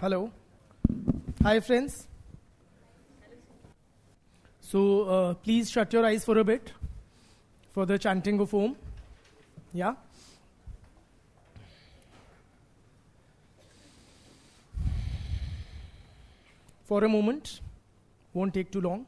Hello. Hi, friends. So, please shut your eyes for a bit for the chanting of Om. Yeah. For a moment. Won't take too long.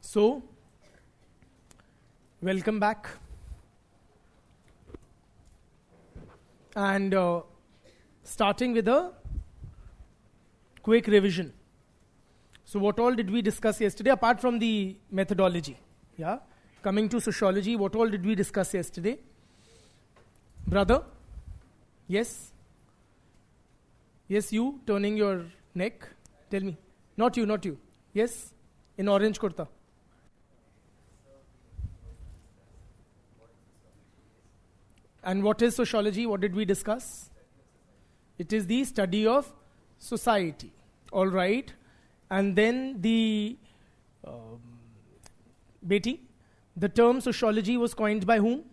So, welcome back. And starting with a quick revision. So what all did we discuss yesterday apart from the methodology? Yeah. Coming to sociology, what all did we discuss yesterday? Brother? Yes? Yes, you turning your neck. Tell me. Not you, not you. Yes? In orange kurta. And what is sociology? What did we discuss? It is the study of society. All right. And then the Betty, the term sociology was coined by whom?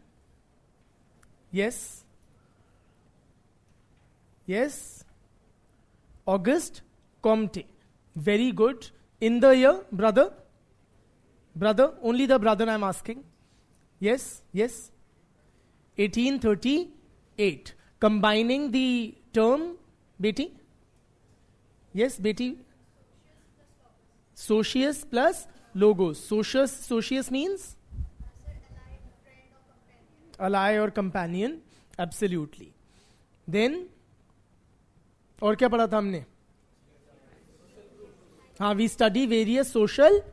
Yes? Yes? Auguste Comte. Very good. In the year, brother? Brother? Only the brother I'm asking. Yes? Yes? 1838. Combining the term, Betty? Yes, Betty? Socius plus logos. Socius means? Ally or companion. Absolutely. Then, और क्या पढ़ा था हमने? हाँ, we study various social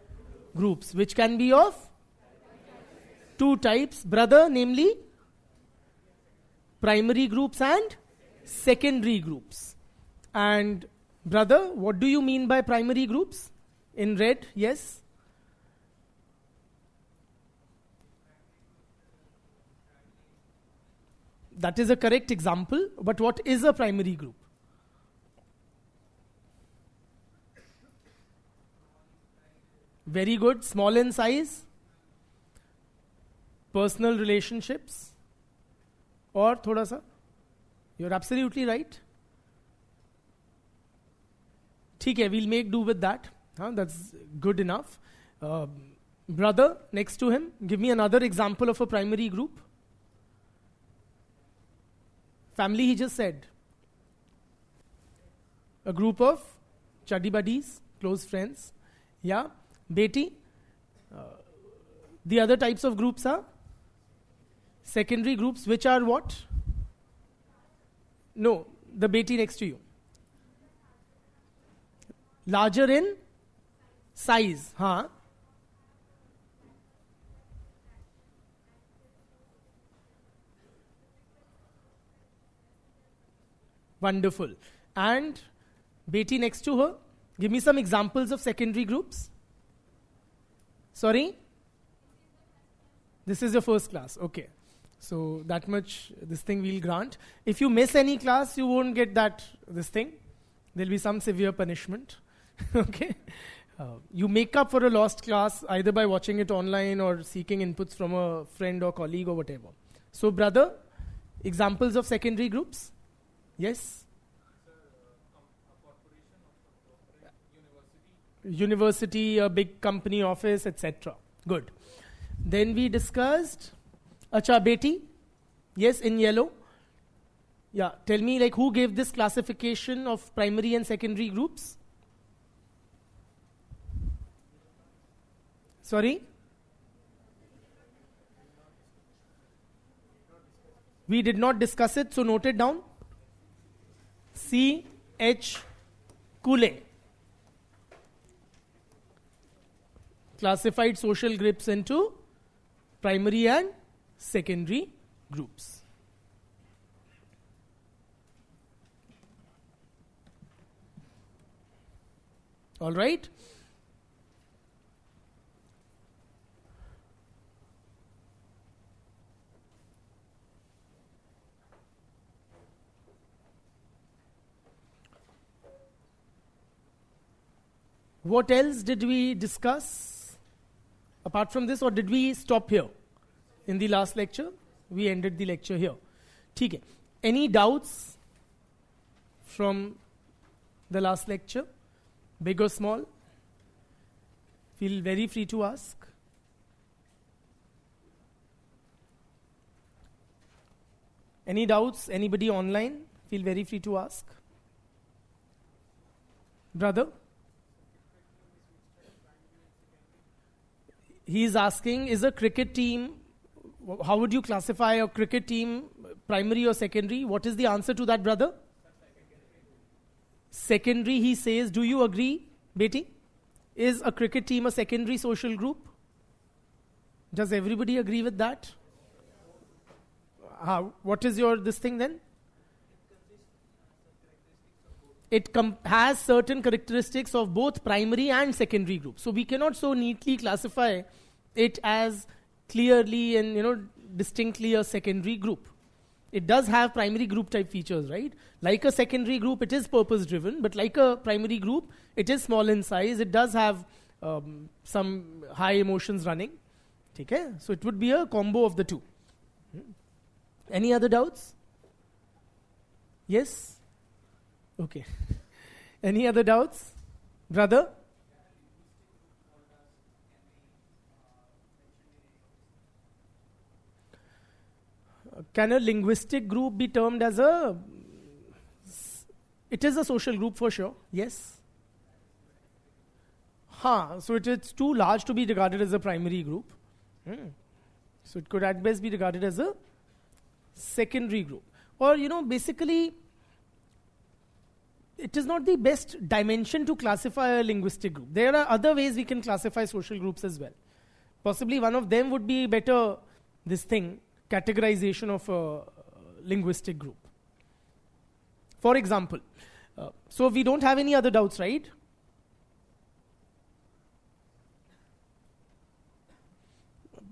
groups, which can be of two types. Brother, namely? Primary groups and secondary groups. And brother, what do you mean by primary groups? In red, yes? That is a correct example, but what is a primary group? Very good. Small in size. Personal relationships. Or thoda sa? You're absolutely right. ठीक है, we'll make do with that. That's good enough. Brother, next to him, give me another example of a primary group. Family, he just said. A group of chuddy buddies, close friends. Yeah. Beti. The other types of groups are secondary groups, which are what? No, the Beti next to you. Larger in size. Huh? Wonderful. And Beti next to her. Give me some examples of secondary groups. Sorry? This is your first class. Okay. So that much, this thing we'll grant. If you miss any class, you won't get this thing. There'll be some severe punishment. Okay. You make up for a lost class either by watching it online or seeking inputs from a friend or colleague or whatever. So brother, examples of secondary groups? Yes? Sir, a corporation of university university, a big company office, etc. Good. Then we discussed Acha Beti. Yes, in yellow. Yeah, tell me like who gave this classification of primary and secondary groups? Sorry? We did not discuss it, so note it down. C. H. Cooley classified social groups into primary and secondary groups. All right? What else did we discuss apart from this, or did we stop here in the last lecture? We ended the lecture here. Okay. Any doubts from the last lecture? Big or small? Feel very free to ask. Any doubts? Anybody online? Feel very free to ask. Brother? He is asking, is a cricket team, how would you classify a cricket team, primary or secondary? What is the answer to that, brother? Secondary, he says. Do you agree, Beti? Is a cricket team a secondary social group? Does everybody agree with that? What is your this thing then? It has certain characteristics of both primary and secondary groups. So we cannot so neatly classify it as clearly and distinctly a secondary group. It does have primary group type features, right? Like a secondary group, it is purpose driven, but like a primary group, it is small in size. It does have some high emotions running. Okay? So it would be a combo of the two. Any other doubts? Yes? Okay. Any other doubts? Brother? Can a linguistic group be termed as a... It is a social group for sure. Yes? So it is too large to be regarded as a primary group. So it could at best be regarded as a secondary group. Or, basically... It is not the best dimension to classify a linguistic group. There are other ways we can classify social groups as well. Possibly one of them would be better, categorization of a linguistic group. For example, so we don't have any other doubts, right?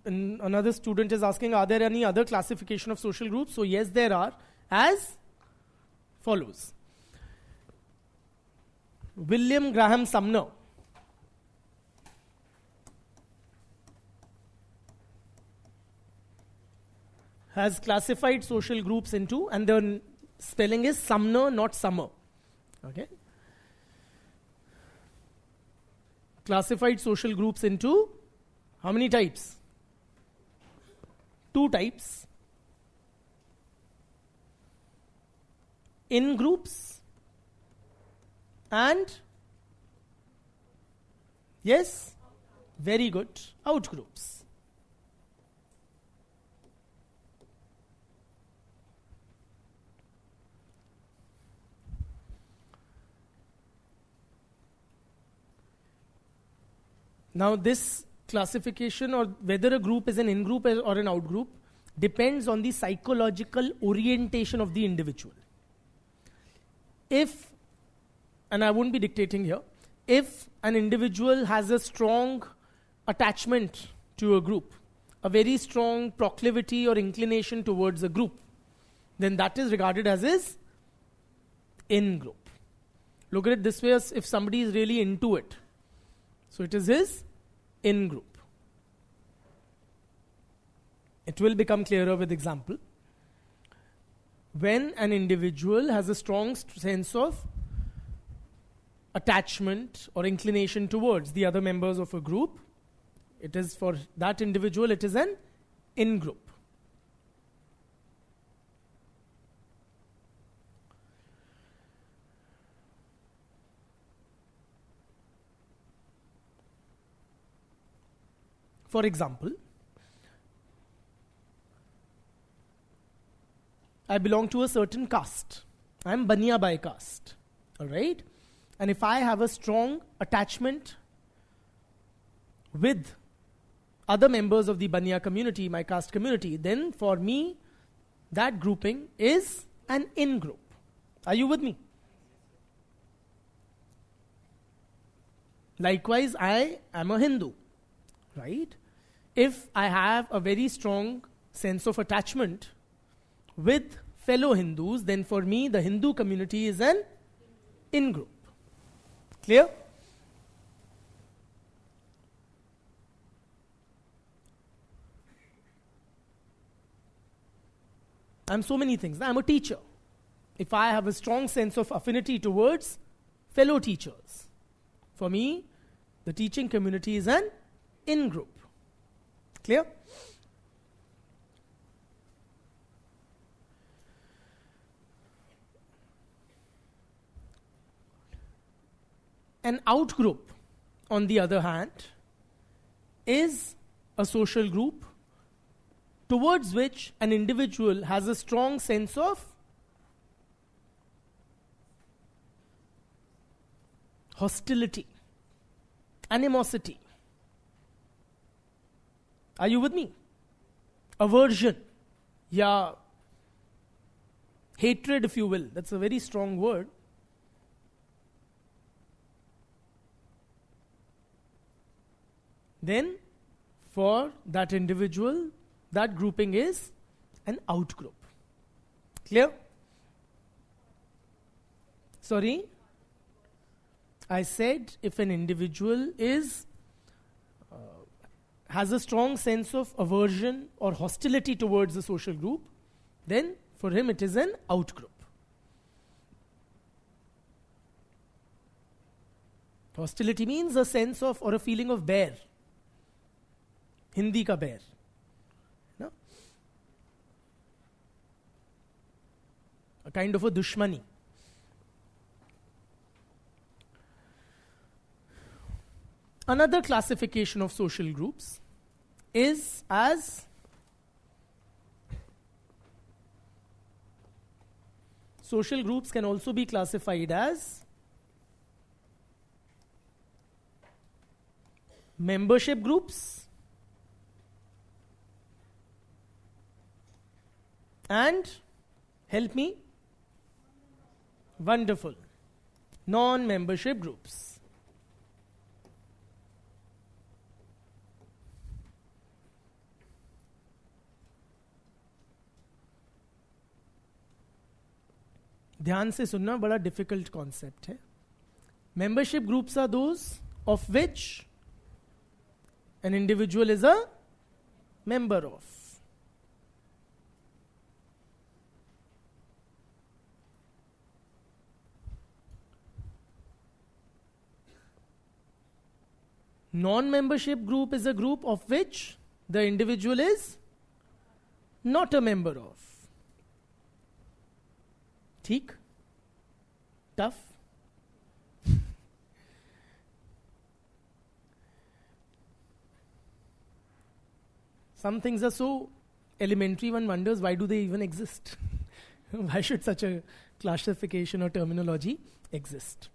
And another student is asking, are there any other classification of social groups? So yes, there are, as follows. William Graham Sumner has classified social groups into, and the spelling is Sumner, not Summer. Okay? Classified social groups into how many types? 2 types. In groups and, yes, very good, out groups. Now this classification, or whether a group is an in-group or an out-group, depends on the psychological orientation of the individual. If, and I won't be dictating here, if an individual has a strong attachment to a group, a very strong proclivity or inclination towards a group, then that is regarded as his in-group. Look at it this way, as if somebody is really into it. So it is his in-group. It will become clearer with example. When an individual has a strong sense of attachment or inclination towards the other members of a group, it is for that individual, it is an in-group. For example, I belong to a certain caste. I am Baniya by caste. Alright? And if I have a strong attachment with other members of the Baniya community, my caste community, then for me, that grouping is an in-group. Are you with me? Likewise, I am a Hindu. Right? If I have a very strong sense of attachment with fellow Hindus, then for me the Hindu community is an in-group. Clear? I'm so many things. I'm a teacher. If I have a strong sense of affinity towards fellow teachers, for me, the teaching community is an in-group. Clear? An out-group, on the other hand, is a social group towards which an individual has a strong sense of hostility, animosity. Are you with me? Aversion, yeah, hatred, if you will. That's a very strong word. Then, for that individual, that grouping is an out-group. Clear? Sorry? I said if an individual has a strong sense of aversion or hostility towards the social group, then for him it is an out-group. Hostility means a sense of or a feeling of bear. Hindi ka bear. No? A kind of a dushmani. Another classification of social groups is as social groups can also be classified as membership groups and, help me, wonderful, non-membership groups. ध्यान से सुनना, बड़ा difficult concept है. Membership groups are those of which an individual is a member of. Non-membership group is a group of which the individual is not a member of. ठीक? Tough? Some things are so elementary, one wonders why do they even exist? Why should such a classification or terminology exist?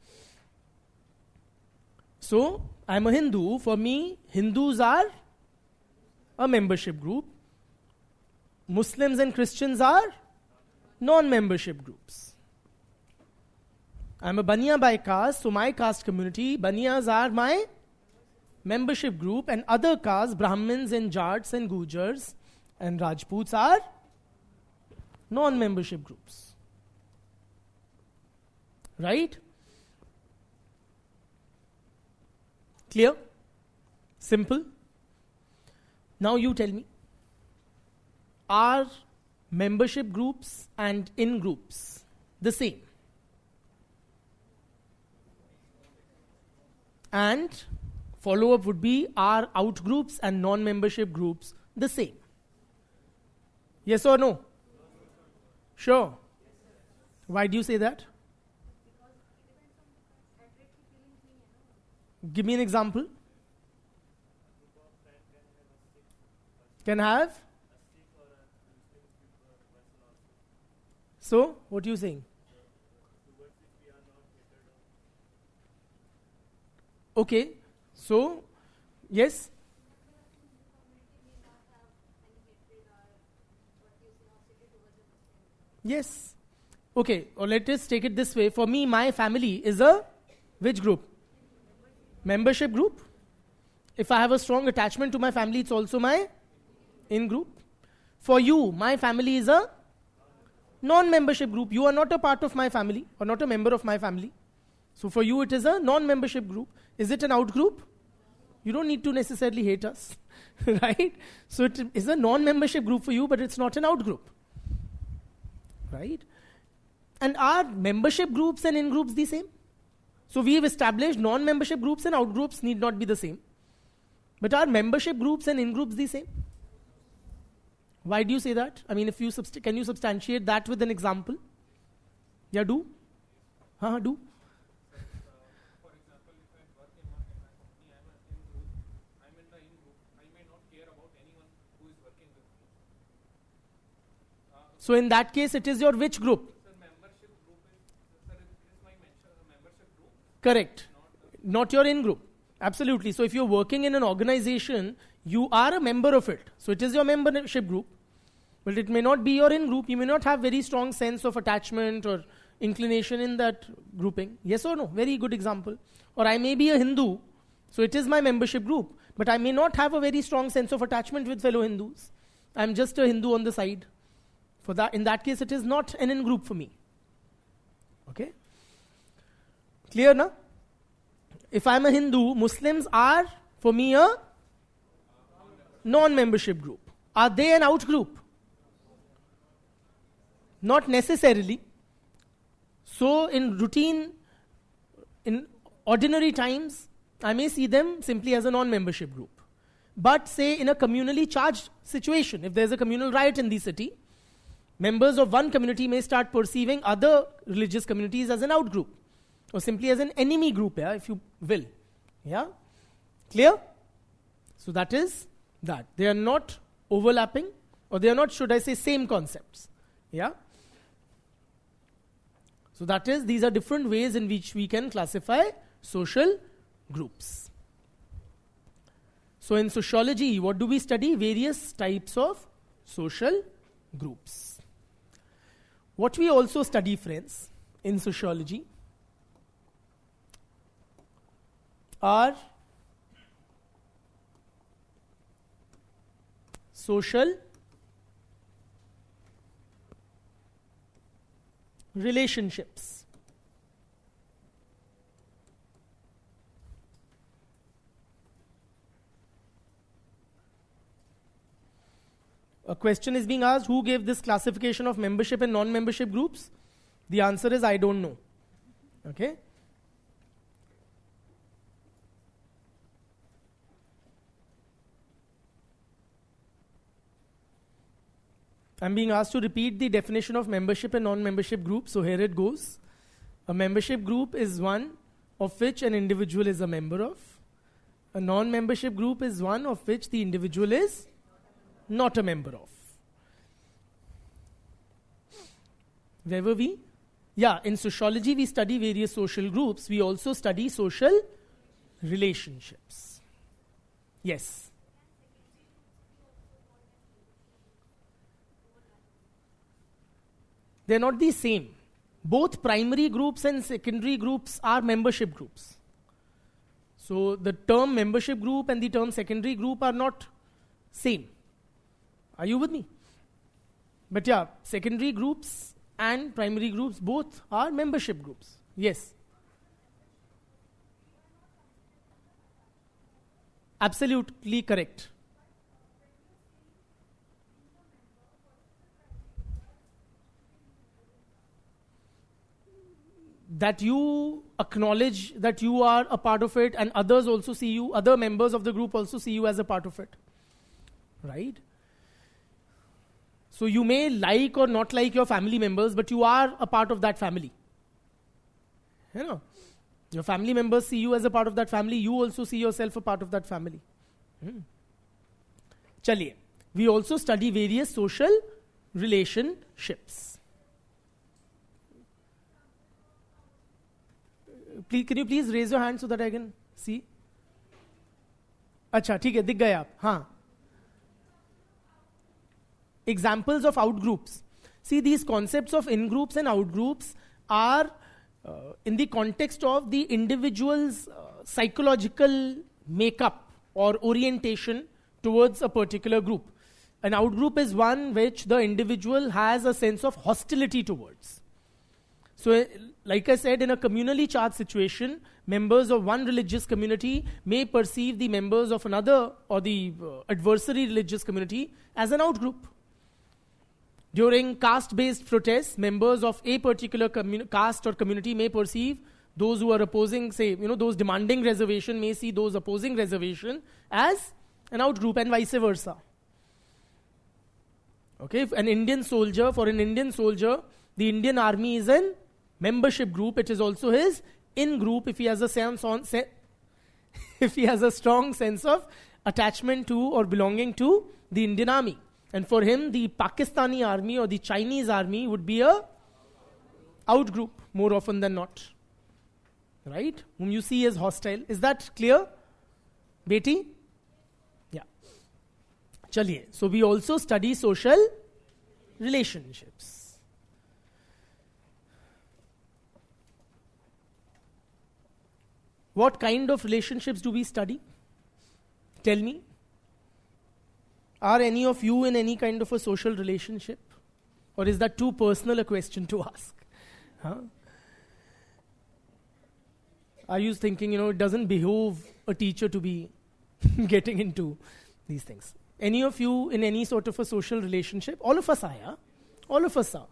So, I'm a Hindu. For me, Hindus are a membership group. Muslims and Christians are non-membership groups. I'm a Baniya by caste, so my caste community, Baniyas are my membership group, and other castes, Brahmins and Jats and Gujars and Rajputs are non-membership groups. Right? Clear? Simple? Now you tell me, are membership groups and in-groups the same? And follow-up would be, are out groups and non-membership groups the same? Yes or no? Sure. Why do you say that? Give me an example. Can have? So, what are you saying? Okay, so, yes? Yes. Okay, or let us take it this way. For me, my family is a which group? Membership group. If I have a strong attachment to my family, it's also my in-group. For you, my family is a non-membership group. You are not a part of my family or not a member of my family. So for you, it is a non-membership group. Is it an out-group? You don't need to necessarily hate us, right? So it is a non-membership group for you, but it's not an out-group, right? And are membership groups and in-groups the same? So we have established non-membership groups and out-groups need not be the same. But are membership groups and in-groups the same? Why do you say that? I mean, if you can you substantiate that with an example? Yeah, do? Do. For example, if I work in my company, I'm in the in-group. I may not care about anyone who is working with me. So in that case, it is your which group? Sir, membership group is my membership group. Correct. Not your in-group. Absolutely. So if you're working in an organization, you are a member of it. So it is your membership group. But it may not be your in-group. You may not have very strong sense of attachment or inclination in that grouping. Yes or no? Very good example. Or I may be a Hindu. So it is my membership group. But I may not have a very strong sense of attachment with fellow Hindus. I'm just a Hindu on the side. In that case, it is not an in-group for me. Okay? Clear, na? If I'm a Hindu, Muslims are, for me, a non-membership group. Are they an out group? Not necessarily. So in ordinary times, I may see them simply as a non-membership group. But say in a communally charged situation, if there's a communal riot in the city, members of one community may start perceiving other religious communities as an out group. Or simply as an enemy group, if you will. Yeah? Clear? So that is that. They are not overlapping, or they are not, should I say, same concepts. Yeah? So that is, these are different ways in which we can classify social groups. So in sociology, what do we study? Various types of social groups. What we also study, friends, in sociology are social relationships. A question is being asked, who gave this classification of membership and non-membership groups? The answer is, I don't know. Okay? I'm being asked to repeat the definition of membership and non-membership group, so here it goes. A membership group is one of which an individual is a member of. A non-membership group is one of which the individual is not a member of. Where were we? Yeah, in sociology we study various social groups. We also study social relationships. Yes. They're not the same. Both primary groups and secondary groups are membership groups. So the term membership group and the term secondary group are not same. Are you with me? But yeah, secondary groups and primary groups both are membership groups. Yes. Absolutely correct. that you acknowledge that you are a part of it, and others also see you, other members of the group also see you as a part of it. Right? So you may like or not like your family members, but you are a part of that family. You know, your family members see you as a part of that family, you also see yourself a part of that family. Chaliye. We also study various social relationships. Please, can you please raise your hand so that I can see? अच्छा, ठीक है, दिख गए आप. हाँ. Examples of outgroups. See, these concepts of in-groups and out-groups are in the context of the individual's psychological makeup or orientation towards a particular group. An out-group is one which the individual has a sense of hostility towards. So, like I said, in a communally charged situation, members of one religious community may perceive the members of another or the adversary religious community as an outgroup. During caste-based protests, members of a particular caste or community may perceive those who are opposing, say, those demanding reservation may see those opposing reservation as an outgroup, and vice versa. Okay, if for an Indian soldier, the Indian army is an membership group. It is also his in-group if he has a strong sense of attachment to or belonging to the Indian army. And for him, the Pakistani army or the Chinese army would be a out-group more often than not. Right? Whom you see as hostile. Is that clear? Beti? Yeah. Chaliye. So we also study social relationships. What kind of relationships do we study? Tell me. Are any of you in any kind of a social relationship? Or is that too personal a question to ask? Huh? Are you thinking, it doesn't behove a teacher to be getting into these things? Any of you in any sort of a social relationship? All of us are, yeah? All of us are.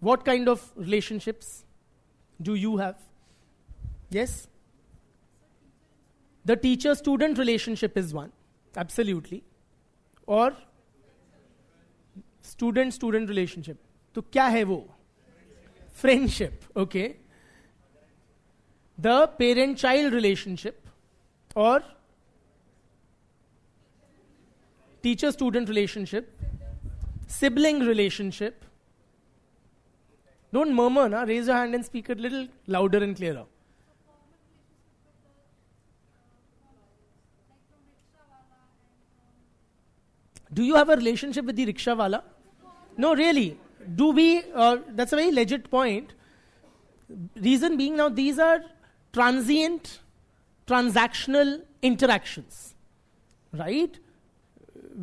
What kind of relationships do you have? Yes? The teacher-student relationship is one. Absolutely. Or student-student relationship. तो क्या है वो? Friendship. Okay. The parent-child relationship or teacher-student relationship, sibling relationship. Don't murmur, na? Raise your hand and speak a little louder and clearer. Do you have a relationship with the rickshaw wala? No, really. Do we? That's a very legit point. Reason being, now these are transient, transactional interactions, right?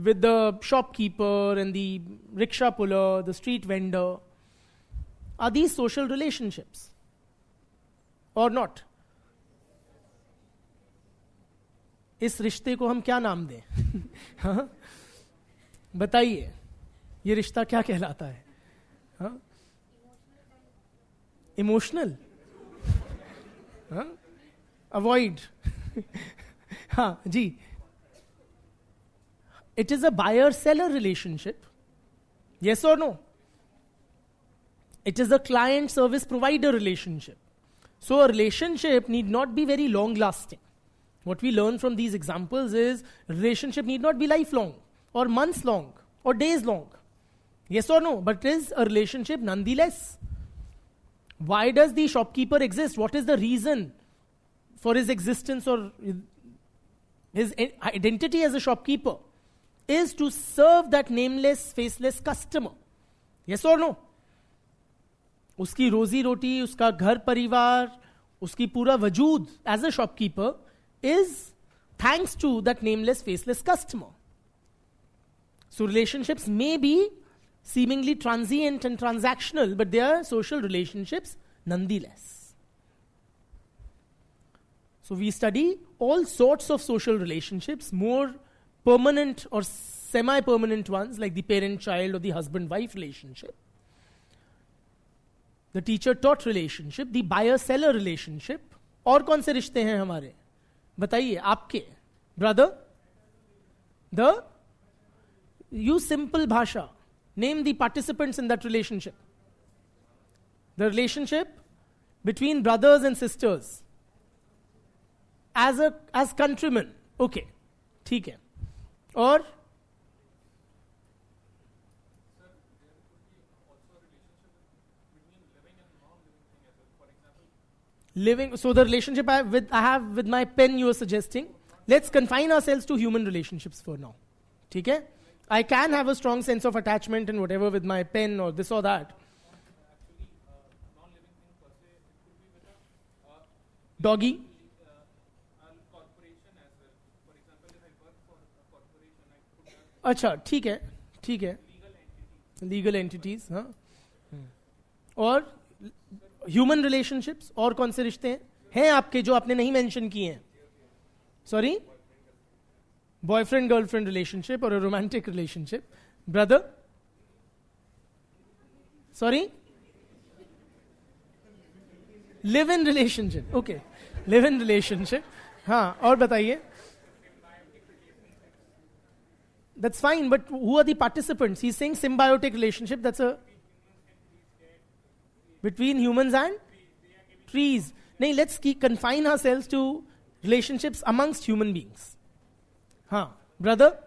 With the shopkeeper and the rickshaw puller, the street vendor. Are these social relationships? Or not? इस रिश्ते को हम क्या नाम दें? हाँ? बताइए, ये रिश्ता क्या कहलाता है? हाँ? इमोशनल? हाँ? अवॉइड? हाँ जी. It is a buyer-seller relationship. Yes or no? It is a client-service provider relationship. So a relationship need not be very long-lasting. What we learn from these examples is relationship need not be lifelong or months long or days long. Yes or no? But it is a relationship nonetheless. Why does the shopkeeper exist? What is the reason for his existence or his identity as a shopkeeper? Is to serve that nameless, faceless customer. Yes or no? उसकी रोजी रोटी, उसका घर परिवार, उसकी पूरा वजूद as a shopkeeper is thanks to that nameless, faceless customer. So relationships may be seemingly transient and transactional, but they are social relationships nonetheless. So we study all sorts of social relationships, more permanent or semi-permanent ones like the parent-child or the husband-wife relationship. The teacher taught relationship, the buyer seller relationship. और कौन से रिश्ते हैं हमारे, बताइए आपके. Brother, the, use simple भाषा, name the participants in that relationship. The relationship between brothers and sisters as countrymen. Okay, ठीक है. और Sir, there could be also a relationship between living and non-living thing as well. For example, living, so the relationship I have with my pen, you are suggesting, let's confine ourselves to human relationships for now. ठीक है. I can have a strong sense of attachment and whatever with my pen or this or that. actually, non-living thing per se, it could be with a Doggy. corporation as well. For example, if I work for a corporation, I could have अच्छा, ठीक है, ठीक है. Legal entities. हाँ. और human relationships, और कौन से रिश्ते हैं आपके जो आपने नहीं मेंशन किए हैं? सॉरी, बॉयफ्रेंड गर्लफ्रेंड रिलेशनशिप और romantic relationship. Brother, sorry, live in relationship. Okay, live in relationship. हाँ, और बताइए. That's fine, but who are the participants? He's saying symbiotic relationship. That's a between humans and trees. No, let's confine ourselves to relationships amongst human beings. हाँ, brother.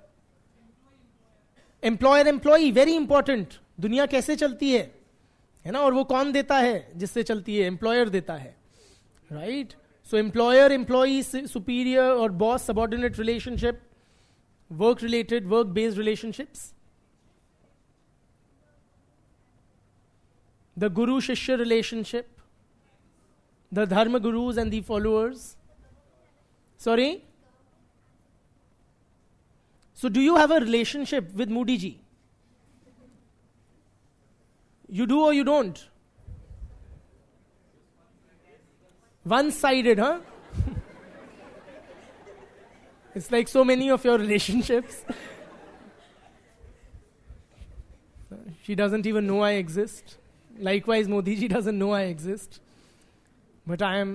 Employer employee, very important. दुनिया कैसे चलती है ना, और वो कौन देता है जिससे चलती है? एम्प्लॉयर देता है, राइट? सो एम्प्लॉयर एम्प्लॉई, सुपीरियर और boss subordinate relationship, work related, work based relationships. The guru shishya relationship, the dharma gurus and the followers. Sorry, so do you have a relationship with Moody ji? You do or you don't? One sided, huh? It's like so many of your relationships. She doesn't even know I exist. Likewise, Modi ji doesn't know I exist. But I am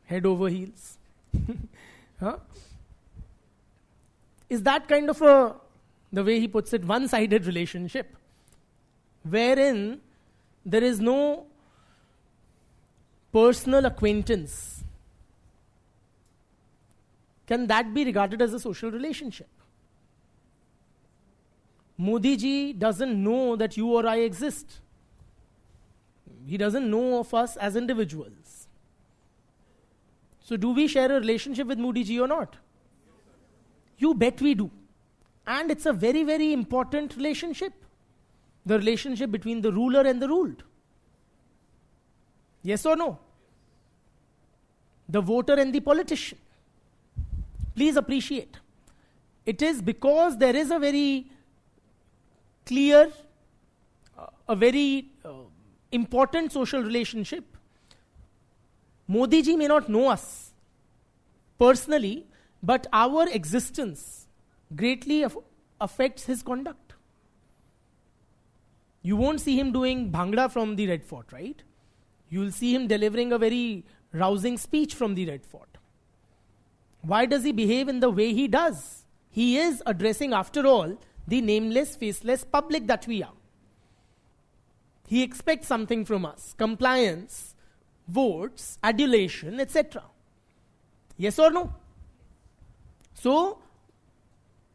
head over heels. Huh? Is that kind of the way he puts it, one-sided relationship, wherein there is no personal acquaintance? Can that be regarded as a social relationship? Modi ji doesn't know that you or I exist. He doesn't know of us as individuals. So do we share a relationship with Modi ji or not? You bet we do. And it's a very, very important relationship. The relationship between the ruler and the ruled. Yes or no? The voter and the politician. Please appreciate. It is because there is a very clear, a very important social relationship. Modi ji may not know us personally, but our existence greatly affects his conduct. You won't see him doing bhangra from the Red Fort, right? You will see him delivering a very rousing speech from the Red Fort. Why does he behave in the way he does? He is addressing, after all, the nameless, faceless public that we are. He expects something from us. Compliance, votes, adulation, etc. Yes or no? So,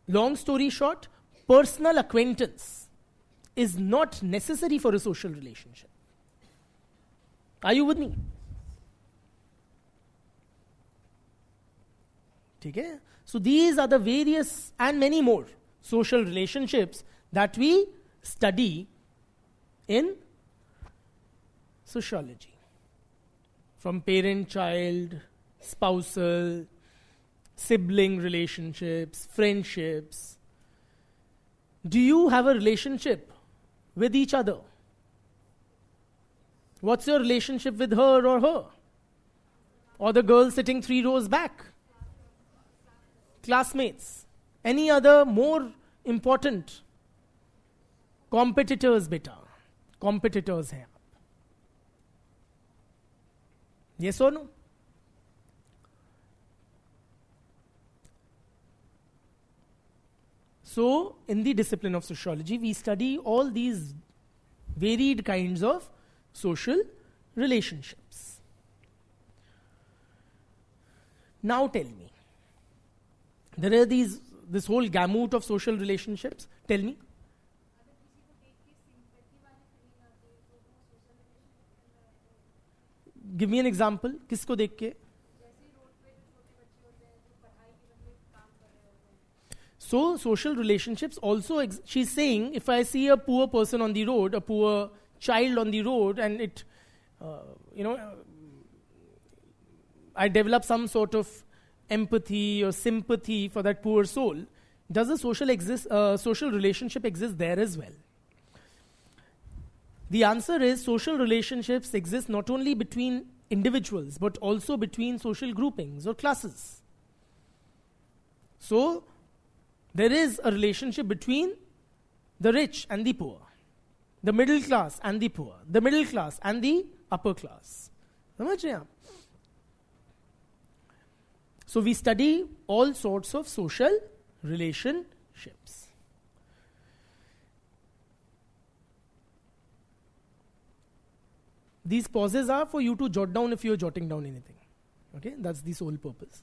long story short, personal acquaintance is not necessary for a social relationship. Are you with me? Okay? So these are the various and many more social relationships that we study in sociology. From parent-child, spousal, sibling relationships, friendships. Do you have a relationship with each other? What's your relationship with her or her? Or the girl sitting 3 rows back? Classmates. Any other more important? Competitors, beta. Competitors हैं आप. Yes or no? So, in the discipline of sociology, we study all these varied kinds of social relationships. Now tell me, there are this whole gamut of social relationships. Tell me. Give me an example. किसको देख के? So, social relationships also, she's saying, if I see a poor person on the road, a poor child on the road, and it, I develop some sort of empathy or sympathy for that poor soul, does a social relationship exist there as well? The answer is social relationships exist not only between individuals, but also between social groupings or classes. So, there is a relationship between the rich and the poor, the middle class and the poor, the middle class and the upper class. समझ रहे हैं आप? So we study all sorts of social relationships. These pauses are for you to jot down if you are jotting down anything. Okay, that's the sole purpose.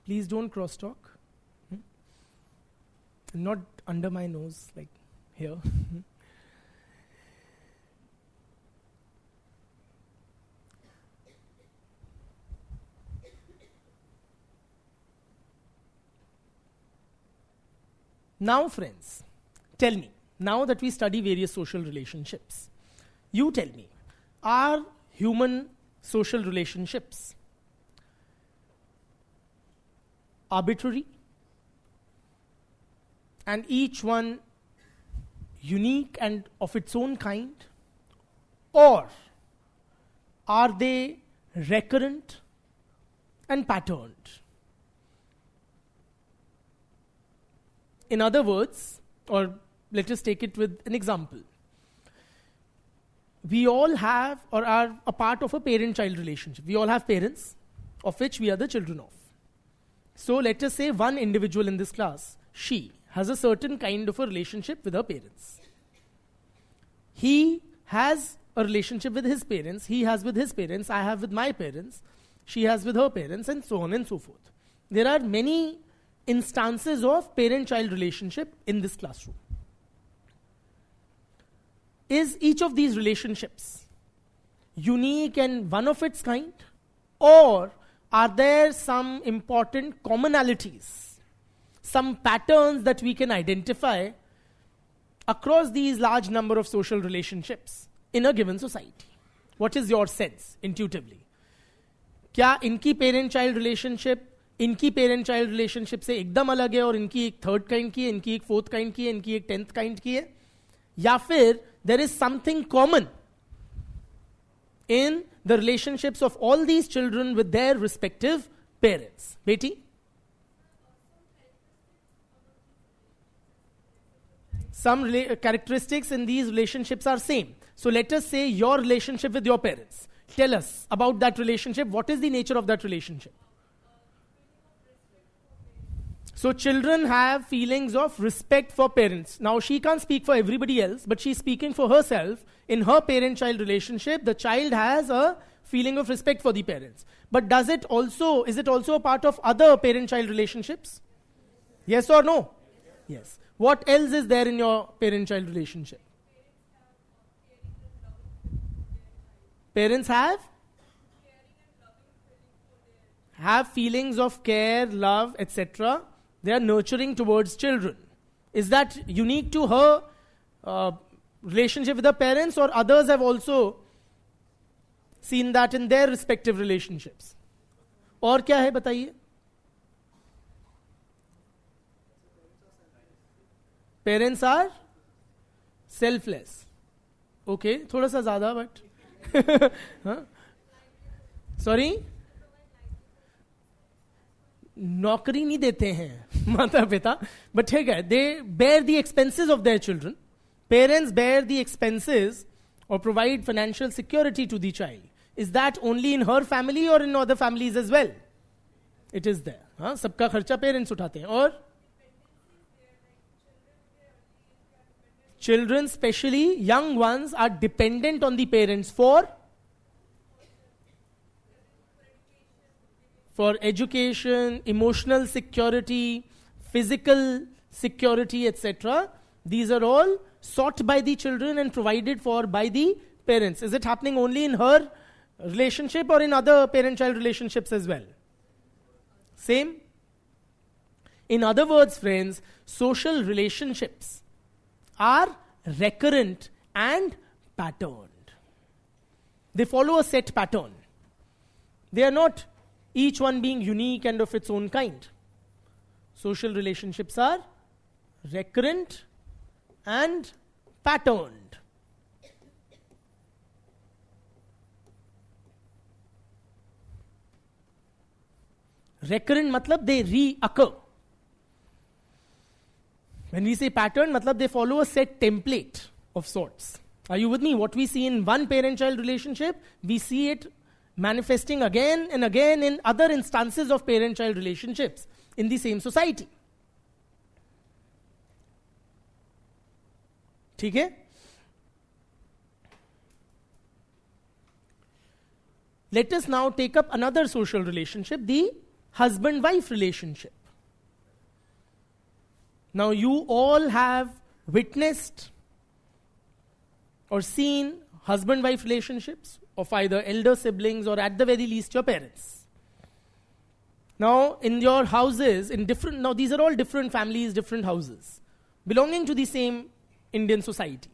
Please don't crosstalk. Not under my nose, like here. Now, friends, tell me, now that we study various social relationships, you tell me, are human social relationships arbitrary and each one unique and of its own kind, or are they recurrent and patterned? In other words, or let us take it with an example. We all have or are a part of a parent-child relationship. We all have parents, of which we are the children of. So let us say one individual in this class, she has a certain kind of a relationship with her parents. He has a relationship with his parents, he has with his parents, I have with my parents, she has with her parents, and so on and so forth. There are many instances of parent-child relationship in this classroom. Is each of these relationships unique and one of its kind, or are there some important commonalities, some patterns that we can identify across these large number of social relationships in a given society? What is your sense intuitively? क्या इनकी parent-child relationship इनकी parent-child relationship से एकदम अलग है और इनकी एक third kind की है, इनकी एक fourth kind की है, इनकी एक 10th kind की है, या फिर there is something common in the relationships of all these children with their respective parents? Beti? Some characteristics in these relationships are same. So let us say your relationship with your parents. Tell us about that relationship. What is the nature of that relationship? So children have feelings of respect for parents. Now she can't speak for everybody else, but she's speaking for herself. In her parent-child relationship, the child has a feeling of respect for the parents. But is it also a part of other parent-child relationships? Yes or no? Yes. What else is there in your parent-child relationship? Parents have feelings of care, love, etc. They are nurturing towards children. Is that unique to her relationship with her parents, or others have also seen that in their respective relationships? और क्या है बताइए? Parents are selfless. Okay, थोड़ा सा ज़्यादा but Sorry? नौकरी नहीं देते हैं माता पिता, बट ठीक है, they bear the expenses of their children. Parents bear the expenses और provide financial security to the child. Is that only in her family और in other families as well? It is there. हाँ, सबका खर्चा parents उठाते हैं. और children, especially young ones, are dependent on the parents for education, emotional security, physical security, etc. These are all sought by the children and provided for by the parents. Is it happening only in her relationship or in other parent-child relationships as well? Same? In other words, friends, social relationships are recurrent and patterned. They follow a set pattern. They are not each one being unique and of its own kind. Social relationships are recurrent and patterned. Recurrent matlab they reoccur. When we say pattern, matlab they follow a set template of sorts. Are you with me? What we see in one parent-child relationship, we see it manifesting again and again in other instances of parent-child relationships in the same society. ठीक है? Let us now take up another social relationship, the husband-wife relationship. Now you all have witnessed or seen husband-wife relationships of either elder siblings or at the very least your parents. Now in your houses, now these are all different families, different houses, belonging to the same Indian society.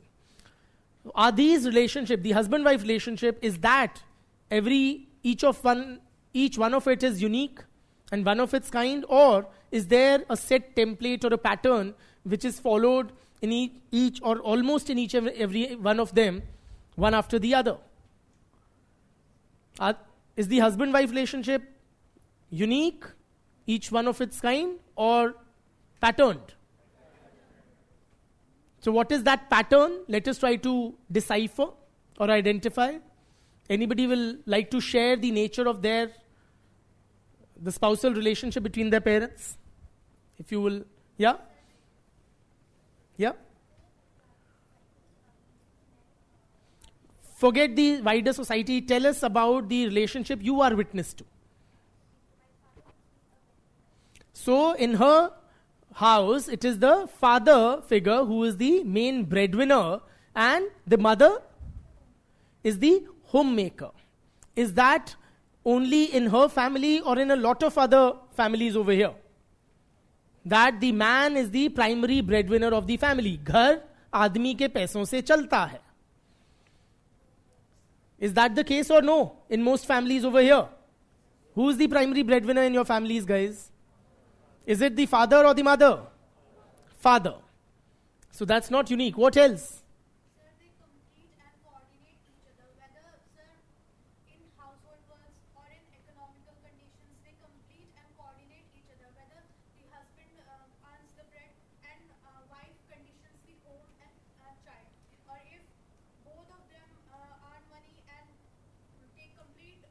Are these relationships, the husband-wife relationship, is that each one of it is unique and one of its kind, or is there a set template or a pattern which is followed in each or almost in each and every one of them, one after the other? Is the husband-wife relationship unique, each one of its kind, or patterned? So what is that pattern? Let us try to decipher or identify. Anybody will like to share the nature of the spousal relationship between their parents? If you will, yeah? Yeah? Forget the wider society. Tell us about the relationship you are witness to. So in her house, it is the father figure who is the main breadwinner, and the mother is the homemaker. Is that only in her family or in a lot of other families over here? That the man is the primary breadwinner of the family. घर आदमी के पैसों से चलता है. Is that the case or no? In most families over here. Who is the primary breadwinner in your families, guys? Is it the father or the mother? Father. So that's not unique. What else? Sir, they complete and coordinate each other. Whether, sir, in household works or in economical conditions, they complete and coordinate each other. Whether the husband earns the bread and wife conditions the home and child. Or if both of them earn money and take complete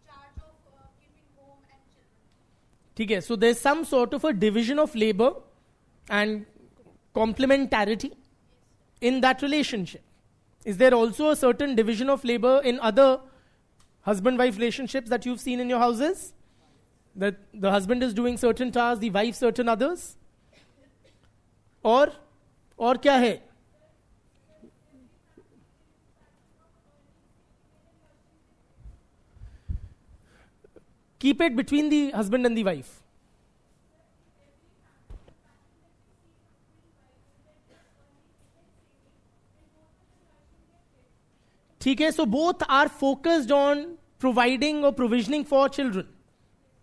charge of keeping home and children. ठीक है, so there's some sort of a division of labor and complementarity in that relationship. Is there also a certain division of labor in other husband-wife relationships that you've seen in your houses? That the husband is doing certain tasks, the wife certain others? और क्या है? Keep it between the husband and the wife. Okay, so both are focused on providing or provisioning for children.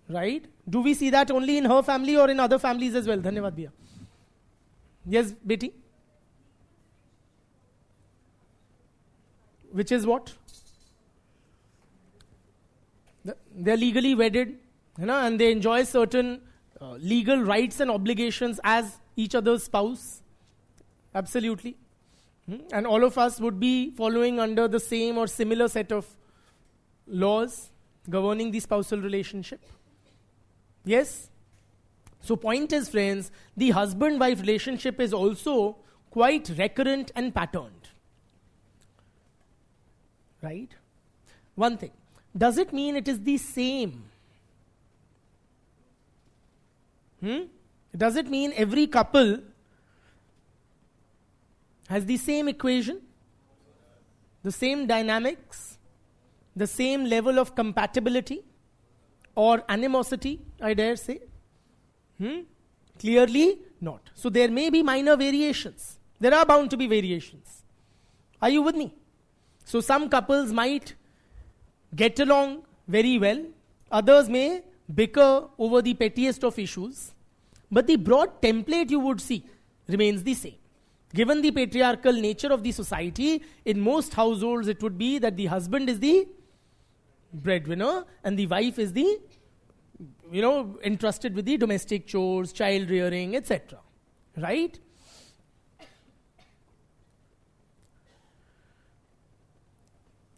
Right? Do we see that only in her family or in other families as well? Dhanyavad bhaiya. Yes, Beti? Which is what? They are legally wedded, and they enjoy certain legal rights and obligations as each other's spouse. Absolutely. And all of us would be following under the same or similar set of laws governing the spousal relationship. Yes? So point is, friends, the husband-wife relationship is also quite recurrent and patterned. Right? One thing. Does it mean it is the same? Does it mean every couple has the same equation, the same dynamics, the same level of compatibility or animosity, I dare say? Clearly not. So there may be minor variations. There are bound to be variations. Are you with me? So some couples might get along very well. Others may bicker over the pettiest of issues. But the broad template you would see remains the same. Given the patriarchal nature of the society, in most households it would be that the husband is the breadwinner and the wife is the, entrusted with the domestic chores, child rearing, etc. Right?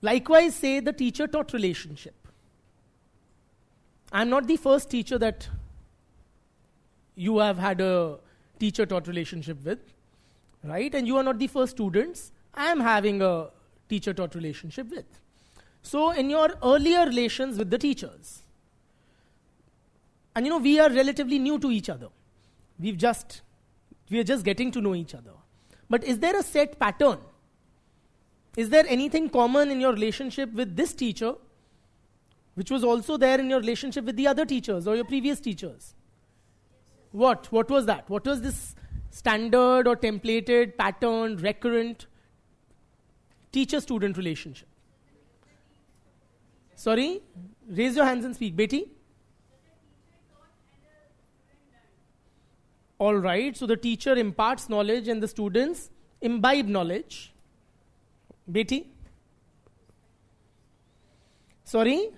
Likewise, say the teacher-taught relationship. I'm not the first teacher that you have had a teacher-taught relationship with, right? And you are not the first students I am having a teacher-taught relationship with. So in your earlier relations with the teachers, and we are relatively new to each other. We are just getting to know each other. But is there a set pattern? Is there anything common in your relationship with this teacher, which was also there in your relationship with the other teachers or your previous teachers? What was that? What was this standard or templated, patterned, recurrent teacher-student relationship? Sorry? Raise your hands and speak. Beti? All right. So the teacher imparts knowledge and the students imbibe knowledge. Beti? Sorry?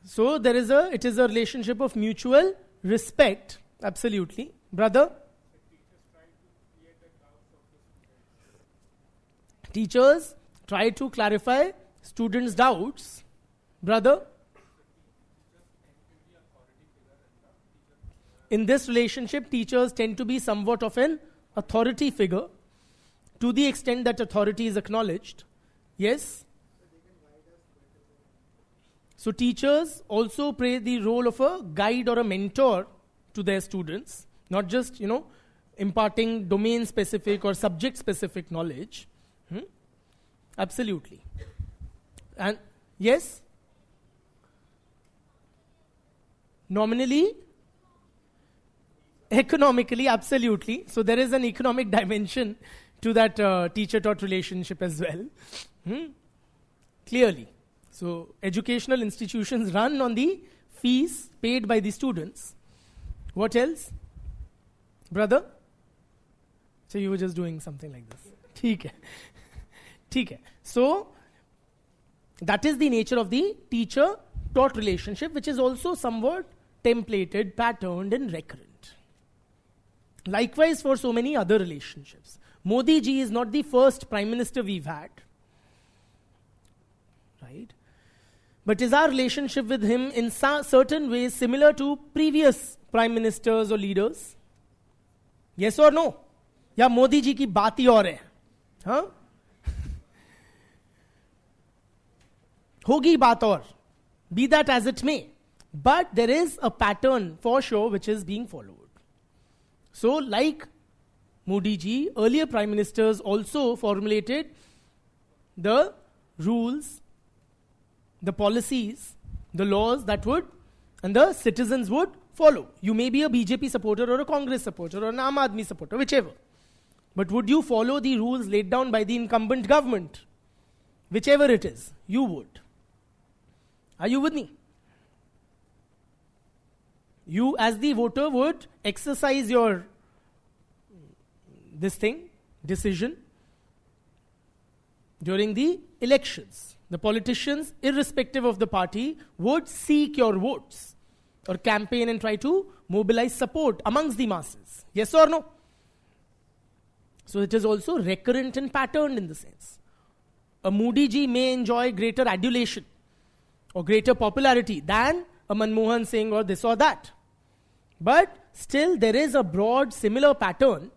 So it is a relationship of mutual respect. Absolutely. Brother? Teachers try to clarify students' doubts. Brother? In this relationship, teachers tend to be somewhat of an authority figure to the extent that authority is acknowledged. Yes? So teachers also play the role of a guide or a mentor to their students, not just, imparting domain-specific or subject-specific knowledge. Absolutely. And yes? Nominally? Economically, absolutely. So there is an economic dimension to that teacher-taught relationship as well. Clearly. So educational institutions run on the fees paid by the students. What else? Brother? So you were just doing something like this. ठीक है. So that is the nature of the teacher-taught relationship, which is also somewhat templated, patterned, and recurrent. Likewise for so many other relationships. Modi ji is not the first prime minister we've had. Right? But is our relationship with him in certain ways similar to previous prime ministers or leaders? Yes or no? या मोदी जी की बात ही और है? हाँ? होगी बात और. Be that as it may. But there is a pattern for sure which is being followed. So like Modi ji, earlier prime ministers also formulated the rules, the policies, the laws that would, and the citizens would follow. You may be a BJP supporter or a Congress supporter or an Aam Aadmi supporter, whichever. But would you follow the rules laid down by the incumbent government? Whichever it is, you would. Are you with me? You as the voter would exercise your decision during the elections. The politicians, irrespective of the party, would seek your votes or campaign and try to mobilize support amongst the masses. Yes or no? So it is also recurrent and patterned in the sense. A Modi ji may enjoy greater adulation or greater popularity than a Manmohan Singh or this or that. But still there is a broad similar pattern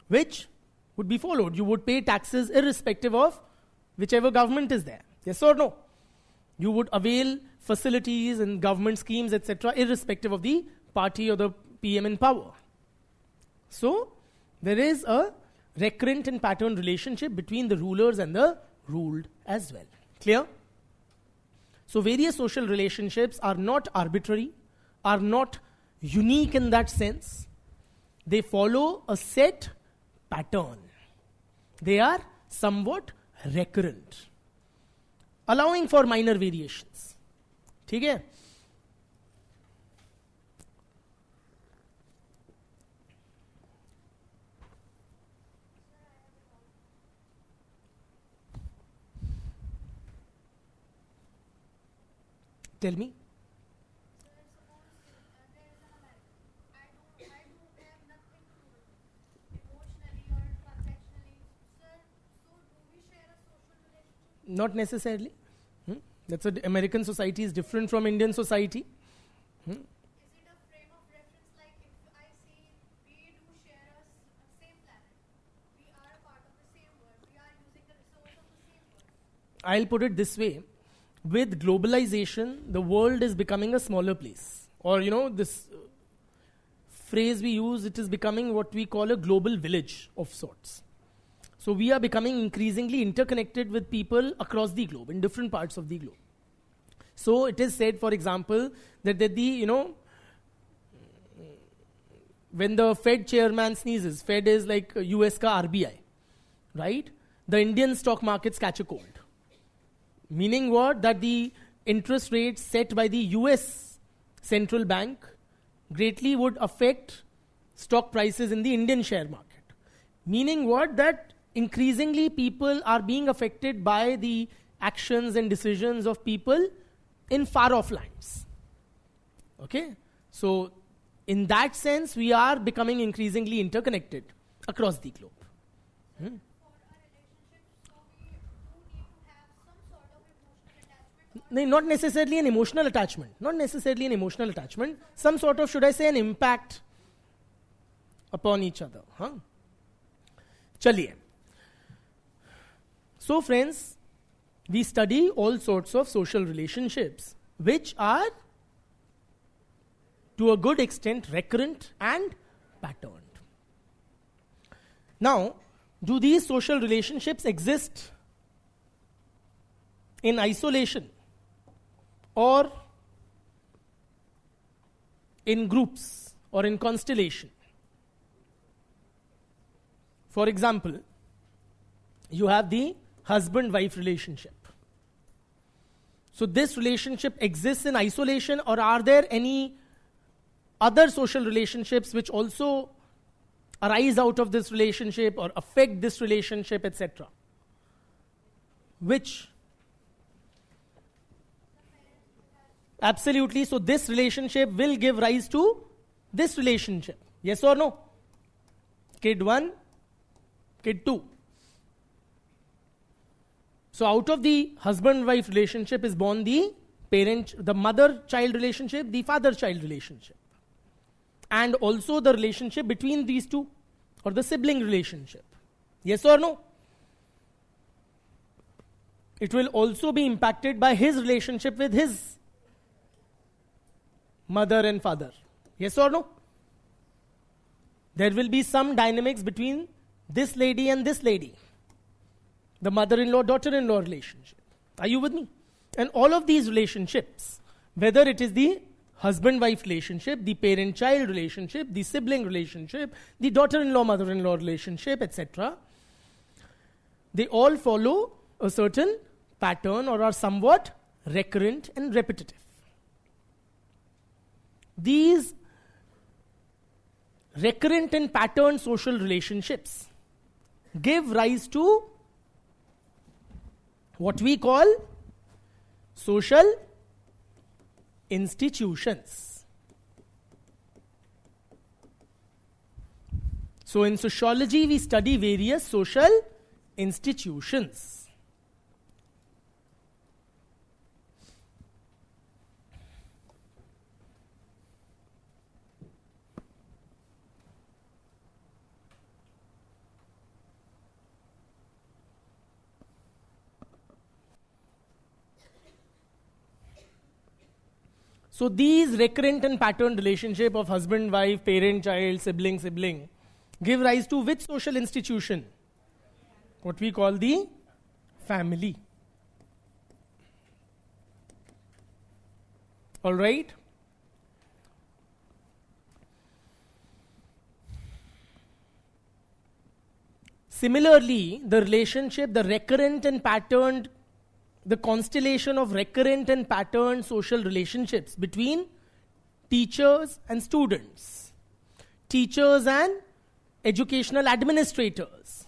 which would be followed. You would pay taxes irrespective of whichever government is there. Yes or no? You would avail facilities and government schemes, etc., irrespective of the party or the PM in power. So, there is a recurrent and pattern relationship between the rulers and the ruled as well. Clear? So, various social relationships are not arbitrary, are not unique in that sense. They follow a set pattern. They are somewhat recurrent, allowing for minor variations. ठीक है? Tell me. Sir, suppose there is an American. I do have nothing to do with it, emotionally or transactionally. Sir, so do we share a social relationship? Not necessarily. That's what American society is different from Indian society. Is it a frame of reference like if I see we do share a same planet, we are a part of the same world, we are using the resource of the same world? I'll put it this way. With globalization, the world is becoming a smaller place. Or, this phrase we use, it is becoming what we call a global village of sorts. So we are becoming increasingly interconnected with people across the globe, in different parts of the globe. So it is said, for example, that when the Fed chairman sneezes, Fed is like US ka RBI, right? The Indian stock markets catch a cold. Meaning what? That the interest rates set by the US central bank greatly would affect stock prices in the Indian share market. Meaning what? That increasingly people are being affected by the actions and decisions of people in far-off lands. Okay? So, in that sense, we are becoming increasingly interconnected across the globe. For a relationship, so we do need to have some sort of emotional attachment. No, not necessarily an emotional attachment. Not necessarily an emotional attachment. Some sort of, should I say, an impact upon each other. Chaliye. So friends, we study all sorts of social relationships which are to a good extent recurrent and patterned. Now, do these social relationships exist in isolation or in groups or in constellation? For example, you have the husband-wife relationship. So this relationship exists in isolation, or are there any other social relationships which also arise out of this relationship or affect this relationship, etc.? Which? Absolutely. So this relationship will give rise to this relationship. Yes or no? Kid 1, kid 2. So out of the husband-wife relationship is born the mother-child relationship, the father-child relationship. And also the relationship between these two, or the sibling relationship. Yes or no? It will also be impacted by his relationship with his mother and father. Yes or no? There will be some dynamics between this lady and this lady. The mother-in-law, daughter-in-law relationship. Are you with me? And all of these relationships, whether it is the husband-wife relationship, the parent-child relationship, the sibling relationship, the daughter-in-law, mother-in-law relationship, etc. They all follow a certain pattern or are somewhat recurrent and repetitive. These recurrent and patterned social relationships give rise to what we call social institutions. So in sociology, we study various social institutions. So these recurrent and patterned relationship of husband, wife, parent, child, sibling, sibling give rise to which social institution? What we call the family. All right? Similarly, the relationship, the recurrent and patterned, the constellation of recurrent and patterned social relationships between teachers and students, teachers and educational administrators,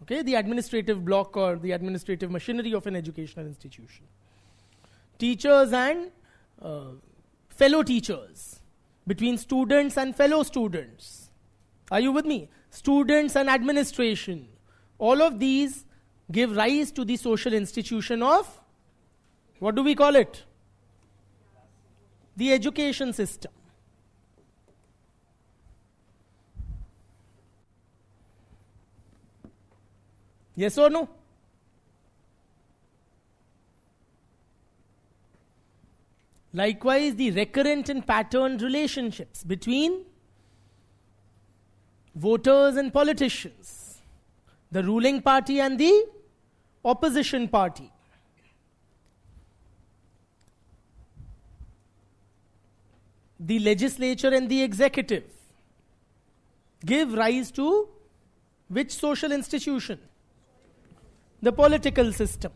okay, the administrative block or the administrative machinery of an educational institution, teachers and fellow teachers, between students and fellow students. Are you with me? Students and administration. All of these give rise to the social institution of, what do we call it? The education system. Yes or no? Likewise, the recurrent and patterned relationships between voters and politicians, the ruling party and the opposition party. The legislature and the executive give rise to which social institution? The political system.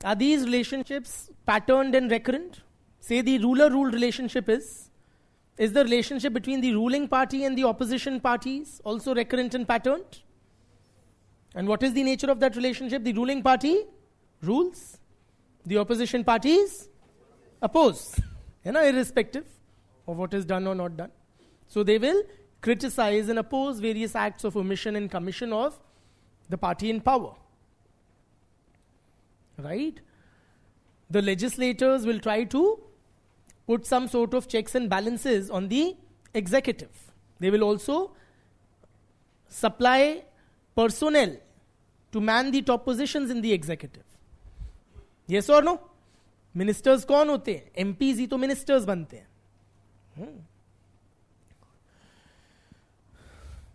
Are these relationships patterned and recurrent? Say the ruler-rule relationship is the relationship between the ruling party and the opposition parties also recurrent and patterned? And what is the nature of that relationship? The ruling party rules, the opposition parties oppose, irrespective of what is done or not done. So they will criticize and oppose various acts of omission and commission of the party in power. Right? The legislators will try to put some sort of checks and balances on the executive. They will also supply personnel to man the top positions in the executive. Yes or no? Ministers कौन होते हैं? MPs ही तो ministers बनते हैं.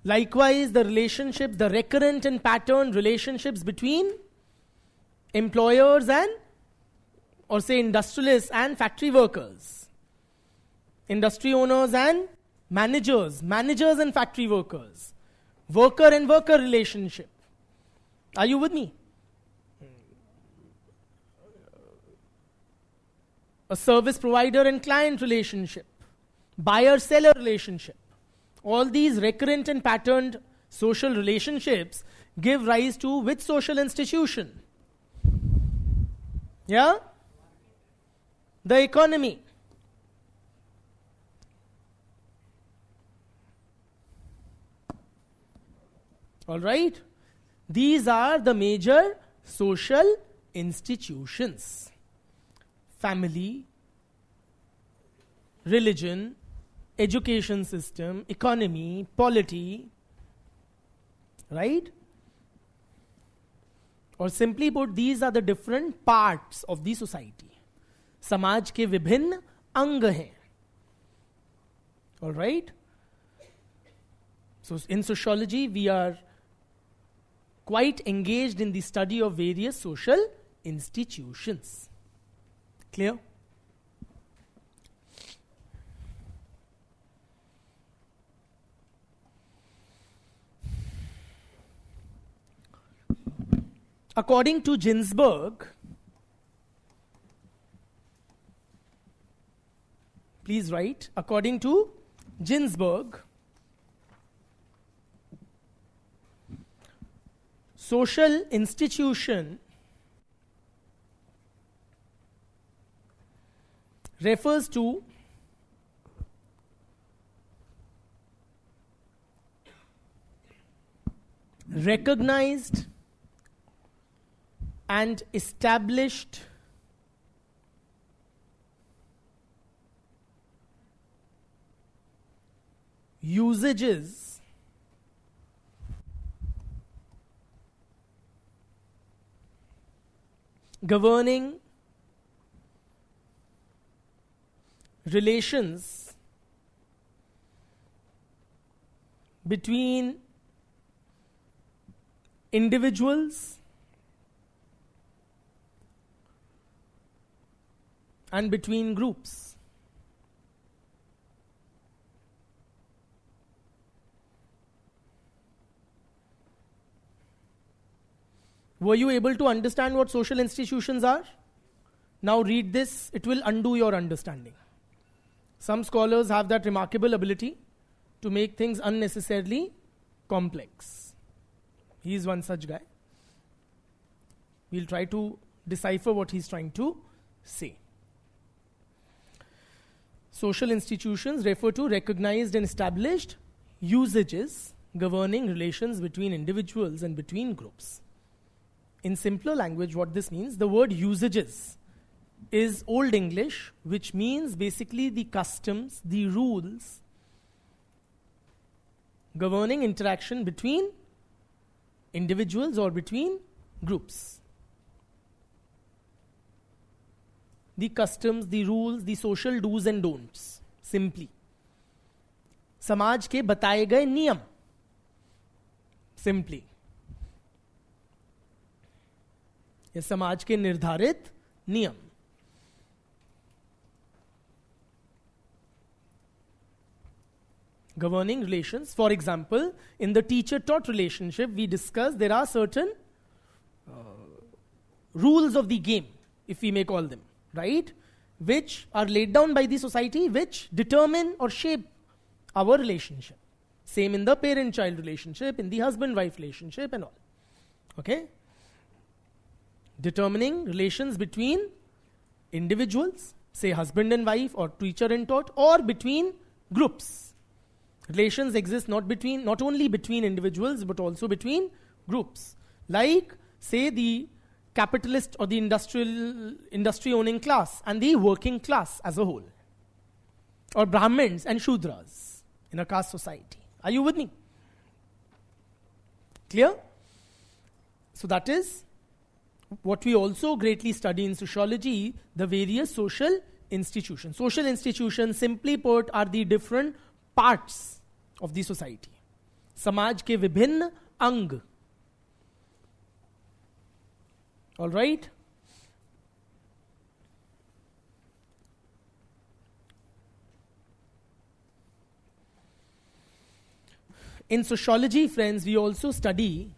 Likewise, the relationships, the recurrent and patterned relationships between employers and, or say industrialists and factory workers, industry owners and managers, managers and factory workers, worker and worker relationship. Are you with me? A service provider and client relationship, buyer-seller relationship. All these recurrent and patterned social relationships give rise to which social institution? Yeah? The economy. All right? These are the major social institutions. Family, religion, education system, economy, polity, right? Or simply put, these are the different parts of the society. समाज के विभिन्न अंग हैं. All right? So in sociology, we are quite engaged in the study of various social institutions. Clear? According to Ginsburg, please write, according to Ginsburg, social institution refers to recognized and established usages governing relations between individuals and between groups. Were you able to understand what social institutions are? Now read this, it will undo your understanding. Some scholars have that remarkable ability to make things unnecessarily complex. He is one such guy. We'll try to decipher what he's trying to say. Social institutions refer to recognized and established usages governing relations between individuals and between groups. In simpler language, what this means, the word usages is Old English, which means basically the customs, the rules governing interaction between individuals or between groups. The customs, the rules, the social do's and don'ts. Simply. समाज के बताए गए नियम. Simply. ये समाज के निर्धारित नियम. Governing relations. For example, in the teacher-taught relationship, we discussed there are certain rules of the game, if we may call them, right? Which are laid down by the society, which determine or shape our relationship. Same in the parent-child relationship, in the husband-wife relationship and all. Okay? Determining relations between individuals, say husband and wife or teacher and taught, or between groups. Relations exist not only between individuals but also between groups. Like, say, the capitalist or the industry owning class and the working class as a whole. Or Brahmins and Shudras in a caste society. Are you with me? Clear? So that is what we also greatly study in sociology, the various social institutions. Social institutions, simply put, are the different parts of the society. समाज के विभिन्न अंग. All right? In sociology, friends, we also study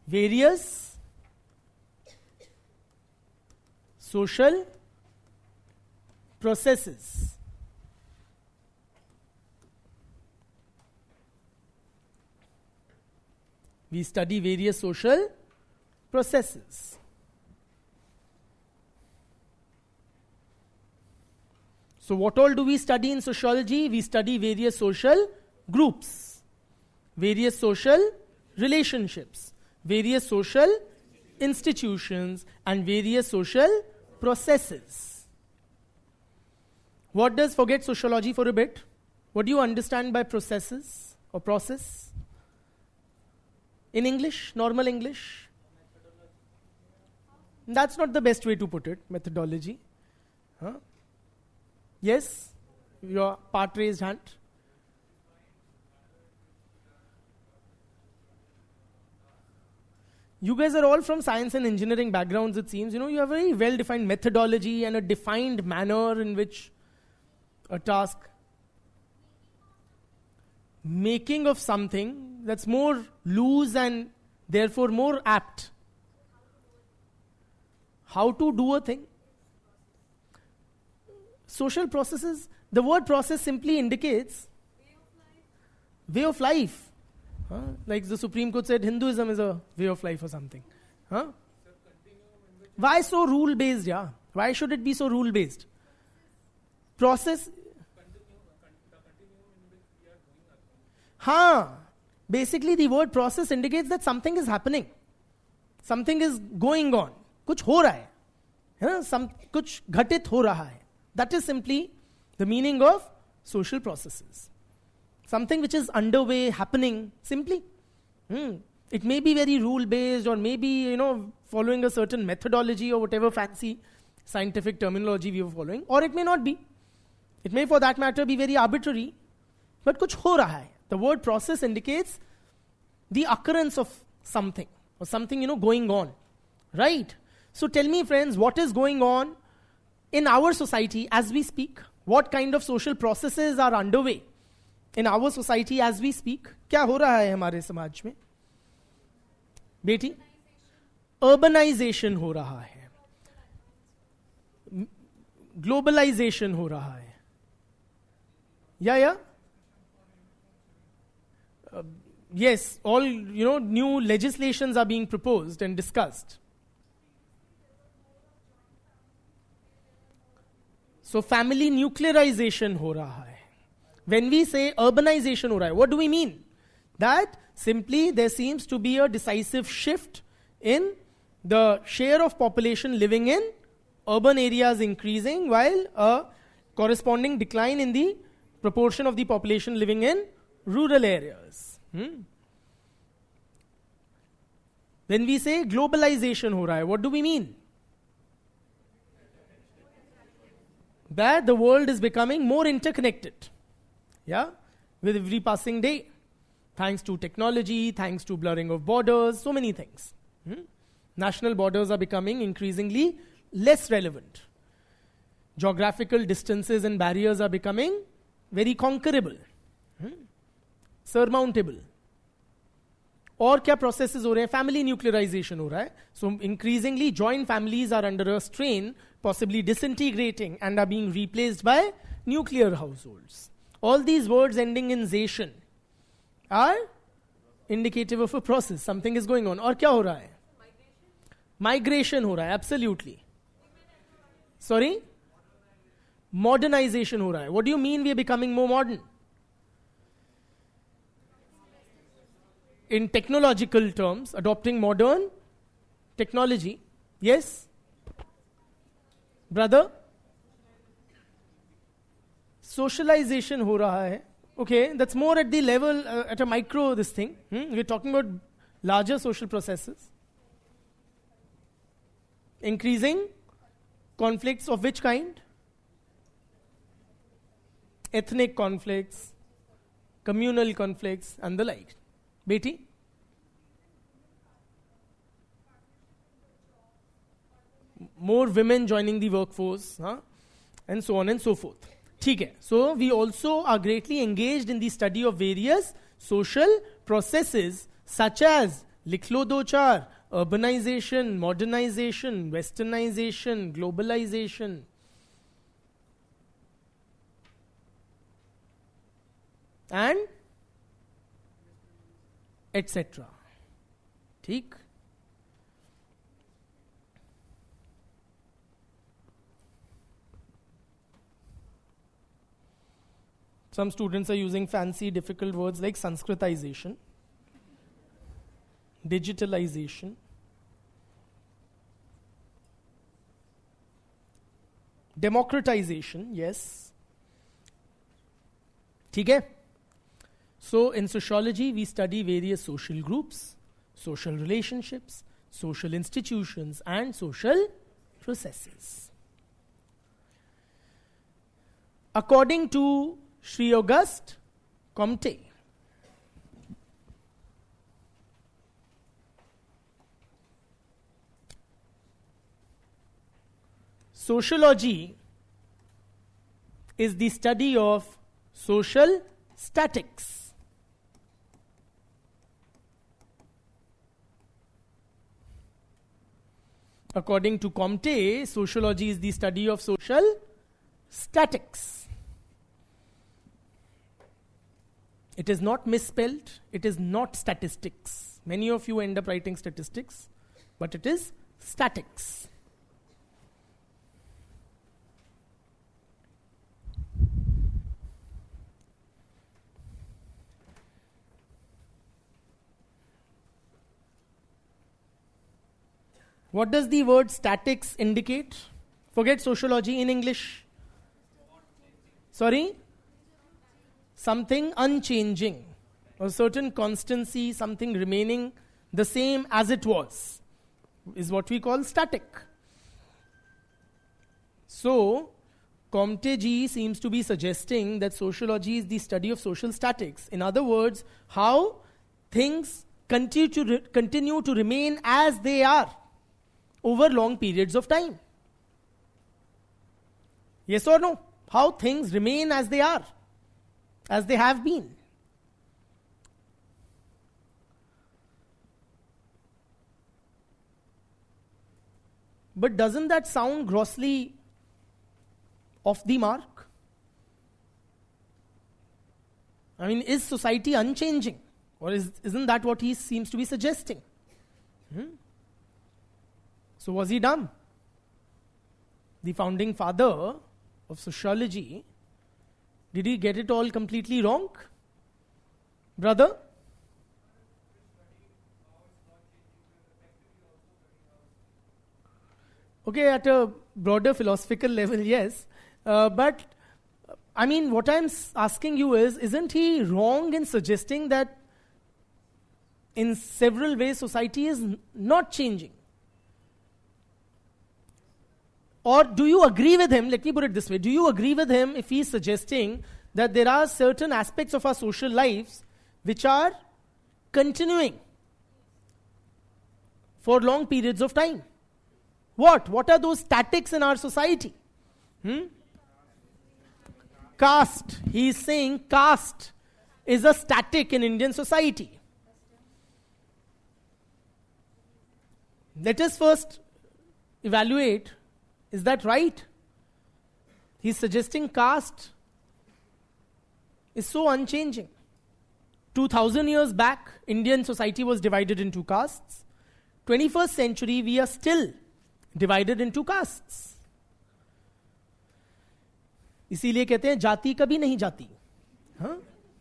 various social processes. We study various social processes. So what all do we study in sociology? We study various social groups, various social relationships, various social institutions, and various social processes. What does, forget sociology for a bit, what do you understand by processes or process? In English, normal English? That's not the best way to put it, methodology. Huh? Yes? Your part raised hand. You guys are all from science and engineering backgrounds, it seems. You have a very well-defined methodology and a defined manner in which a task, making of something, that's more loose and therefore more apt. How to do a thing? Social processes, the word process simply indicates way of life. Like the Supreme Court said, Hinduism is a way of life or something. Why so rule-based? Yeah. Why should it be so rule-based? Process. Basically the word process indicates that something is happening. Something is going on. कुछ हो रहा है. कुछ घटित हो रहा है. That is simply the meaning of social processes. Something which is underway, happening, simply. It may be very rule-based or maybe, following a certain methodology or whatever fancy scientific terminology we were following. Or it may not be. It may, for that matter, be very arbitrary. But kuch ho raha hai. The word process indicates the occurrence of something. Or something, going on. Right? So tell me, friends, what is going on in our society as we speak? What kind of social processes are underway in our society as we speak? क्या हो रहा है हमारे समाज में? बेटी? Urbanization हो रहा है. Globalization हो रहा है. Yeah. Yes, all, new legislations are being proposed and discussed. So family nuclearization हो रहा है. When we say urbanization हो रहा है, what do we mean? That simply there seems to be a decisive shift in the share of population living in urban areas increasing while a corresponding decline in the proportion of the population living in rural areas. When we say globalization हो रहा है, what do we mean? That the world is becoming more interconnected. Yeah? With every passing day. Thanks to technology, thanks to blurring of borders, so many things. National borders are becoming increasingly less relevant. Geographical distances and barriers are becoming very conquerable. Surmountable. और क्या processes हो रहे हैं? Family nuclearization हो रहा है. So increasingly joint families are under a strain, possibly disintegrating and are being replaced by nuclear households. All these words ending in zation are indicative of a process. Something is going on. और क्या हो रहा है? Migration हो रहा है, absolutely. Sorry? Modernization हो रहा है. What do you mean we are becoming more modern? In technological terms, adopting modern technology. Yes? Brother? Socialization हो रहा है. Okay, that's more at the level, at a micro this thing. We're talking about larger social processes. Increasing conflicts of which kind? Ethnic conflicts, communal conflicts, and the like. Beti? More women joining the workforce, and so on and so forth. ठीक है. So we also are greatly engaged in the study of various social processes such as लिख लो दो चार, urbanization, modernization, westernization, globalization. And etc. ठीक? Some students are using fancy, difficult words like Sanskritization, digitalization, democratization, yes. ठीक है? So in sociology, we study various social groups, social relationships, social institutions, and social processes. According to Sri Auguste Comte, sociology is the study of social statics. According to Comte, sociology is the study of social statics. It is not misspelled. It is not statistics. Many of you end up writing statistics, but it is statics. What does the word statics indicate? Forget sociology in English. Sorry? Something unchanging, a certain constancy, something remaining the same as it was, is what we call static. So, Comte ji seems to be suggesting that sociology is the study of social statics. In other words, how things continue to remain as they are over long periods of time. Yes or no? How things remain as they are, as they have been. But doesn't that sound grossly off the mark? I mean, is society unchanging? Or isn't that what he seems to be suggesting? So was he dumb? The founding father of sociology, did he get it all completely wrong? Brother? Okay, at a broader philosophical level, yes. But, I mean, what I'm asking you is, isn't he wrong in suggesting that in several ways society is not changing? Or do you agree with him, let me put it this way, do you agree with him if he's suggesting that there are certain aspects of our social lives which are continuing for long periods of time? What? What are those statics in our society? Caste. He is saying caste is a static in Indian society. Let us first evaluate, is that right? He's suggesting caste is so unchanging. 2000 years back, Indian society was divided into castes. 21st century, we are still divided into castes. इसीलिए कहते हैं जाति कभी नहीं जाती.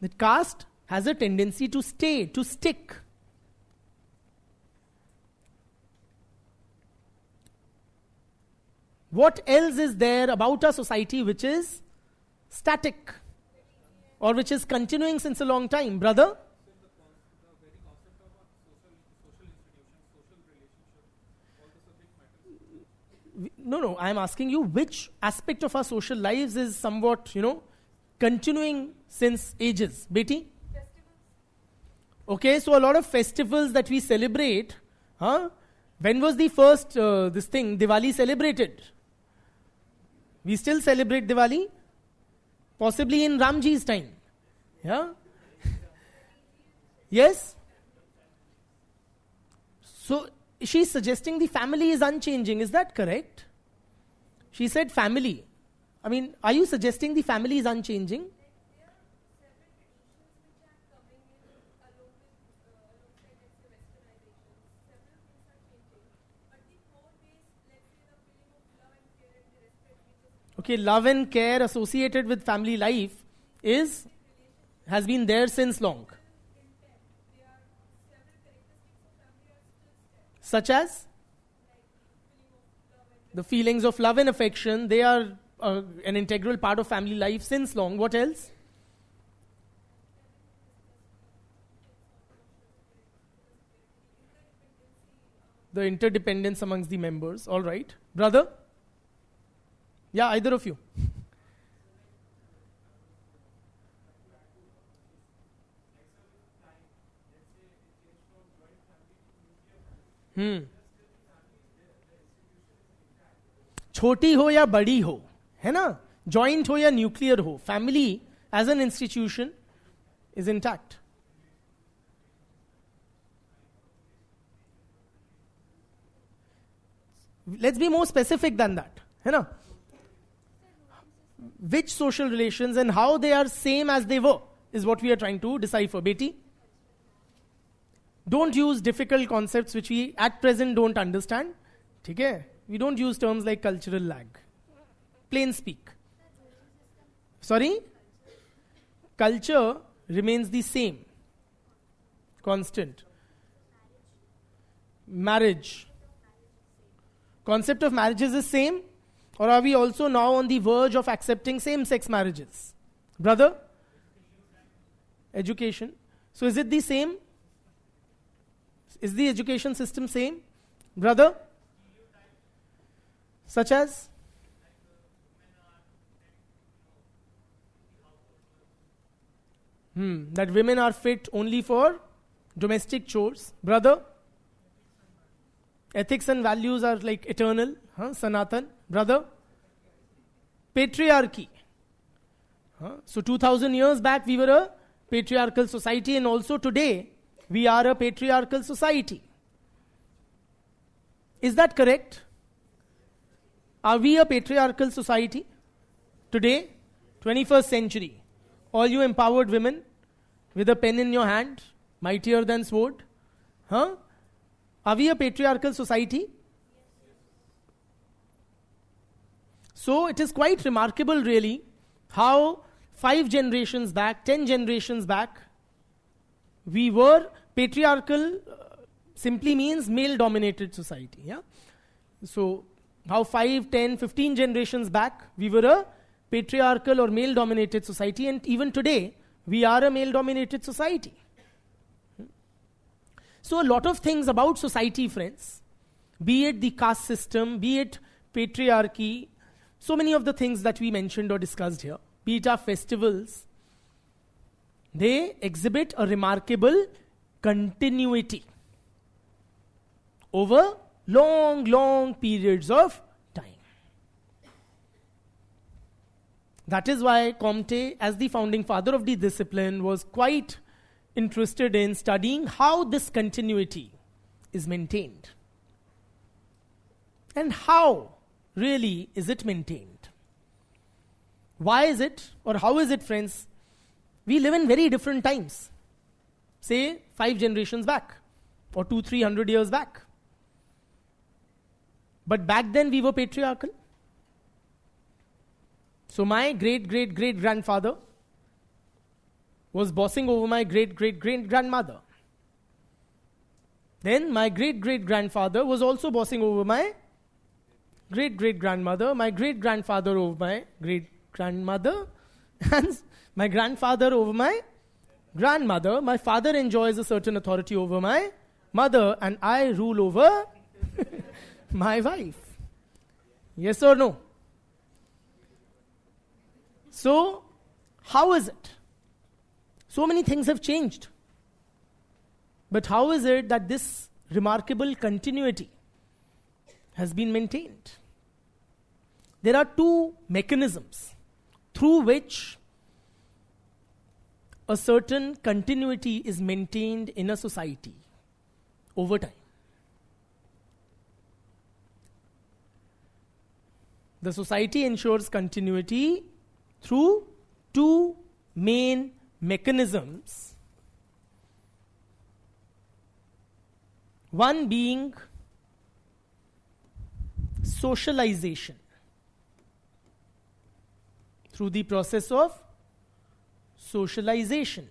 That caste has a tendency to stay, to stick. What else is there about our society which is static or which is continuing since a long time, brother? The very concept of a social institution, social relationship, all the subject matters. No, I'm asking you which aspect of our social lives is somewhat, continuing since ages. Beti? Festivals. Okay, so a lot of festivals that we celebrate, when was the first, Diwali celebrated? We still celebrate Diwali? Possibly in Ramji's time. Yeah? Yes? So, she's suggesting the family is unchanging. Is that correct? She said family. I mean, are you suggesting the family is unchanging? There are several traditions which are coming in alongside, let's say, westernization. Several things are changing. But the core base, let's say, the feeling of love and care and the respect which is Okay, love and care associated with family life has been there since long. intact. There are several characteristics of family are still there. Such as the feelings of love and affection, they are an integral part of family life since long. What else? The interdependence amongst the members. All right. Brother? Yeah, either of you. छोटी हो या बड़ी हो, है ना, joint हो या nuclear हो, family as an institution is intact. Let's be more specific than that, है ना? Which social relations and how they are same as they were is what we are trying to decipher. Beti, don't use difficult concepts which we at present don't understand. ठीक है? We don't use terms like cultural lag. Plain speak. Sorry? Culture remains the same. Constant. Marriage. Concept of marriage is the same, or are we also now on the verge of accepting same-sex marriages? Brother? Education. So is it the same? Is the education system same? Brother? Such as? That women are fit only for domestic chores. Brother? Ethics and values are like eternal, Sanatan. Brother? Patriarchy. So 2000 years back we were a patriarchal society, and also today we are a patriarchal society. Is that correct? Are we a patriarchal society today, 21st century? All you empowered women with a pen in your hand, mightier than sword. Are we a patriarchal society? So it is quite remarkable really how 5 generations back, 10 generations back, we were patriarchal, simply means male-dominated society. Yeah. So how 5, 10, 15 generations back, we were a patriarchal or male-dominated society, and even today, we are a male-dominated society. So a lot of things about society, friends, be it the caste system, be it patriarchy, so many of the things that we mentioned or discussed here, be it our festivals, they exhibit a remarkable continuity over long, long periods of time. That is why Comte, as the founding father of the discipline, was quite interested in studying how this continuity is maintained. And how really is it maintained? Why is it, or how is it, friends? We live in very different times. Say 5 generations back, or 200-300 years back. But back then we were patriarchal. So my great-great-great-grandfather was bossing over my great-great-great-grandmother. Then my great-great-grandfather was also bossing over my great-great-grandmother, my great-grandfather over my great-grandmother, and my grandfather over my grandmother. My father enjoys a certain authority over my mother, and I rule over my wife. Yes or no? So, how is it? So many things have changed. But how is it that this remarkable continuity has been maintained? There are 2 mechanisms through which a certain continuity is maintained in a society over time. The society ensures continuity through 2 main mechanisms. One being socialization, through the process of socialization.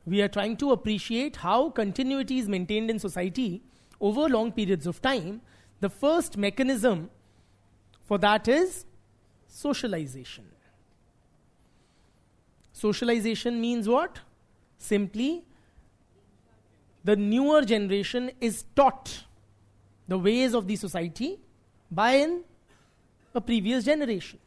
We are trying to appreciate how continuity is maintained in society over long periods of time. The first mechanism for that is socialization. Socialization means what? Simply, the newer generation is taught the ways of the society by a previous generation.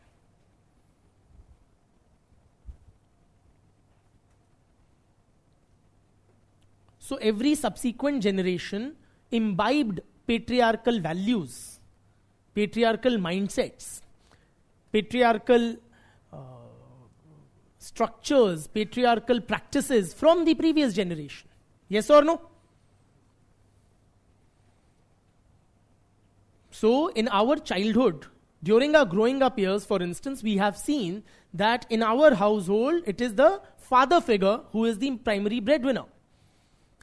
So every subsequent generation imbibed patriarchal values, patriarchal mindsets, patriarchal structures, patriarchal practices from the previous generation. Yes or no? So in our childhood, during our growing up years, for instance, we have seen that in our household, it is the father figure who is the primary breadwinner.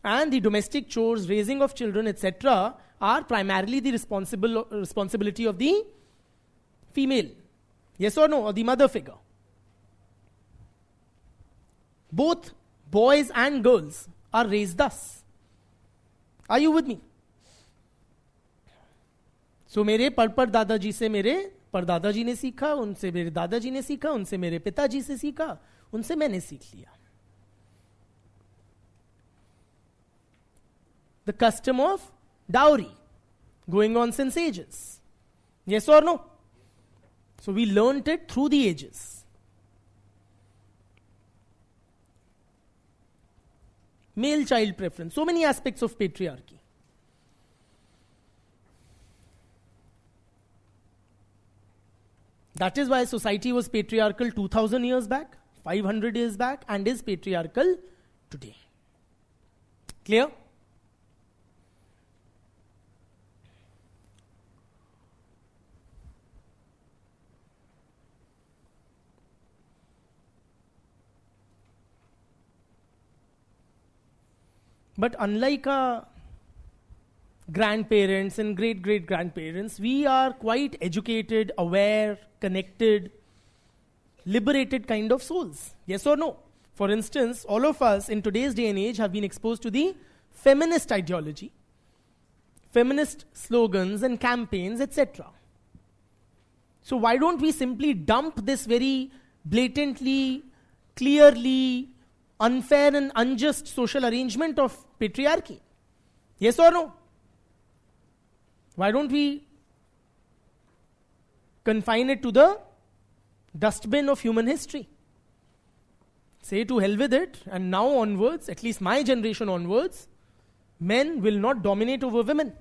And the domestic chores, raising of children, etc. are primarily the responsibility of the female. Yes or no? Or the mother figure. Both boys and girls are raised thus. Are you with me? So मेरे परदादाजी से मेरे परदादाजी ने सीखा, उनसे मेरे दादाजी ने सीखा, उनसे मेरे पिताजी से सीखा, उनसे मैंने सीख लिया. The custom of dowry going on since ages. Yes or no? So we learnt it through the ages. Male child preference. So many aspects of patriarchy. That is why society was patriarchal 2000 years back, 500 years back, and is patriarchal today. Clear? But unlike our grandparents and great-great-grandparents, we are quite educated, aware, connected, liberated kind of souls. Yes or no? For instance, all of us in today's day and age have been exposed to the feminist ideology, feminist slogans and campaigns, etc. So why don't we simply dump this very blatantly, clearly unfair and unjust social arrangement of patriarchy? Yes or no? Why don't we confine it to the dustbin of human history? Say to hell with it, and now onwards, at least my generation onwards, men will not dominate over women.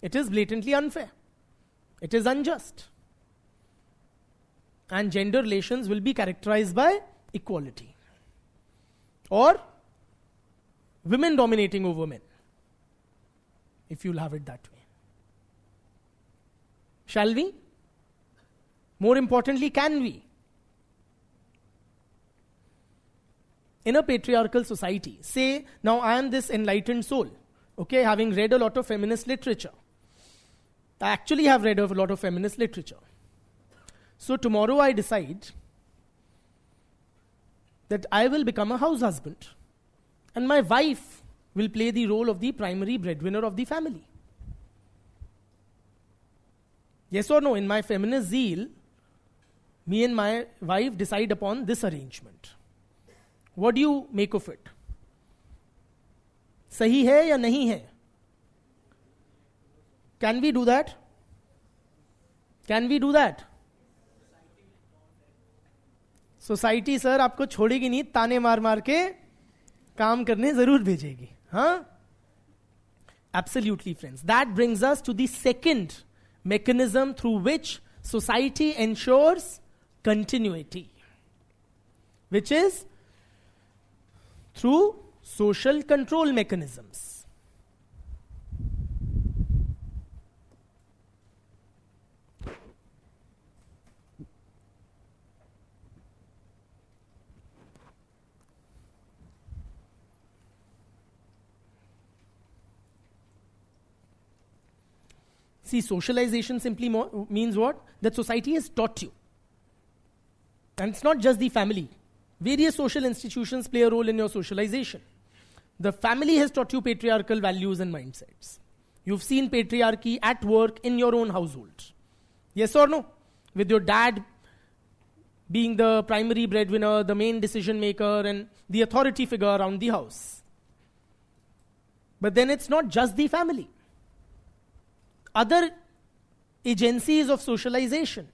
It is blatantly unfair. It is unjust. And gender relations will be characterized by equality. Or women dominating over men, if you'll have it that way. Shall we? More importantly, can we? In a patriarchal society, say, now I am this enlightened soul, okay, having read a lot of feminist literature. I actually have read a lot of feminist literature. So tomorrow I decide that I will become a house husband and my wife will play the role of the primary breadwinner of the family. Yes or no? In my feminist zeal, me and my wife decide upon this arrangement. What do you make of it? सही है या नहीं है? Can we do that? Can we do that? Society sir आपको छोड़ेगी नहीं, ताने मार मार के काम करने जरूर भेजेगी. हाँ? Absolutely, friends. That brings us to the second mechanism through which society ensures continuity, which is through social control mechanisms. See, socialization simply means what? That society has taught you. And it's not just the family. Various social institutions play a role in your socialization. The family has taught you patriarchal values and mindsets. You've seen patriarchy at work in your own household. Yes or no? With your dad being the primary breadwinner, the main decision maker, and the authority figure around the house. But then it's not just the family. Other agencies of socialization.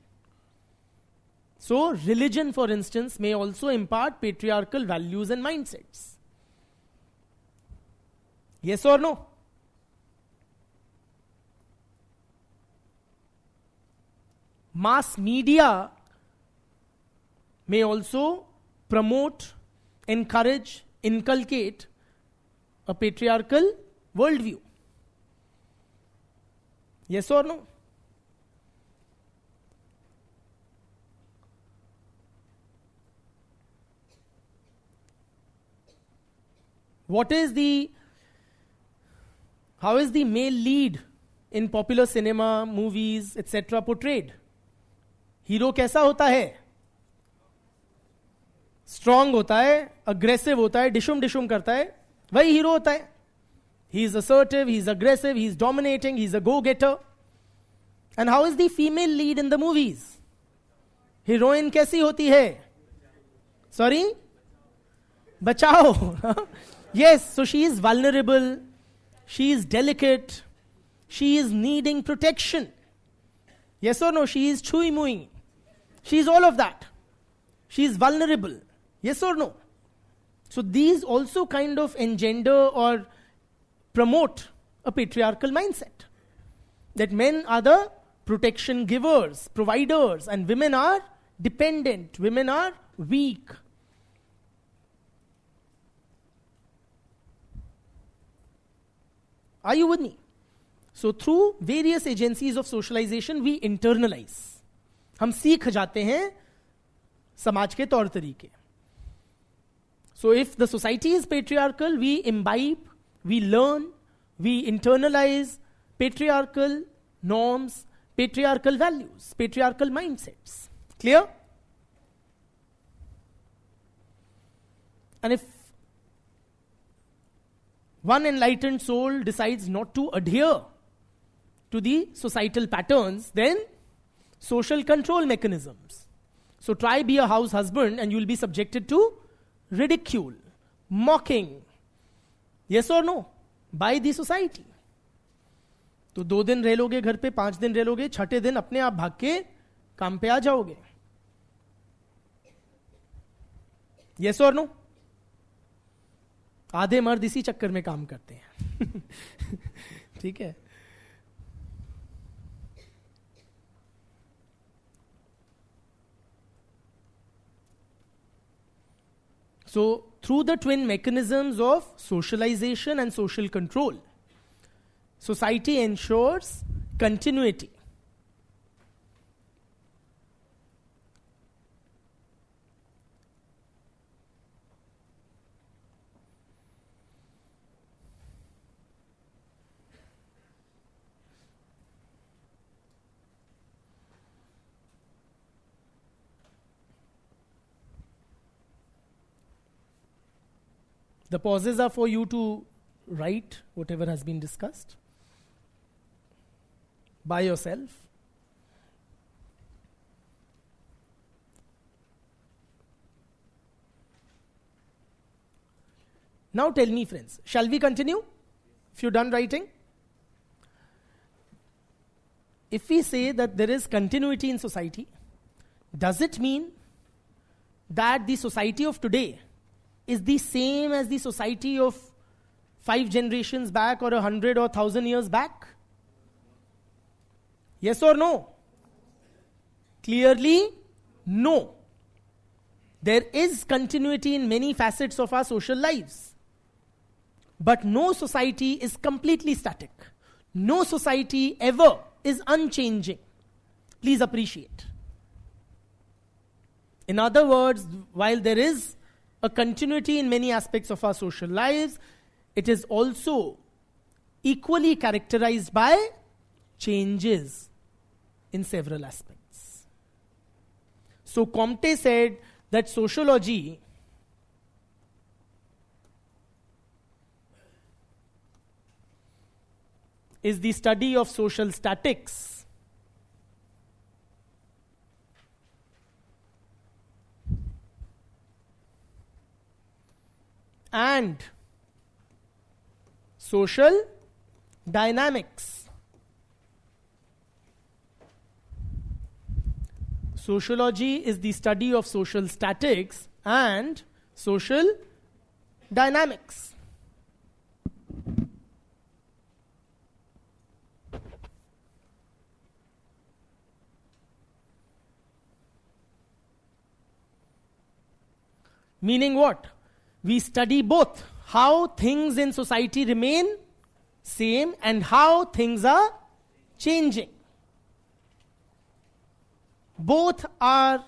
So, religion, for instance, may also impart patriarchal values and mindsets. Yes or no? Mass media may also promote, encourage, inculcate a patriarchal worldview. Yes or no? How is the male lead in popular cinema, movies, etc. portrayed? Hero कैसा होता है? Strong होता है, aggressive होता है, डिशुम करता है, वही हीरो होता है. He is assertive, he is aggressive, he is dominating, he is a go-getter. And how is the female lead in the movies? Heroine कैसी होती है? Sorry? बचाओ. Yes, so she is vulnerable, she is delicate, she is needing protection. Yes or no? She is chui-mui. She is all of that. She is vulnerable. Yes or no? So these also kind of engender or promote a patriarchal mindset. That men are the protection givers, providers, and women are dependent, women are weak. Are you with me? So through various agencies of socialization, we internalize. हम सीख जाते हैं समाज के तौर तरीके. So if the society is patriarchal, we imbibe, we learn, we internalize patriarchal norms, patriarchal values, patriarchal mindsets. Clear? And if one enlightened soul decides not to adhere to the societal patterns, then social control mechanisms. So try be a house husband and you will be subjected to ridicule, mocking. Yes or no? By the society. तो 2 दिन रह लोगे घर पे, 5 दिन रह लोगे, 6ठे दिन अपने आप भाग के काम पे आ जाओगे. Yes or no? आधे मर्द इसी चक्कर में काम करते हैं. ठीक है. So, through the twin mechanisms of socialization and social control, society ensures continuity. The pauses are for you to write whatever has been discussed by yourself. Now tell me, friends, shall we continue? If you're done writing? If we say that there is continuity in society, does it mean that the society of today is the same as the society of 5 generations back or 100 or 1,000 years back? Yes or no? Clearly, no. There is continuity in many facets of our social lives. But no society is completely static. No society ever is unchanging. Please appreciate. In other words, while there is a continuity in many aspects of our social lives, it is also equally characterized by changes in several aspects. So Comte said that sociology is the study of social statics and social dynamics. Sociology is the study of social statics and social dynamics. Meaning what? We study both how things in society remain same and how things are changing. Both are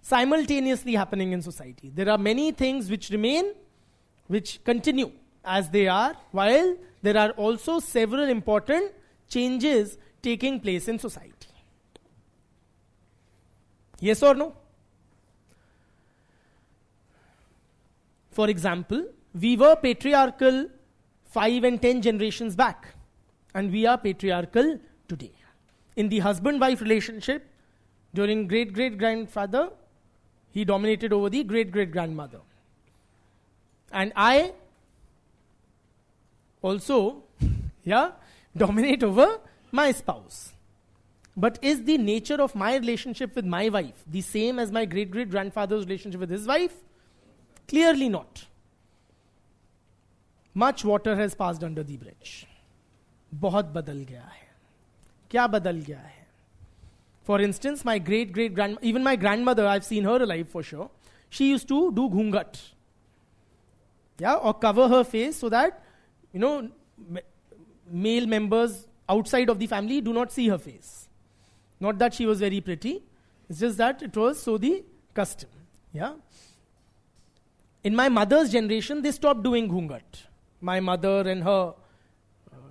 simultaneously happening in society. There are many things which remain, which continue as they are, while there are also several important changes taking place in society. Yes or no? For example, we were patriarchal 5 and 10 generations back, and we are patriarchal today. In the husband-wife relationship, during great-great-grandfather, he dominated over the great-great-grandmother. And I also, dominate over my spouse. But is the nature of my relationship with my wife the same as my great-great-grandfather's relationship with his wife? Clearly not. Much water has passed under the bridge. बहुत बदल गया है. क्या बदल गया है? For instance, my even my grandmother, I've seen her alive for sure. She used to do ghungat. Or cover her face so that, male members outside of the family do not see her face. Not that she was very pretty. It's just that it was so the custom. In my mother's generation, they stopped doing ghungat. My mother and her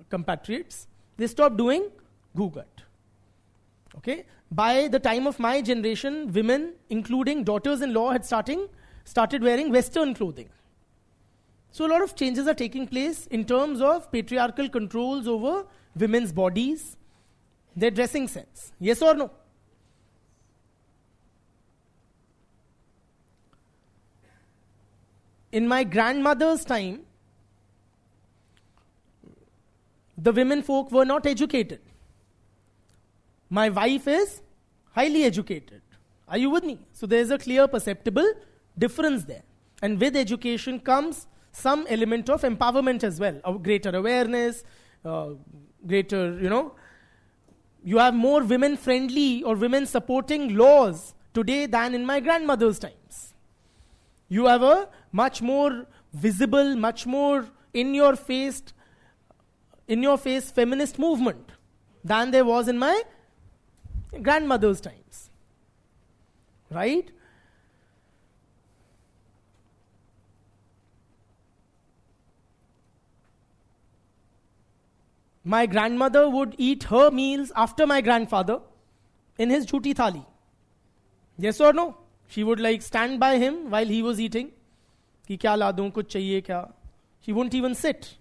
compatriots, they stopped doing ghungat. Okay? By the time of my generation, women, including daughters-in-law, had started wearing Western clothing. So a lot of changes are taking place in terms of patriarchal controls over women's bodies, their dressing sense. Yes or no? In my grandmother's time, the women folk were not educated. My wife is highly educated. Are you with me? So there is a clear perceptible difference there. And with education comes some element of empowerment as well, of greater awareness, greater, you have more women-friendly or women-supporting laws today than in my grandmother's times. You have a much more visible, much more in-your-face feminist movement than there was in my grandmother's times. Right? My grandmother would eat her meals after my grandfather in his jhuti thali. Yes or no? She would stand by him while he was eating. Ki kya la दूं, कुछ चाहिए क्या? She wouldn't even sit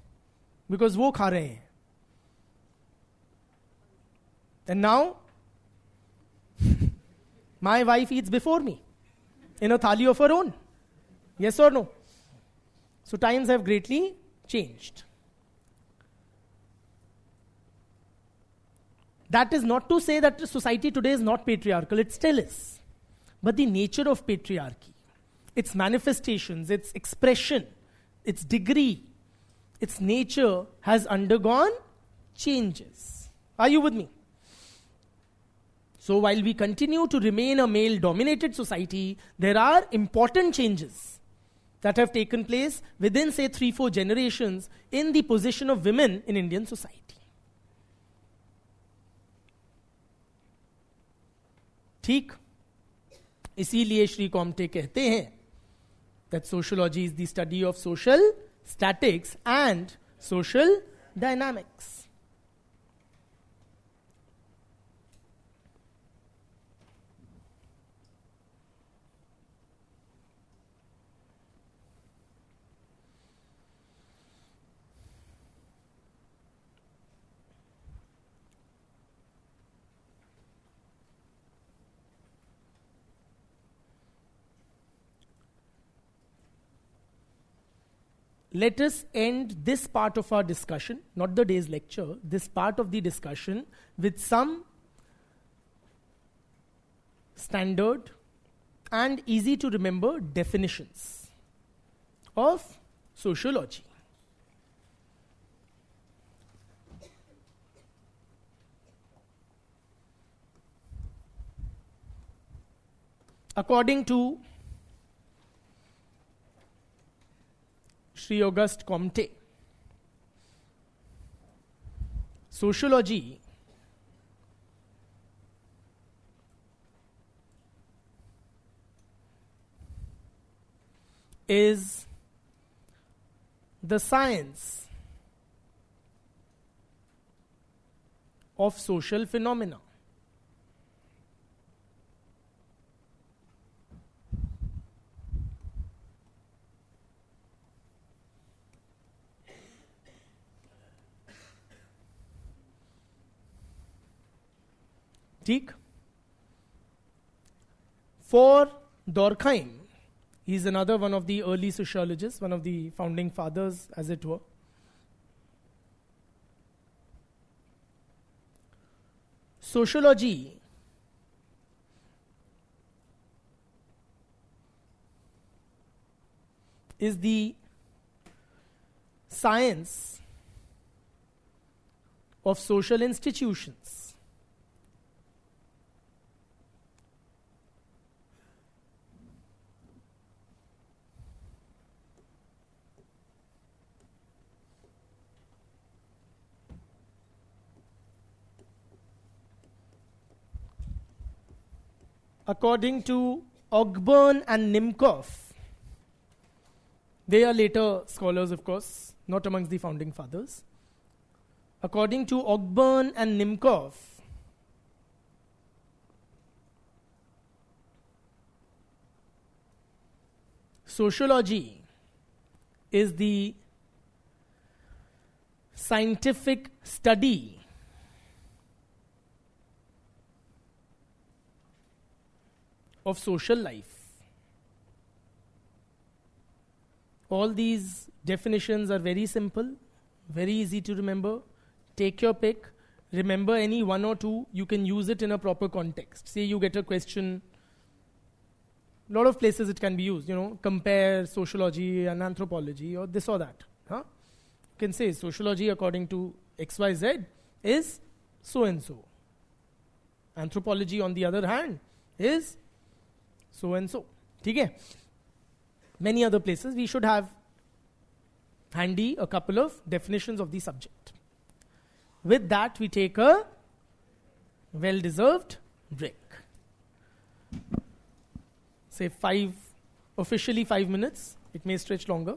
because वो खा रहे हैं. And now, my wife eats before me in a thali of her own. Yes or no? So times have greatly changed. That is not to say that society today is not patriarchal. It still is. But the nature of patriarchy, its manifestations, its expression, its degree, its nature has undergone changes. Are you with me? So while we continue to remain a male-dominated society, there are important changes that have taken place within, say, 3-4 generations in the position of women in Indian society. ठीक? इसीलिए Shri Comte कहते हैं that sociology is the study of social statics and social dynamics. Let us end this part of our discussion, not the day's lecture, this part of the discussion with some standard and easy to remember definitions of sociology. According to Sri Auguste Comte. Sociology is the science of social phenomena. ठीक? For Durkheim, he is another one of the early sociologists, one of the founding fathers, as it were. Sociology is the science of social institutions. According to Ogburn and Nimkoff, they are later scholars, of course, not amongst the founding fathers. According to Ogburn and Nimkoff, sociology is the scientific study of social life. All these definitions are very simple, very easy to remember. Take your pick. Remember any one or two. You can use it in a proper context. Say you get a question. A lot of places it can be used. Compare sociology and anthropology or this or that. You can say sociology according to XYZ is so and so. Anthropology, on the other hand, is so and so. Okay? Many other places we should have handy a couple of definitions of the subject. With that, we take a well-deserved break. Say officially 5 minutes. It may stretch longer.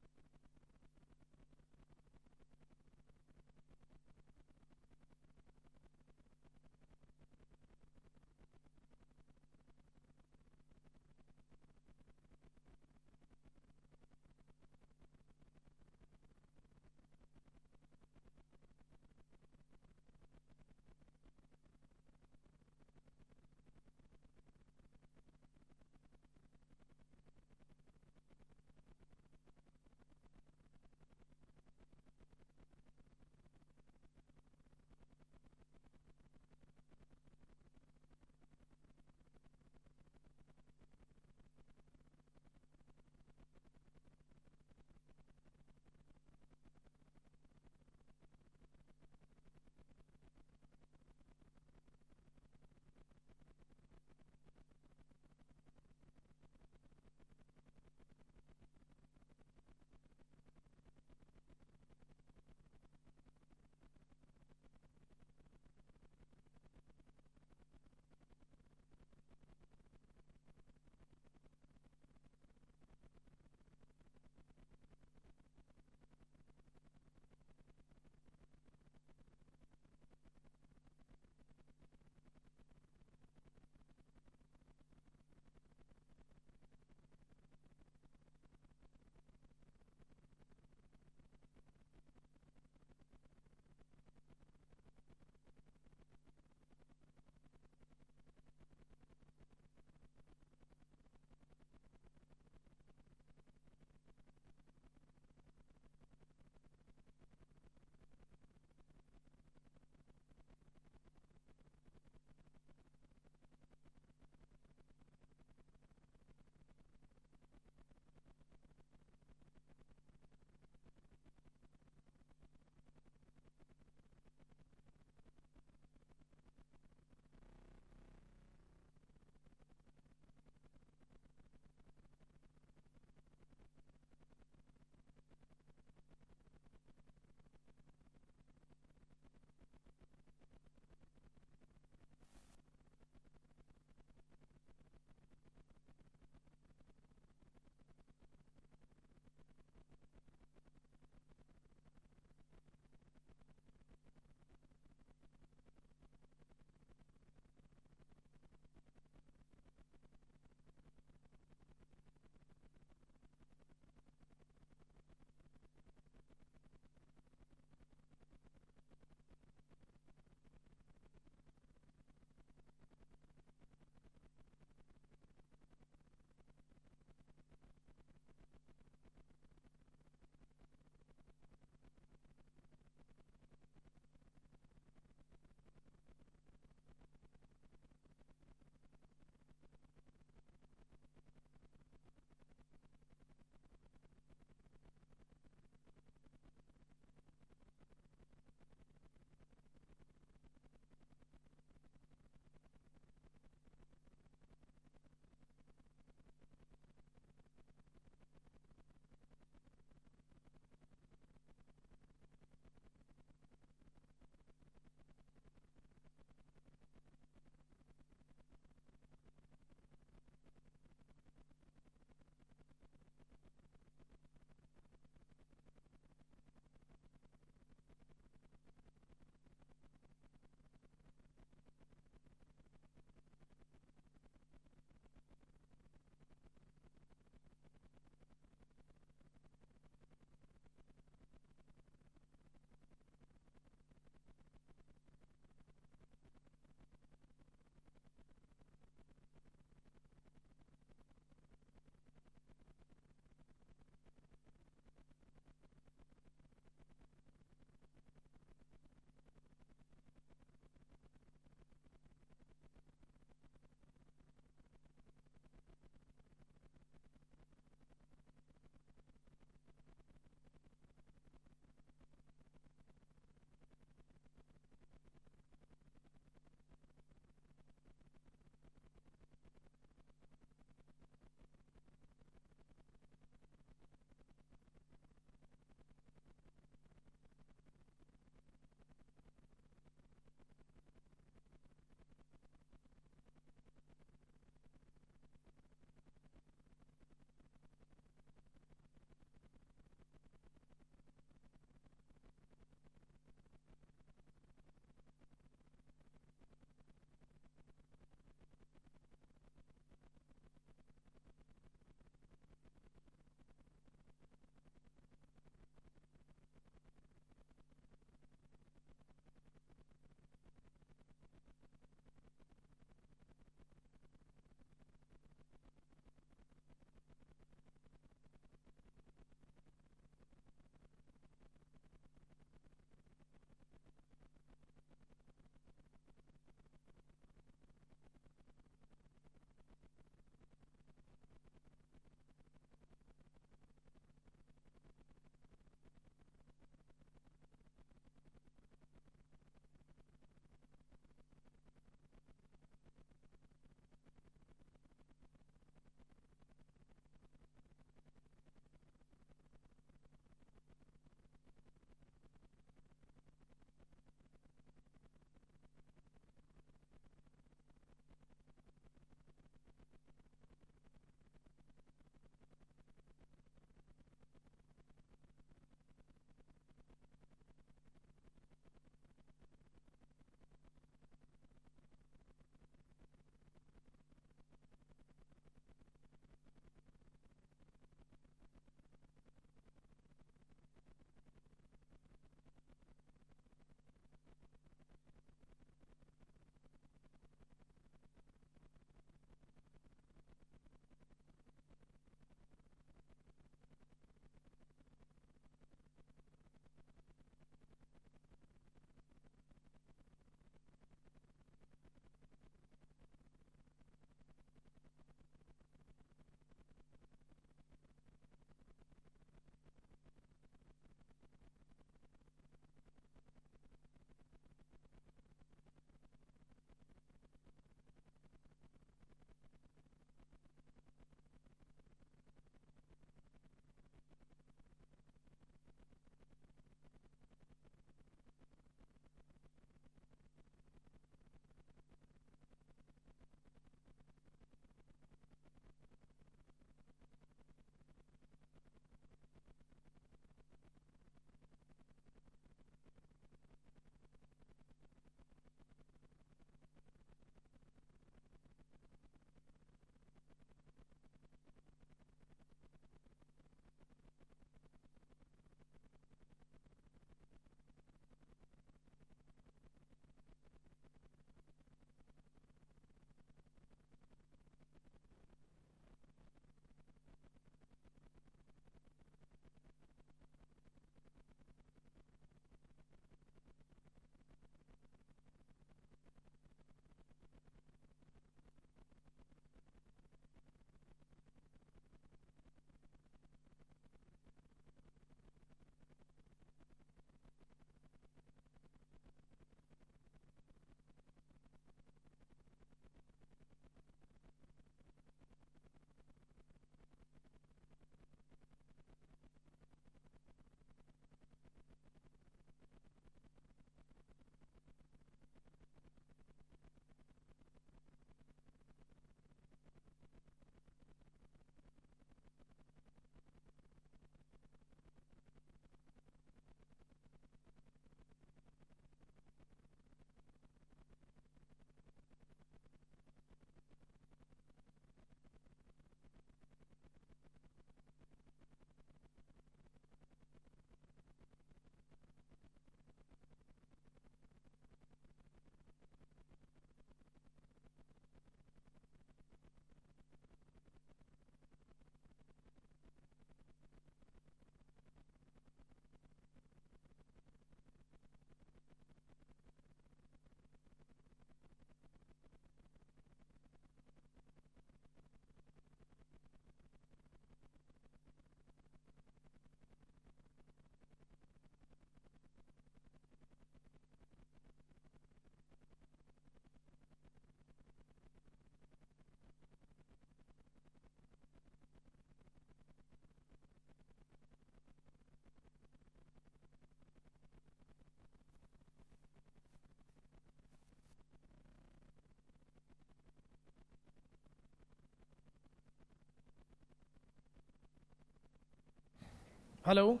Hello?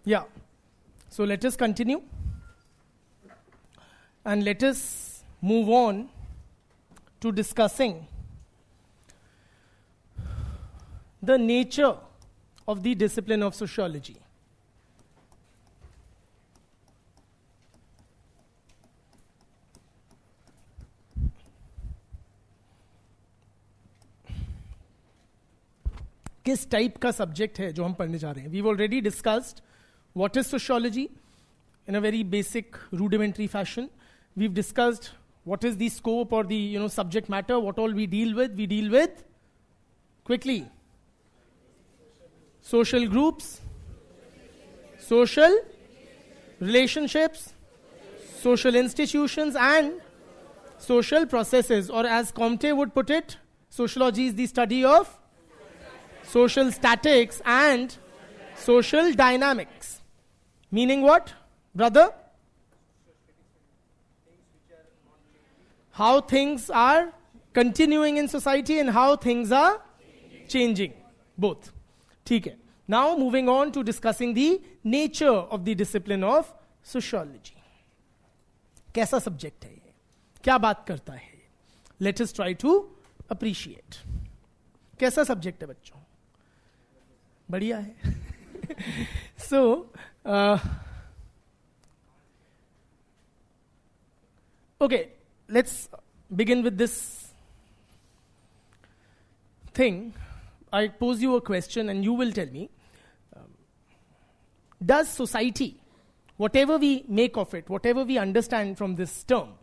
Yeah. So let us continue. And let us move on to discussing the nature of the discipline of sociology. किस type का subject है जो हम पढ़ने जा रहे हैं? We've already discussed what is sociology in a very basic, rudimentary fashion. We've discussed what is the scope or the subject matter, what all we deal with. We deal with, quickly, social groups, social relationships, social institutions, and social processes. Or as Comte would put it, sociology is the study of social statics and social dynamics. Meaning what, brother? How things are continuing in society and how things are changing. Both. ठीक है. Now moving on to discussing the nature of the discipline of sociology. कैसा subject है ये? क्या बात करता है? Let us try to appreciate. कैसा subject है बच्चों? बढ़िया है. So, okay, let's begin with this thing. I pose you a question and you will tell me, does society, whatever we make of it, whatever we understand from this term,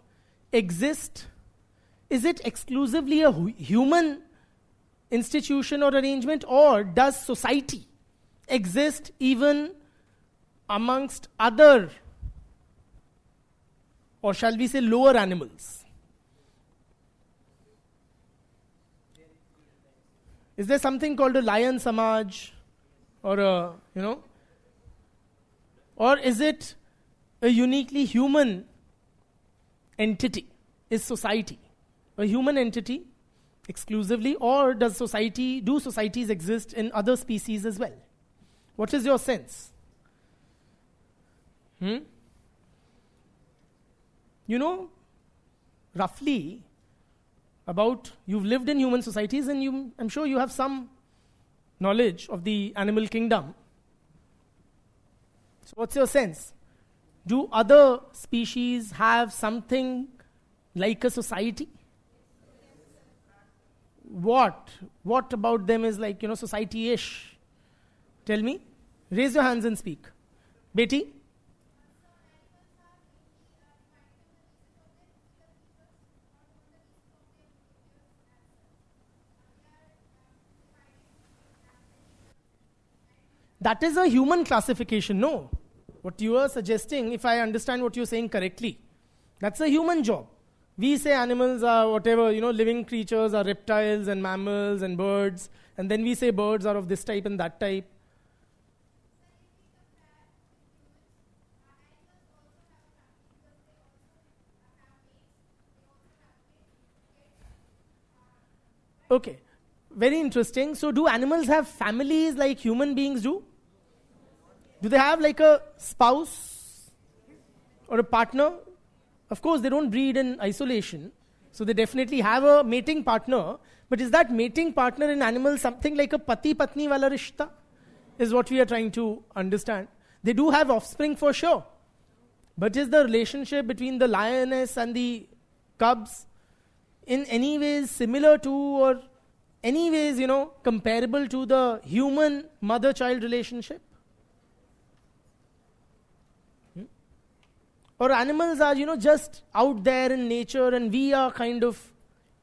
exist? Is it exclusively a human institution or arrangement, or does society exist even amongst other, or shall we say lower animals? Is there something called a lion samaj, or or is it a uniquely human entity? Is society a human entity exclusively, or do societies exist in other species as well? What is your sense? Roughly about, you've lived in human societies and I'm sure you have some knowledge of the animal kingdom. So what's your sense? Do other species have something like a society? What about them is like, society-ish? Tell me. Raise your hands and speak. Beti? That is a human classification, no. What you are suggesting, if I understand what you're saying correctly, that's a human job. We say animals are whatever, living creatures are reptiles and mammals and birds, and then we say birds are of this type and that type. Okay, very interesting. So do animals have families like human beings do? Do they have like a spouse or a partner? Of course, they don't breed in isolation. So they definitely have a mating partner. But is that mating partner in animals something like a pati-patni wala rishta? Is what we are trying to understand. They do have offspring for sure. But is the relationship between the lioness and the cubs in any ways similar to, or any ways, comparable to the human mother-child relationship? Or animals are, just out there in nature and we are kind of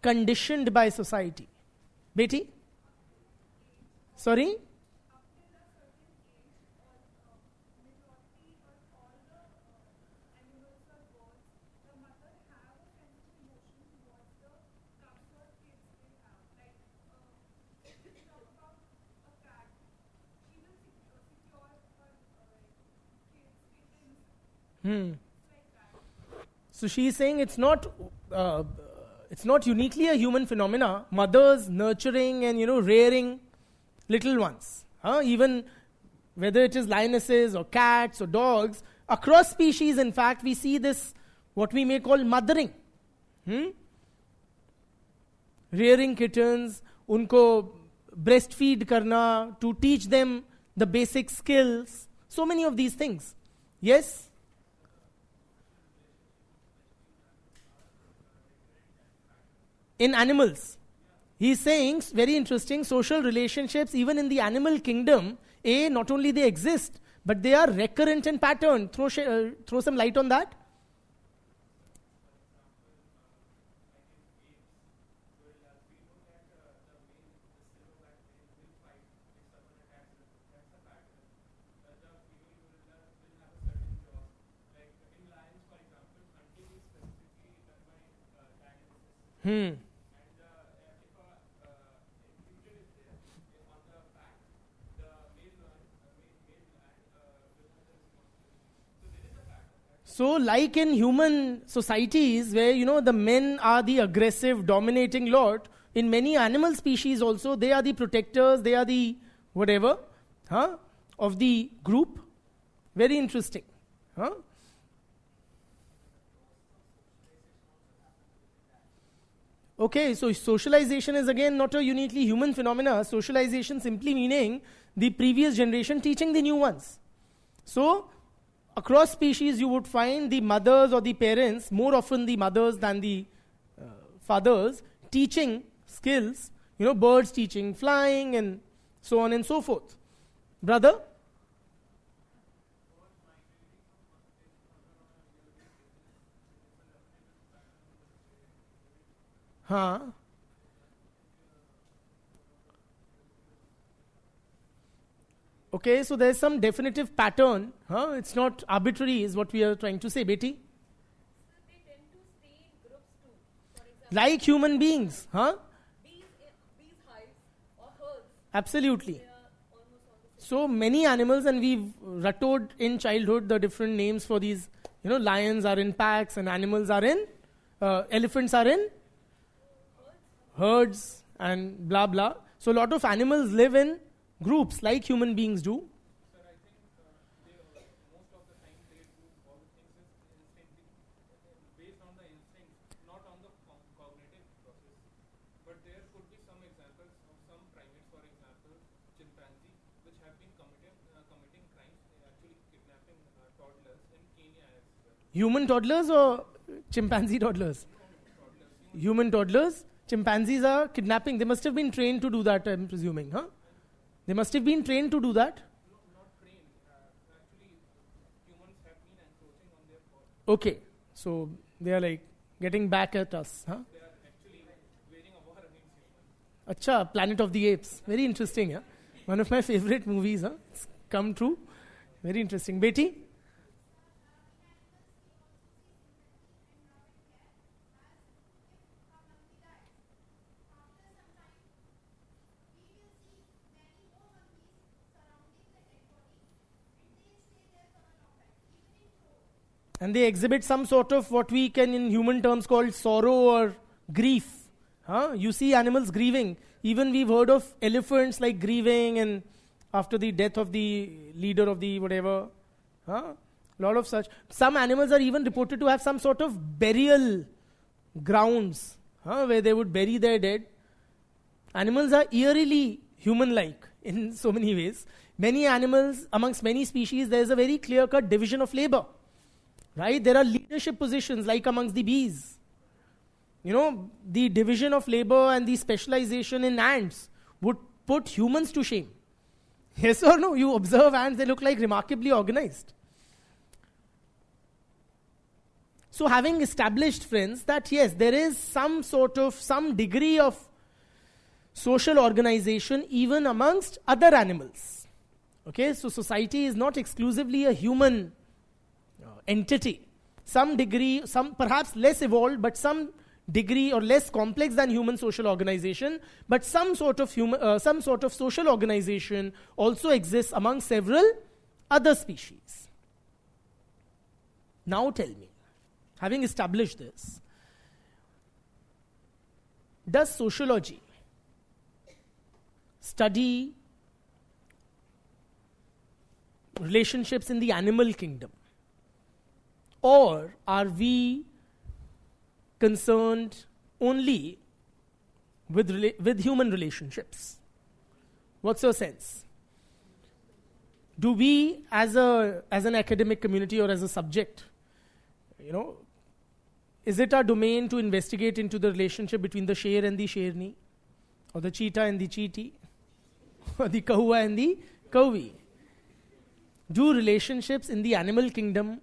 conditioned by society? Beti? Sorry? So she is saying it's not uniquely a human phenomena. Mothers nurturing and rearing little ones. Even whether it is lionesses or cats or dogs, across species, in fact, we see this, what we may call mothering. Rearing kittens, unko breastfeed karna, to teach them the basic skills. So many of these things. Yes? In animals. He is saying, very interesting, social relationships, even in the animal kingdom, not only they exist, but they are recurrent in pattern. Throw some light on that. So, like in human societies where, the men are the aggressive, dominating lot, in many animal species also, they are the protectors, they are the whatever, of the group. Very interesting. Okay, so socialization is again not a uniquely human phenomena. Socialization simply meaning the previous generation teaching the new ones. So, across species you would find the mothers or the parents, more often the mothers than the fathers, teaching skills, birds teaching flying and so on and so forth. Brother? Okay, so there's some definitive pattern. It's not arbitrary, is what we are trying to say, Betty. So they tend to stay in groups too. For example, Like human beings. bees hives or herds. Absolutely. They are almost all the same. So many animals, and we've rattled in childhood the different names for these. Lions are in packs, and animals are in, elephants are in herds, and blah blah. So a lot of animals live in groups like human beings do. Sir, I think most of the time they do all things instinctively, based on the instinct, not on the cognitive process. But there could be some examples of some primates, for example, chimpanzee, which have been committing crimes, actually kidnapping toddlers in Kenya as well. Human toddlers or chimpanzee toddlers? Human toddlers. Chimpanzees are kidnapping. They must have been trained to do that, I'm presuming, They must have been trained to do that. No, not trained. Actually, humans have been encroaching on their fault. Okay, so they are like getting back at us, They are actually waging a war against humans. Acha, Planet of the Apes. Very interesting, One of my favorite movies, It's come true. Very interesting. Betty? And they exhibit some sort of what we can in human terms call sorrow or grief. You see animals grieving. Even we've heard of elephants like grieving and after the death of the leader of the whatever. Lot of such. Some animals are even reported to have some sort of burial grounds where they would bury their dead. Animals are eerily human-like in so many ways. Many animals, amongst many species, there is a very clear-cut division of labor. Right? There are leadership positions like amongst the bees. The division of labor and the specialization in ants would put humans to shame. Yes or no? You observe ants, they look like remarkably organized. So having established, friends, that yes, there is some degree of social organization even amongst other animals. Okay, so society is not exclusively a human entity. Some degree, some perhaps less evolved, but some degree or less complex than human social organization, but some sort of social organization also exists among several other species. Now tell me, having established this, does sociology study relationships in the animal kingdom? Or are we concerned only with human relationships? What's your sense? Do we, as an academic community or as a subject, is it our domain to investigate into the relationship between the sher and the sherni, or the cheetah and the cheetah, or the kahua and the kawi? Do relationships in the animal kingdom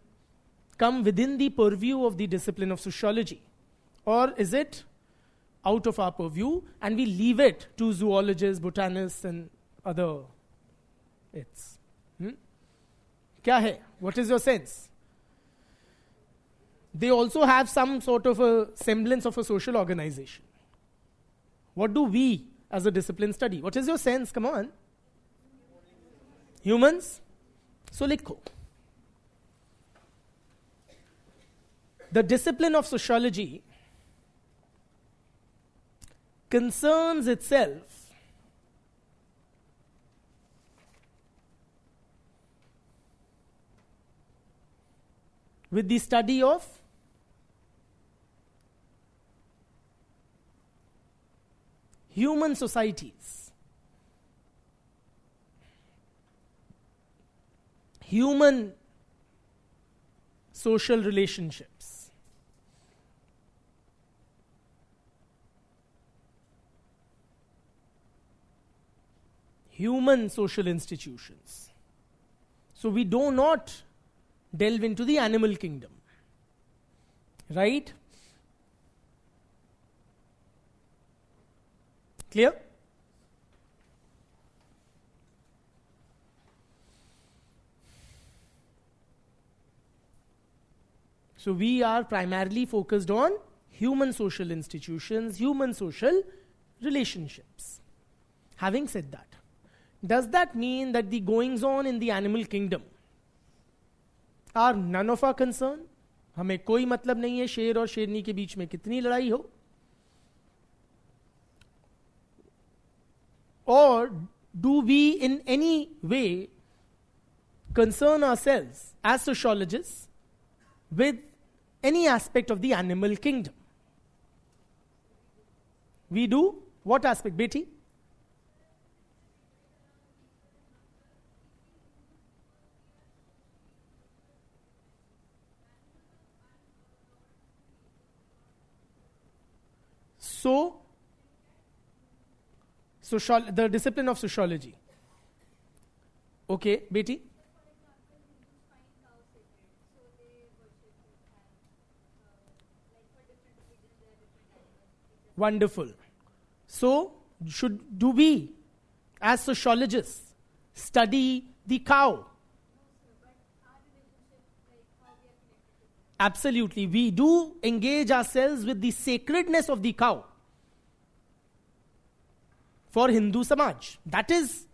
come within the purview of the discipline of sociology? Or is it out of our purview and we leave it to zoologists, botanists and other it's? Kya hai? What is your sense? They also have some sort of a semblance of a social organization. What do we as a discipline study? What is your sense? Come on. Humans? So likho. The discipline of sociology concerns itself with the study of human societies, human social relationships, human social institutions. So we do not delve into the animal kingdom. Right? Clear? So we are primarily focused on human social institutions, human social relationships. Having said that, does that mean that the goings on in the animal kingdom are none of our concern? हमें कोई मतलब नहीं है शेर और शेरनी के बीच में कितनी लड़ाई हो? Or do we in any way concern ourselves as sociologists with any aspect of the animal kingdom? We do? What aspect, Betty? So, the discipline of sociology. Okay, Betty? Wonderful. So, do we, as sociologists, study the cow? Absolutely. We do engage ourselves with the sacredness of the cow for Hindu Samaj. That is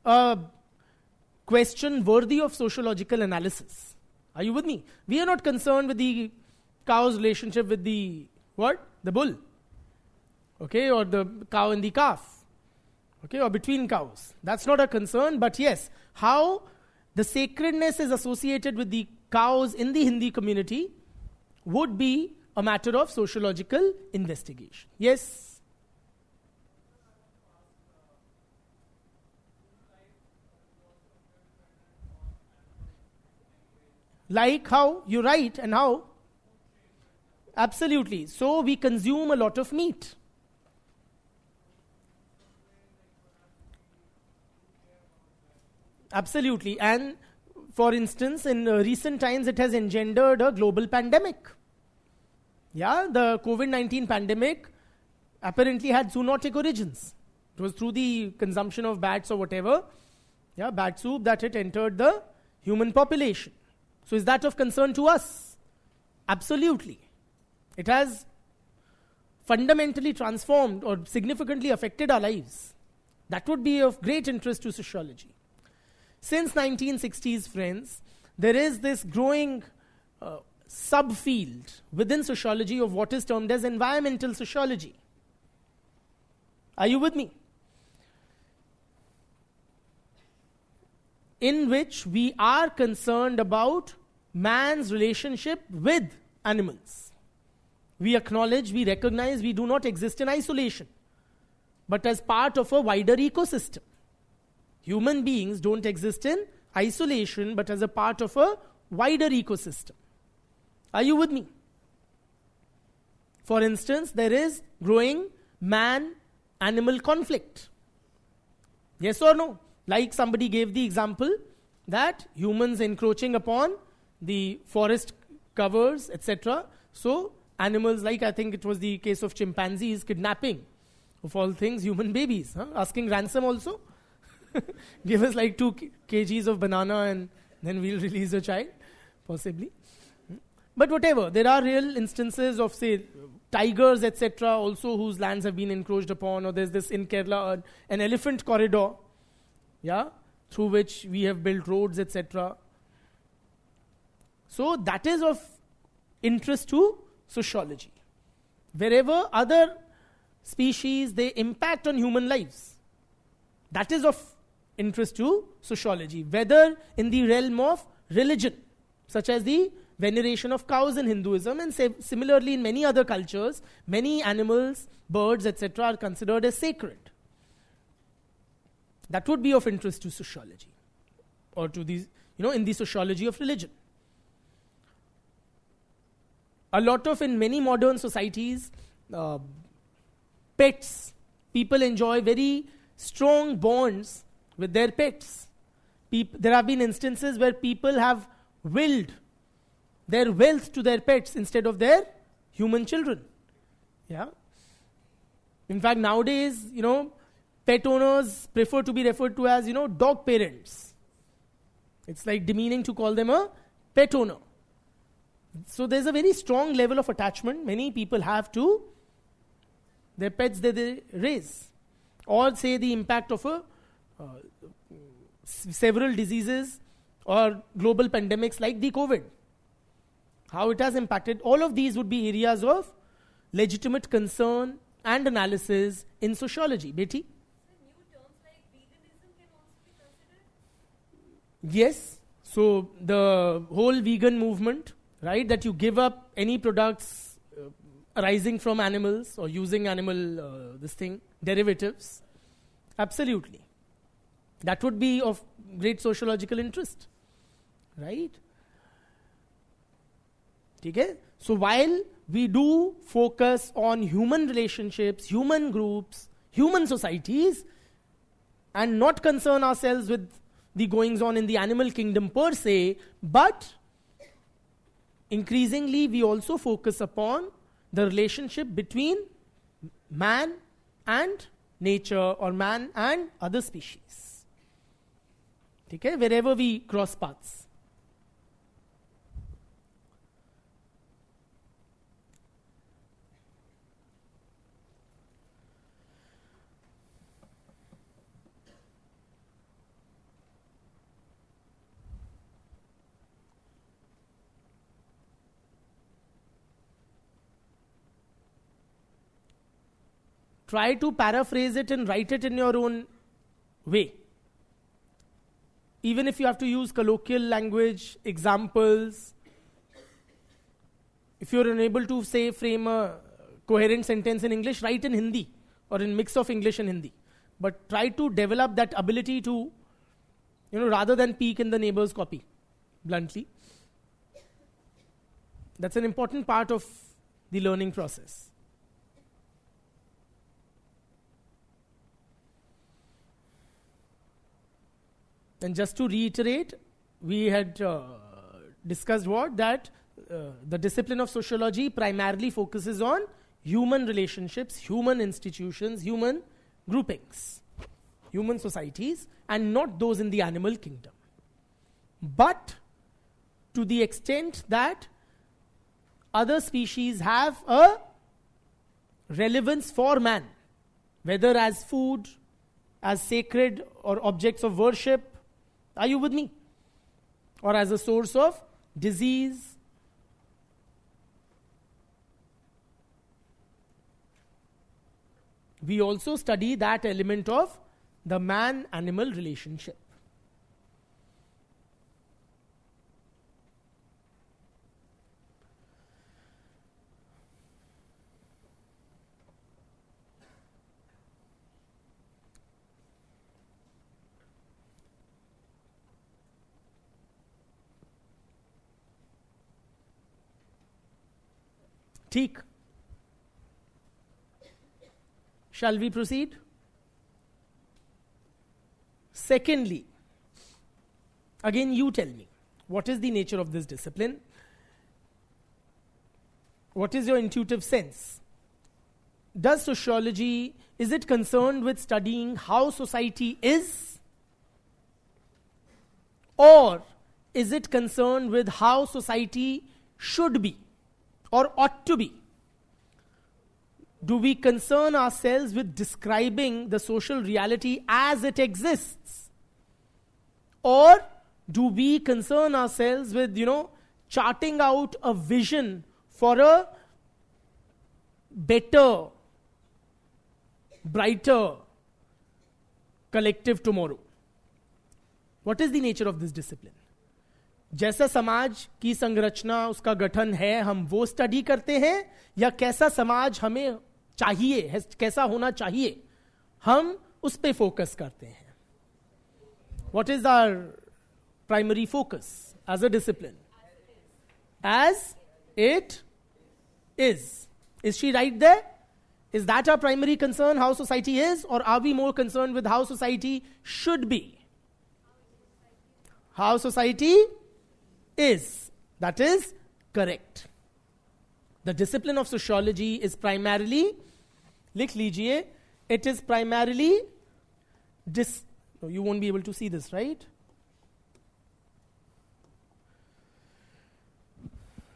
a question worthy of sociological analysis. Are you with me? We are not concerned with the cow's relationship with the, what? The bull. Okay, or the cow and the calf. Okay, or between cows. That's not a concern, but yes, how the sacredness is associated with the cows in the Hindi community would be a matter of sociological investigation. Yes? Like how? You're right, and how? Absolutely. So we consume a lot of meat. Absolutely. And for instance, in recent times, it has engendered a global pandemic. Yeah, the COVID-19 pandemic apparently had zoonotic origins. It was through the consumption of bats or whatever, bat soup, that it entered the human population. So is that of concern to us? Absolutely. It has fundamentally transformed or significantly affected our lives. That would be of great interest to sociology. Since 1960s, friends, there is this growing subfield within sociology of what is termed as environmental sociology. Are you with me? in which we are concerned about man's relationship with animals. We acknowledge, we recognize we do not exist in isolation, but as part of a wider ecosystem. Human beings don't exist in isolation, but as a part of a wider ecosystem. Are you with me? For instance, there is growing man-animal conflict. Yes or no? Like somebody gave the example that humans encroaching upon the forest covers, etc. So animals, like I think it was the case of chimpanzees kidnapping, of all things, human babies, asking ransom also. Give us like 2 kgs of banana and then we'll release a child, possibly. But whatever, there are real instances of, say, tigers, etc., also whose lands have been encroached upon, or there's this in Kerala, an elephant corridor, yeah, through which we have built roads, etc. So that is of interest to sociology. Wherever other species, they impact on human lives, that is of interest to sociology. Whether in the realm of religion, such as the veneration of cows in Hinduism, and similarly in many other cultures, many animals, birds, etc. are considered as sacred. That would be of interest to sociology, or to these, in the sociology of religion. A lot of, in many modern societies, pets, people enjoy very strong bonds with their pets. There have been instances where people have willed their wealth to their pets instead of their human children. Yeah. In fact, nowadays, pet owners prefer to be referred to as, dog parents. It's like demeaning to call them a pet owner. So there's a very strong level of attachment many people have to their pets that they raise. Or say the impact of several diseases or global pandemics like the COVID. How it has impacted. All of these would be areas of legitimate concern and analysis in sociology. Betty? So new terms like veganism can also be considered? Yes. So the whole vegan movement, right, that you give up any products arising from animals or using animal derivatives. Absolutely. That would be of great sociological interest. Right? Okay? So while we do focus on human relationships, human groups, human societies, and not concern ourselves with the goings on in the animal kingdom per se, but increasingly we also focus upon the relationship between man and nature, or man and other species. Okay? Wherever we cross paths. Try to paraphrase it and write it in your own way. Even if you have to use colloquial language, examples, if you're unable to, say, frame a coherent sentence in English, write in Hindi or in mix of English and Hindi. But try to develop that ability to, rather than peek in the neighbor's copy, bluntly. That's an important part of the learning process. And just to reiterate, we had discussed that the discipline of sociology primarily focuses on human relationships, human institutions, human groupings, human societies, and not those in the animal kingdom. But to the extent that other species have a relevance for man, whether as food, as sacred or objects of worship, are you with me? Or as a source of disease. We also study that element of the man-animal relationship. ठीक. Shall we proceed? Secondly, again you tell me, what is the nature of this discipline? What is your intuitive sense? Does sociology, is it concerned with studying how society is? Or is it concerned with how society should be or ought to be? Do we concern ourselves with describing the social reality as it exists? Or do we concern ourselves with, charting out a vision for a better, brighter, collective tomorrow? What is the nature of this discipline? जैसा समाज की संरचना, उसका गठन है, हम वो study करते हैं, या कैसा समाज हमें चाहिए, कैसा होना चाहिए, हम उस पे फोकस करते हैं. What is our primary focus as a discipline? As it is. Is she right there? Is that our primary concern, how society is? Or are we more concerned with how society should be? How society is. That is correct. The discipline of sociology is primarily, लिख लीजिए, it is primarily no, you won't be able to see this, right?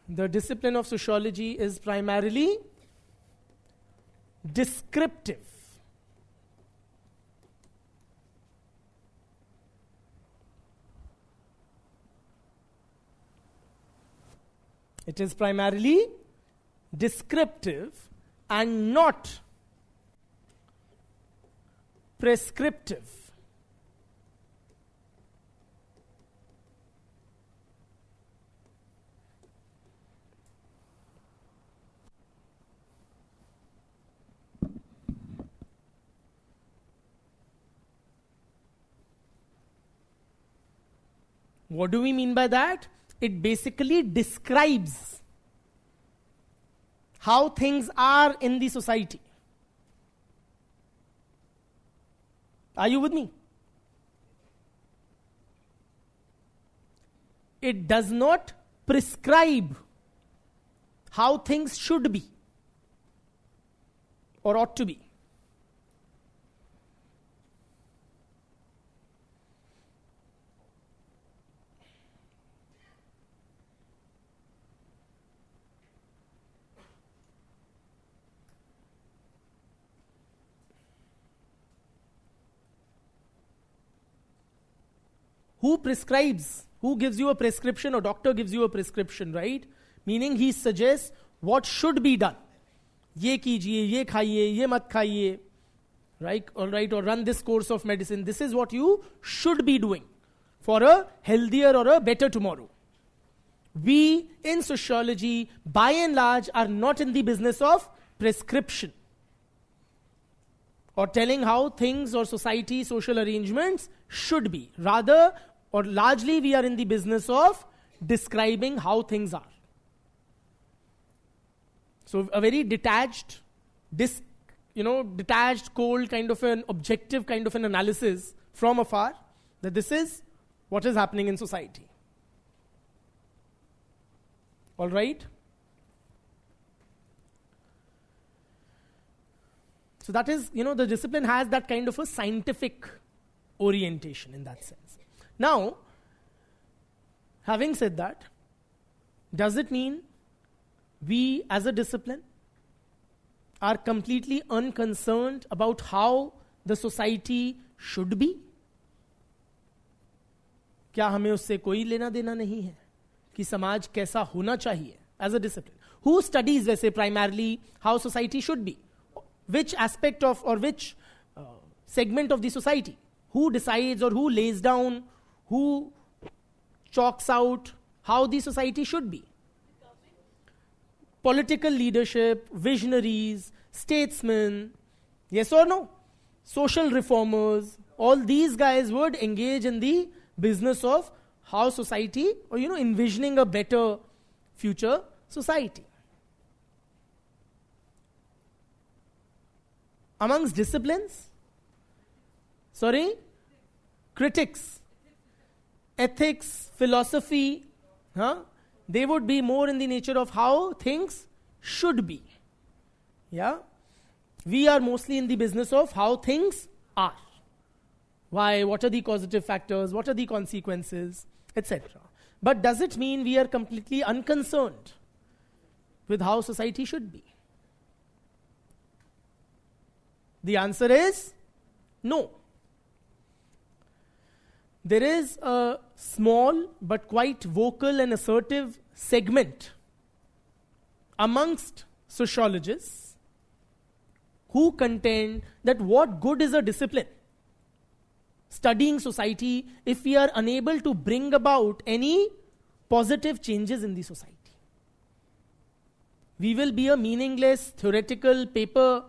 The discipline of sociology is primarily descriptive. It is primarily descriptive and not prescriptive. What do we mean by that? It basically describes how things are in the society. Are you with me? It does not prescribe how things should be or ought to be. Who prescribes? Who gives you a prescription? Or doctor gives you a prescription, right? Meaning he suggests what should be done. ये कीजिए, ये खाइए, ये मत खाइए, right? All right, or run this course of medicine. This is what you should be doing for a healthier or a better tomorrow. We in sociology, by and large, are not in the business of prescription or telling how things or society, social arrangements should be. Rather, or largely, we are in the business of describing how things are. So a very detached, cold kind of an objective kind of an analysis from afar, that this is what is happening in society. All right? So that is, the discipline has that kind of a scientific orientation in that sense. Now, having said that, does it mean we as a discipline are completely unconcerned about how the society should be? क्या हमें उससे कोई लेना देना नहीं है कि समाज कैसा होना चाहिए as a discipline? Who studies वैसे primarily how society should be? Which aspect of or which segment of the society? Who decides or who lays down, who chalks out how the society should be? Political leadership, visionaries, statesmen, yes or no? Social reformers, all these guys would engage in the business of how society, or envisioning a better future society. amongst disciplines? Sorry? Critics. Ethics, philosophy, they would be more in the nature of how things should be. Yeah? We are mostly in the business of how things are. Why? What are the causative factors? What are the consequences? Etc. But does it mean we are completely unconcerned with how society should be? The answer is no. There is a small but quite vocal and assertive segment amongst sociologists who contend that what good is a discipline studying society if we are unable to bring about any positive changes in the society. We will be a meaningless theoretical paper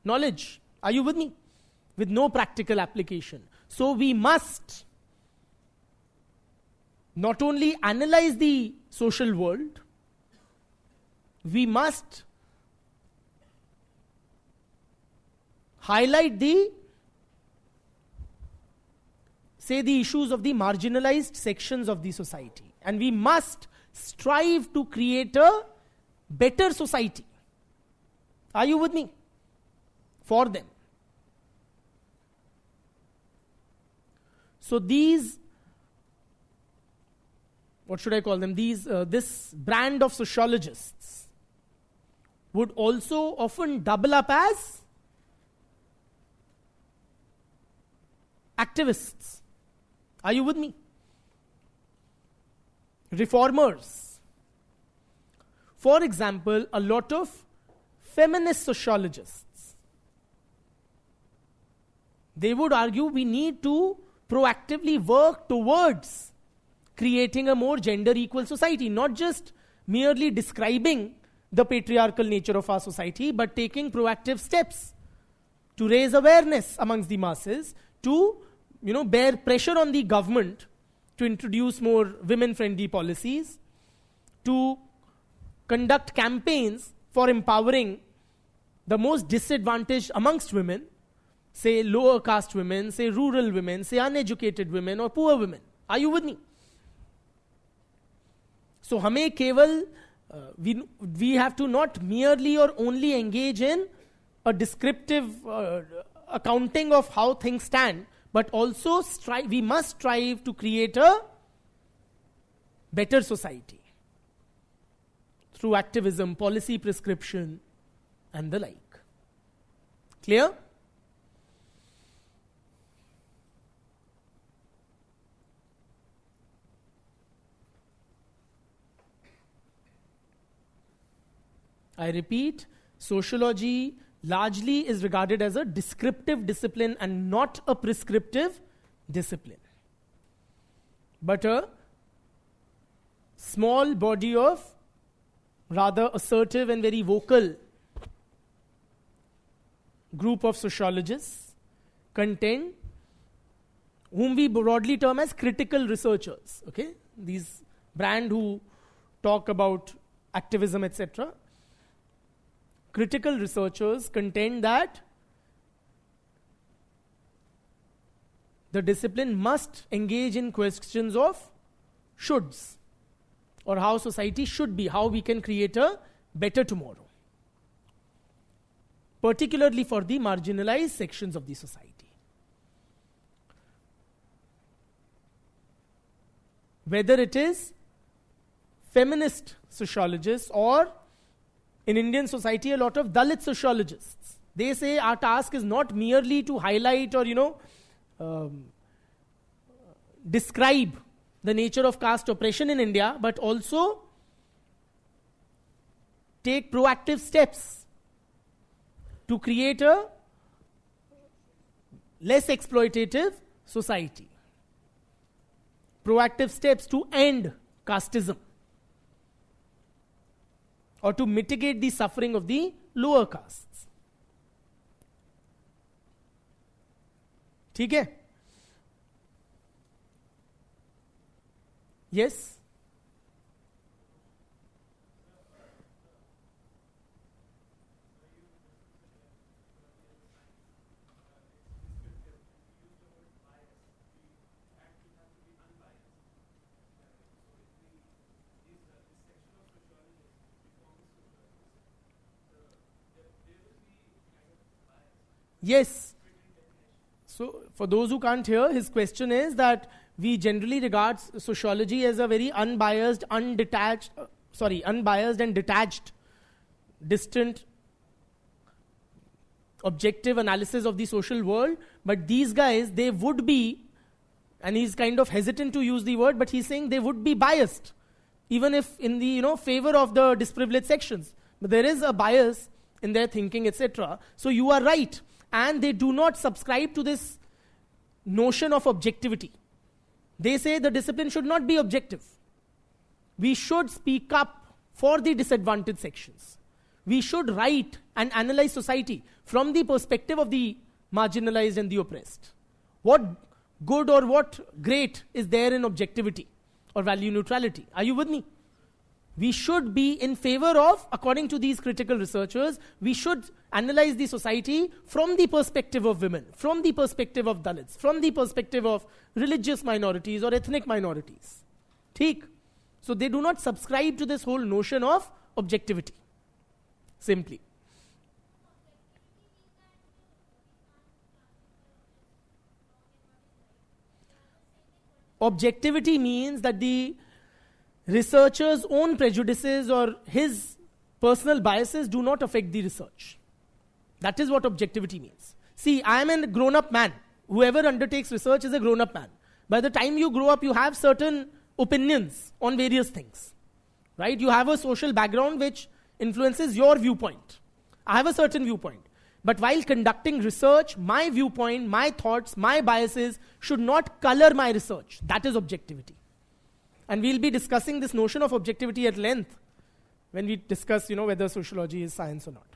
knowledge. Are you with me? With no practical application. So we must not only analyze the social world, we must highlight the issues of the marginalized sections of the society. And we must strive to create a better society. Are you with me? For them. So these, what should I call them? This brand of sociologists would also often double up as activists. Are you with me? Reformers. For example, a lot of feminist sociologists, they would argue we need to proactively work towards creating a more gender equal society, not just merely describing the patriarchal nature of our society, but taking proactive steps to raise awareness amongst the masses, to bear pressure on the government to introduce more women-friendly policies, to conduct campaigns for empowering the most disadvantaged amongst women, say lower caste women, say rural women, say uneducated women or poor women. Are you with me? So hame keval, we have to not merely or only engage in a descriptive accounting of how things stand, but also we must strive to create a better society through activism, policy prescription, and the like. Clear? I repeat, sociology largely is regarded as a descriptive discipline and not a prescriptive discipline, but a small body of rather assertive and very vocal group of sociologists contend, whom we broadly term as critical researchers. Okay, these brand who talk about activism, etc. Critical researchers contend that the discipline must engage in questions of shoulds, or how society should be, how we can create a better tomorrow, particularly for the marginalized sections of the society. Whether it is feminist sociologists or in Indian society, a lot of Dalit sociologists. They say our task is not merely to highlight or, describe the nature of caste oppression in India, but also take proactive steps to create a less exploitative society. Proactive steps to end casteism, or to mitigate the suffering of the lower castes. ठीक है? Yes? Yes. So, for those who can't hear, his question is that we generally regard sociology as a very unbiased and detached, distant, objective analysis of the social world. But these guys, they would be, and he's kind of hesitant to use the word, but he's saying they would be biased, even if in the favor of the disprivileged sections. But there is a bias in their thinking, etc. So you are right. And they do not subscribe to this notion of objectivity. They say the discipline should not be objective. We should speak up for the disadvantaged sections. We should write and analyze society from the perspective of the marginalized and the oppressed. What good or what great is there in objectivity or value neutrality? Are you with me? We should be in favor of, according to these critical researchers, we should analyze the society from the perspective of women, from the perspective of Dalits, from the perspective of religious minorities or ethnic minorities. Theek? So they do not subscribe to this whole notion of objectivity. Simply. Objectivity means that the researcher's own prejudices or his personal biases do not affect the research. That is what objectivity means. See, I am a grown-up man. Whoever undertakes research is a grown-up man. By the time you grow up, you have certain opinions on various things. Right? You have a social background which influences your viewpoint. I have a certain viewpoint. But while conducting research, my viewpoint, my thoughts, my biases should not color my research. That is objectivity. And we'll be discussing this notion of objectivity at length when we discuss, whether sociology is science or not.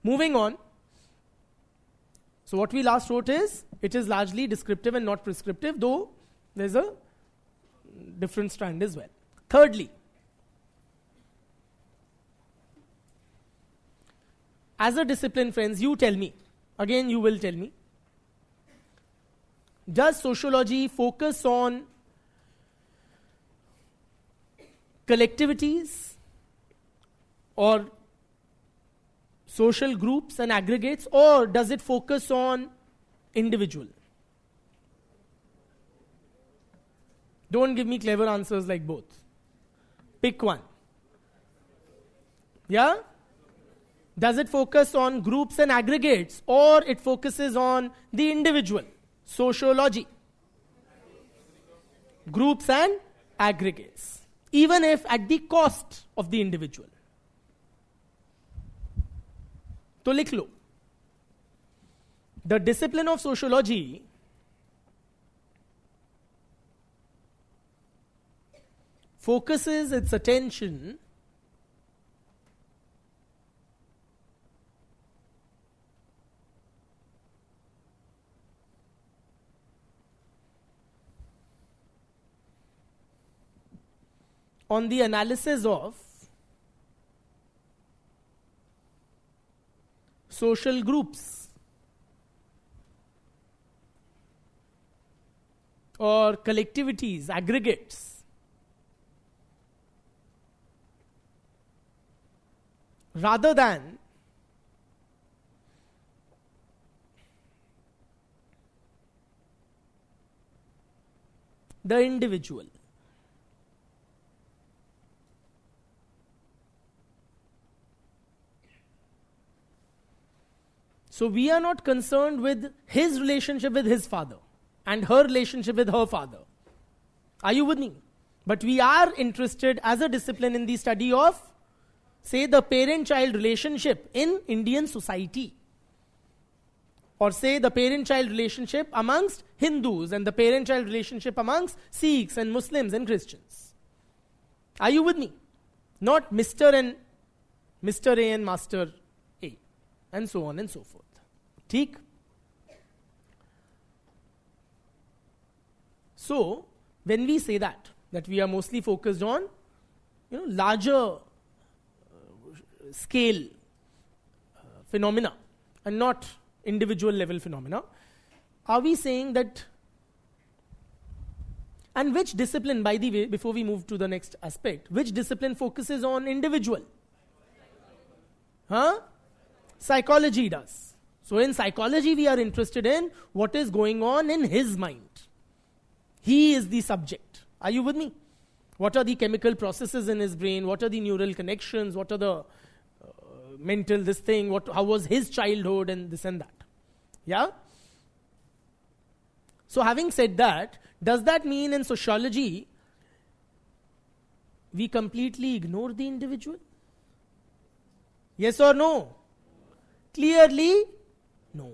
Moving on. So what we last wrote is, it is largely descriptive and not prescriptive, though there's a different strand as well. Thirdly, as a discipline, friends, you tell me, again you will tell me, does sociology focus on collectivities or social groups and aggregates, or does it focus on individual? Don't give me clever answers like both. Pick one. Yeah? Does it focus on groups and aggregates, or it focuses on the individual? Sociology. Groups and aggregates. Even if at the cost of the individual. तो लिख लो. The discipline of sociology focuses its attention on the analysis of social groups or collectivities, aggregates, rather than the individual. So we are not concerned with his relationship with his father and her relationship with her father. Are you with me? But we are interested as a discipline in the study of, say, the parent-child relationship in Indian society. Or say the parent-child relationship amongst Hindus and the parent-child relationship amongst Sikhs and Muslims and Christians. Are you with me? Not Mr. A and Master A, and so on and so forth. Theek? So, when we say that we are mostly focused on, larger scale phenomena and not individual level phenomena, are we saying that, and which discipline, by the way, before we move to the next aspect, which discipline focuses on individual? Psychology does. So in psychology, we are interested in what is going on in his mind. He is the subject. Are you with me? What are the chemical processes in his brain? What are the neural connections? What are the mental this thing? How was his childhood and this and that? Yeah? So having said that, does that mean in sociology, we completely ignore the individual? Yes or no? Clearly, no.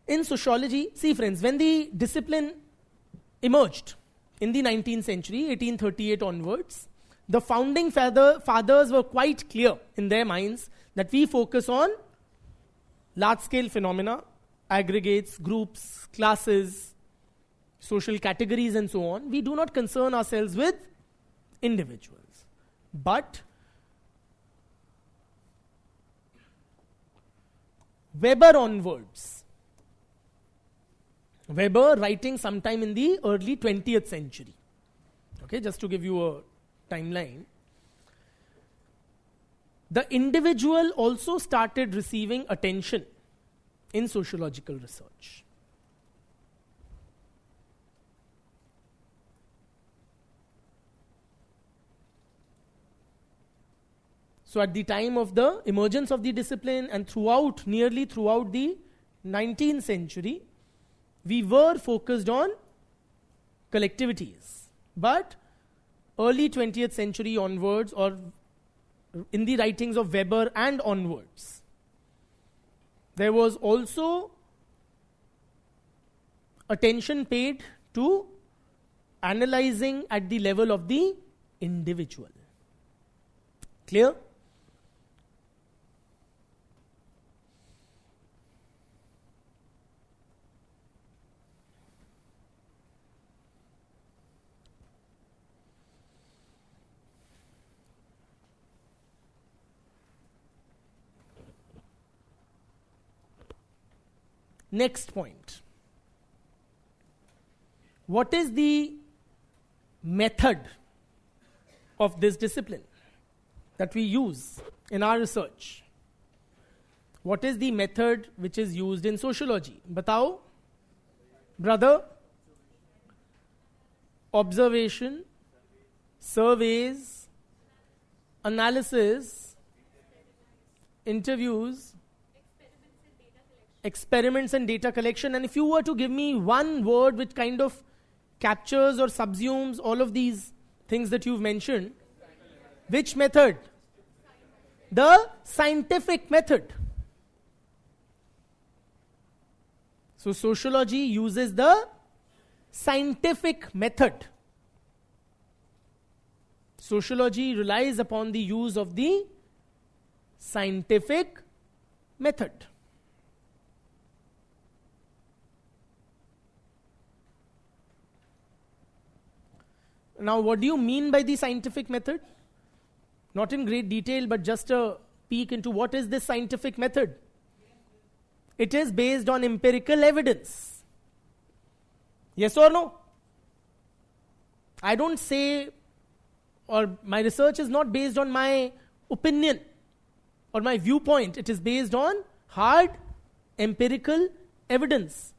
In sociology, see friends, when the discipline emerged in the 19th century, 1838 onwards, the founding fathers were quite clear in their minds that we focus on large-scale phenomena, aggregates, groups, classes, social categories and so on. We do not concern ourselves with individuals. But Weber onwards, Weber writing sometime in the early 20th century. Okay, just to give you a timeline. The individual also started receiving attention in sociological research. So at the time of the emergence of the discipline and nearly throughout the 19th century, we were focused on collectivities. But early 20th century onwards, or in the writings of Weber and onwards, there was also attention paid to analyzing at the level of the individual. Clear? Next point. What is the method of this discipline that we use in our research? What is the method which is used in sociology? Batao, brother. Observation, surveys, analysis, interviews, experiments and data collection. And if you were to give me one word which kind of captures or subsumes all of these things that you've mentioned, which method? The scientific method. So sociology uses the scientific method. Sociology relies upon the use of the scientific method. Now, what do you mean by the scientific method? Not in great detail, but just a peek into what is this scientific method. It is based on empirical evidence. Yes or no? I don't say, or my research is not based on my opinion or my viewpoint. It is based on hard empirical evidence,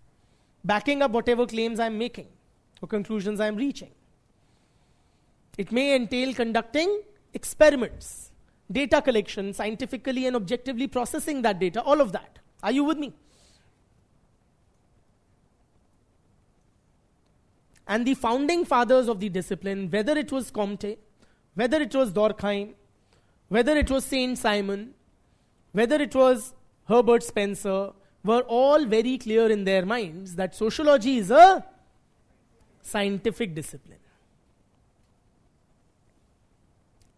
backing up whatever claims I'm making or conclusions I'm reaching. It may entail conducting experiments, data collection, scientifically and objectively processing that data, all of that. Are you with me? And the founding fathers of the discipline, whether it was Comte, whether it was Durkheim, whether it was Saint Simon, whether it was Herbert Spencer, were all very clear in their minds that sociology is a scientific discipline.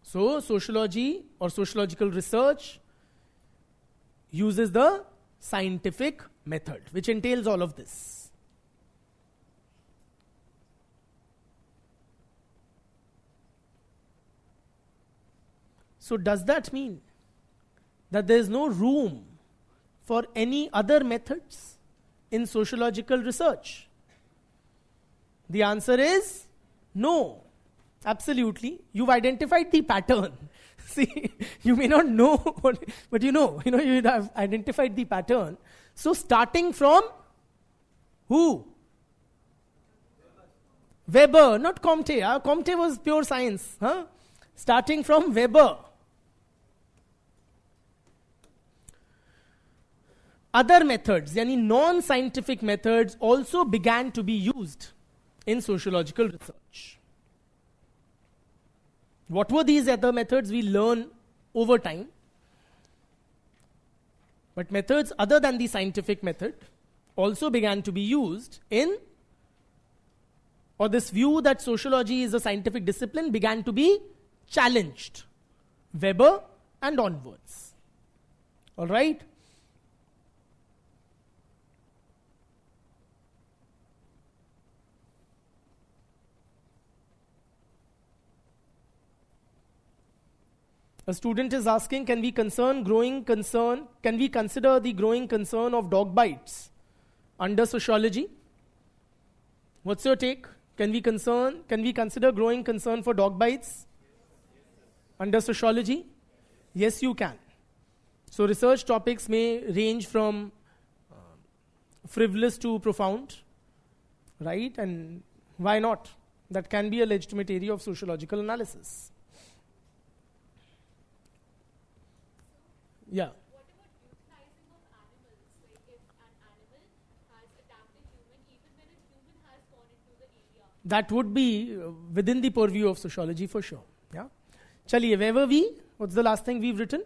So, sociology or sociological research uses the scientific method, which entails all of this. So, does that mean that there is no room for any other methods in sociological research? The answer is no. Absolutely. You've identified the pattern. See, you may not know, but you have identified the pattern. So starting from who? Weber, not Comte. Comte was pure science. Starting from Weber. Other methods, yani non-scientific methods, also began to be used in sociological research. What were these other methods? We learn over time. But methods other than the scientific method also began to be used in, or this view that sociology is a scientific discipline began to be challenged. Weber and onwards. All right? A student is asking, can we consider the growing concern of dog bites under sociology? What's your take? Can we consider growing concern for dog bites under sociology? Yes, you can. So research topics may range from frivolous to profound, right? And why not? That can be a legitimate area of sociological analysis. Yeah. What about euthanizing of animals? Like if an animal has attacked a human, even when a human has gone into the area? That would be within the purview of sociology for sure. Yeah. Chaliye, where were we? What's the last thing we've written?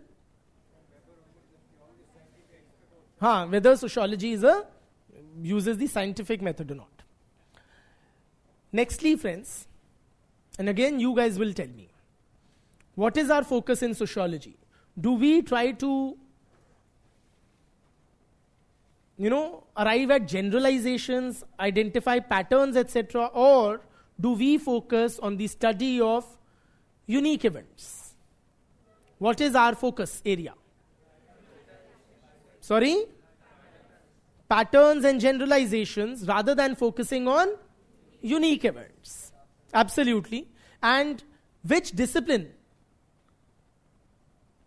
Whether sociology uses the scientific method or not. Nextly, friends, and again you guys will tell me, what is our focus in sociology? Do we try to, arrive at generalizations, identify patterns, etc., or do we focus on the study of unique events? What is our focus area? Sorry? Patterns and generalizations rather than focusing on unique events. Absolutely. And which discipline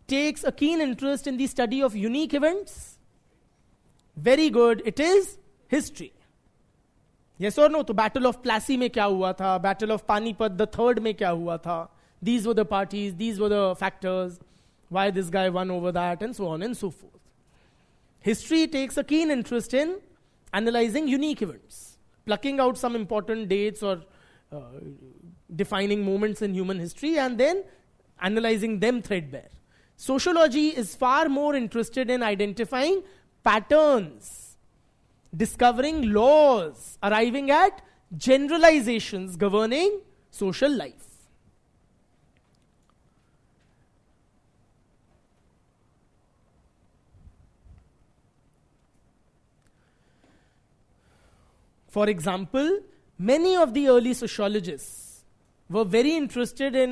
takes a keen interest in the study of unique events? Very good. It is history. Yes or no? So Battle of Plassey mein kya hua tha? Battle of Panipat the third mein kya hua tha? These were the parties, these were the factors, why this guy won over that, and so on and so forth. History takes a keen interest in analyzing unique events, plucking out some important dates or defining moments in human history and then analyzing them threadbare. Sociology is far more interested in identifying patterns, discovering laws, arriving at generalizations governing social life. For example, many of the early sociologists were very interested in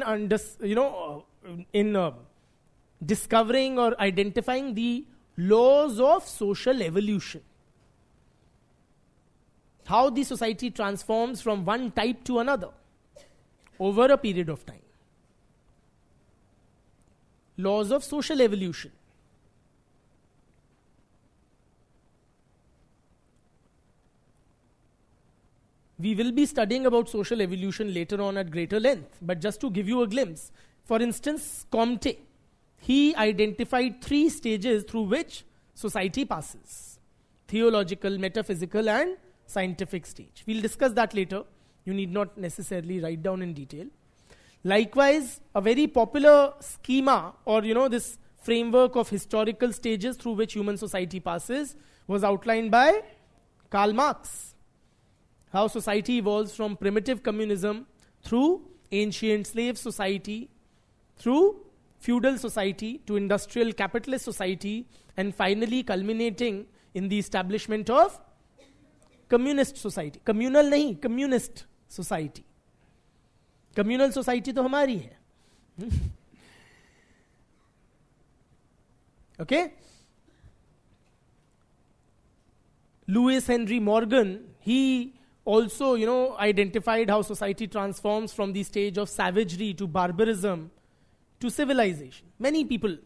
discovering or identifying the laws of social evolution. How the society transforms from one type to another over a period of time. Laws of social evolution. We will be studying about social evolution later on at greater length, but just to give you a glimpse, for instance, Comte, he identified 3 stages through which society passes: theological, metaphysical, and scientific stage. We'll discuss that later. You need not necessarily write down in detail. Likewise, a very popular schema or this framework of historical stages through which human society passes was outlined by Karl Marx. How society evolves from primitive communism through ancient slave society, through feudal society to industrial capitalist society, and finally culminating in the establishment of communist society. Communal nahi, communist society. Communal society to hamari hai. Okay? Lewis Henry Morgan, he also, identified how society transforms from the stage of savagery to barbarism to civilization. Many people,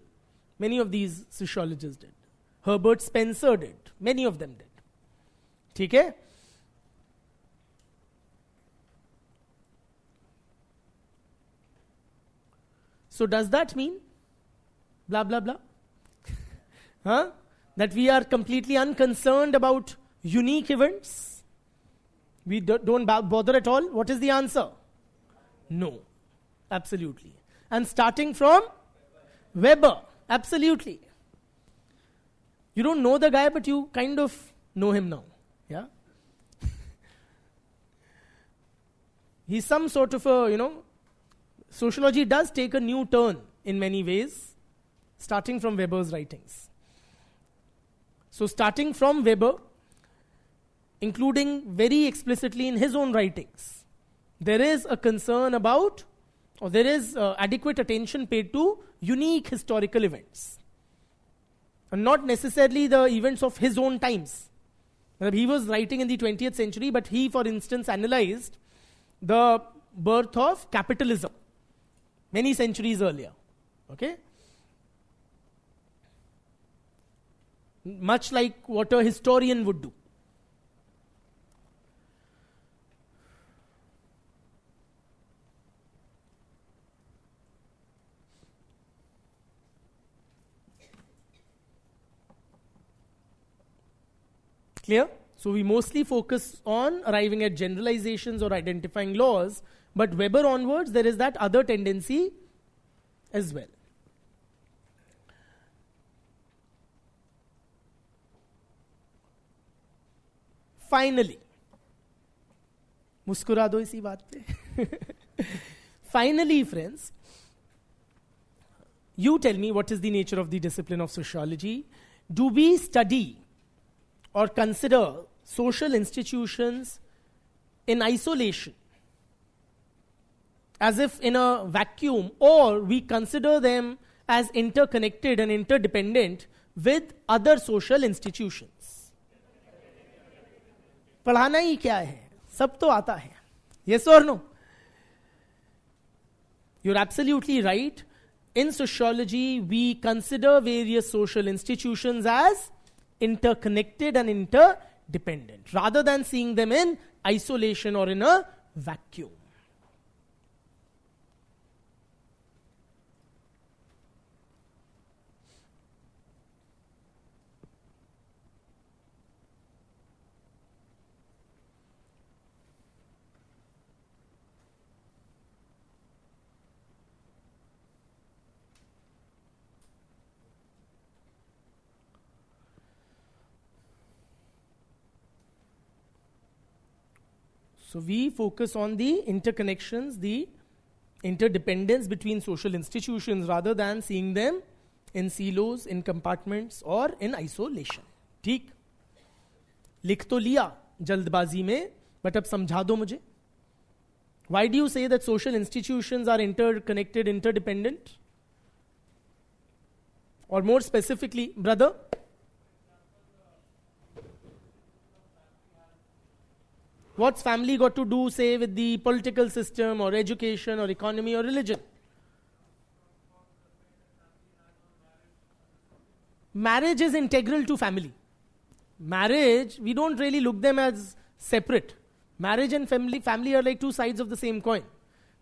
many of these sociologists did. Herbert Spencer did. Many of them did. ठीक है? So does that mean blah blah blah? Huh? That we are completely unconcerned about unique events? We don't bother at all? What is the answer? No. Absolutely. And starting from Weber. Absolutely. You don't know the guy, but you kind of know him now. Yeah? He's some sort of a, sociology does take a new turn in many ways, starting from Weber's writings. So starting from Weber, including very explicitly in his own writings, there is a concern about, or there is adequate attention paid to unique historical events. And not necessarily the events of his own times. He was writing in the 20th century, but he, for instance, analyzed the birth of capitalism many centuries earlier. Okay? Much like what a historian would do. Clear? So we mostly focus on arriving at generalizations or identifying laws, but Weber onwards, there is that other tendency as well. Finally, मुस्कुरा दो इसी बात पे. Finally, friends, you tell me what is the nature of the discipline of sociology. Do we study or consider social institutions in isolation, as if in a vacuum, or we consider them as interconnected and interdependent with other social institutions? पढ़ाना ही क्या है? सब तो आता है. Yes or no? You're absolutely right. In sociology, we consider various social institutions as interconnected and interdependent, rather than seeing them in isolation or in a vacuum. So we focus on the interconnections, the interdependence between social institutions, rather than seeing them in silos, in compartments, or in isolation. ठीक? लिख तो लिया जल्दबाजी में, but अब समझा दो मुझे. Why do you say that social institutions are interconnected, interdependent? Or more specifically, brother? What's family got to do, say, with the political system or education or economy or religion? Marriage is integral to family. Marriage, we don't really look them as separate. Marriage and family are like two sides of the same coin.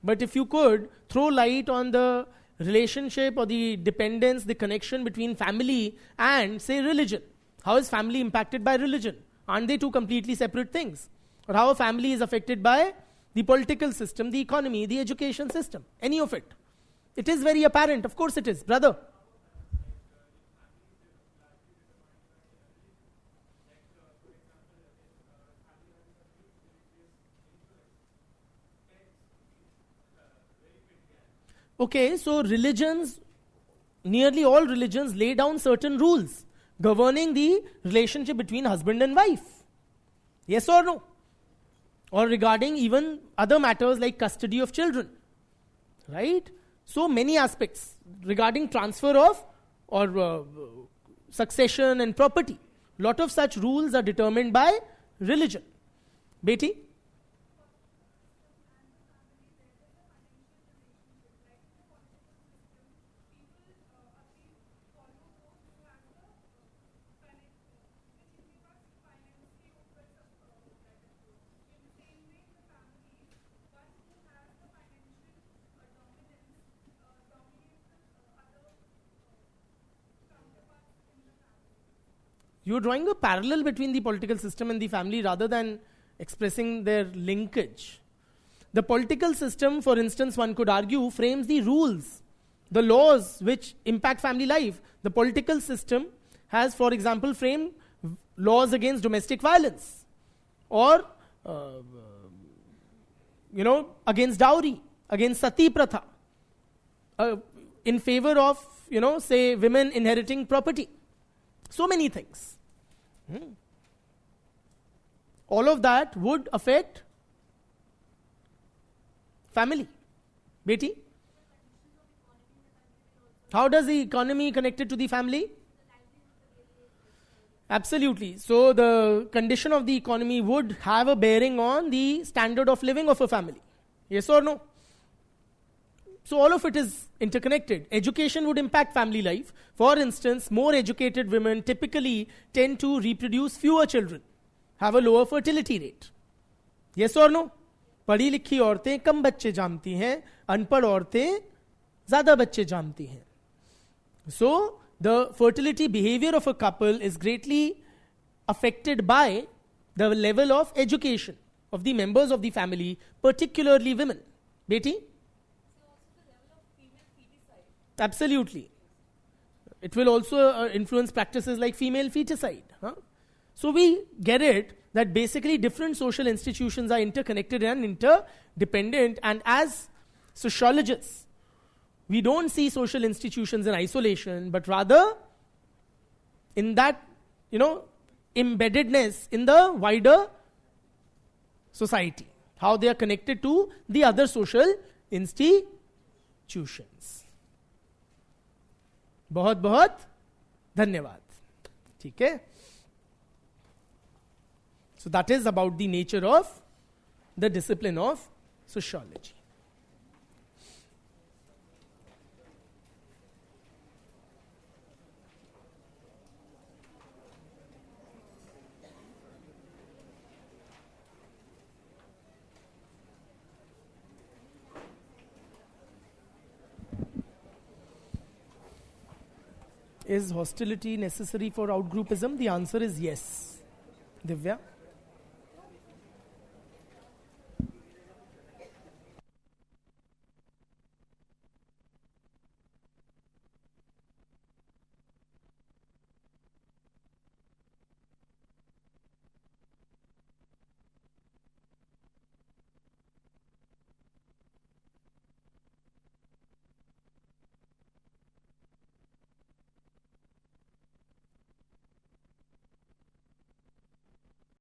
But if you could throw light on the relationship or the dependence, the connection between family and, say, religion. How is family impacted by religion? Aren't they two completely separate things? Or how a family is affected by the political system, the economy, the education system, any of it. It is very apparent. Of course it is. Brother? Okay, so religions, nearly all religions lay down certain rules governing the relationship between husband and wife. Yes or no? Or regarding even other matters like custody of children. Right? So many aspects regarding transfer of or succession and property. Lot of such rules are determined by religion. Beti? You're drawing a parallel between the political system and the family rather than expressing their linkage. The political system, for instance, one could argue, frames the rules, the laws which impact family life. The political system has, for example, framed laws against domestic violence or, against dowry, against sati pratha, in favor of, say, women inheriting property. So many things. All of that would affect family. Beti? How does the economy connected to the family? Absolutely. So the condition of the economy would have a bearing on the standard of living of a family. Yes or no? So all of it is interconnected. Education would impact family life. For instance, more educated women typically tend to reproduce fewer children, have a lower fertility rate. Yes or no? पढ़ी लिखी औरतें कम बच्चे जन्मती हैं, अनपढ़ औरतें ज़्यादा बच्चे जन्मती हैं. So the fertility behavior of a couple is greatly affected by the level of education of the members of the family, particularly women. Beti? Absolutely. It will also influence practices like female feticide. So we get it that basically different social institutions are interconnected and interdependent, and as sociologists, we don't see social institutions in isolation, but rather in that, embeddedness in the wider society, how they are connected to the other social institutions. बहुत बहुत धन्यवाद. ठीक है? So that is about the nature of the discipline of sociology. Is hostility necessary for outgroupism? The answer is yes. Divya?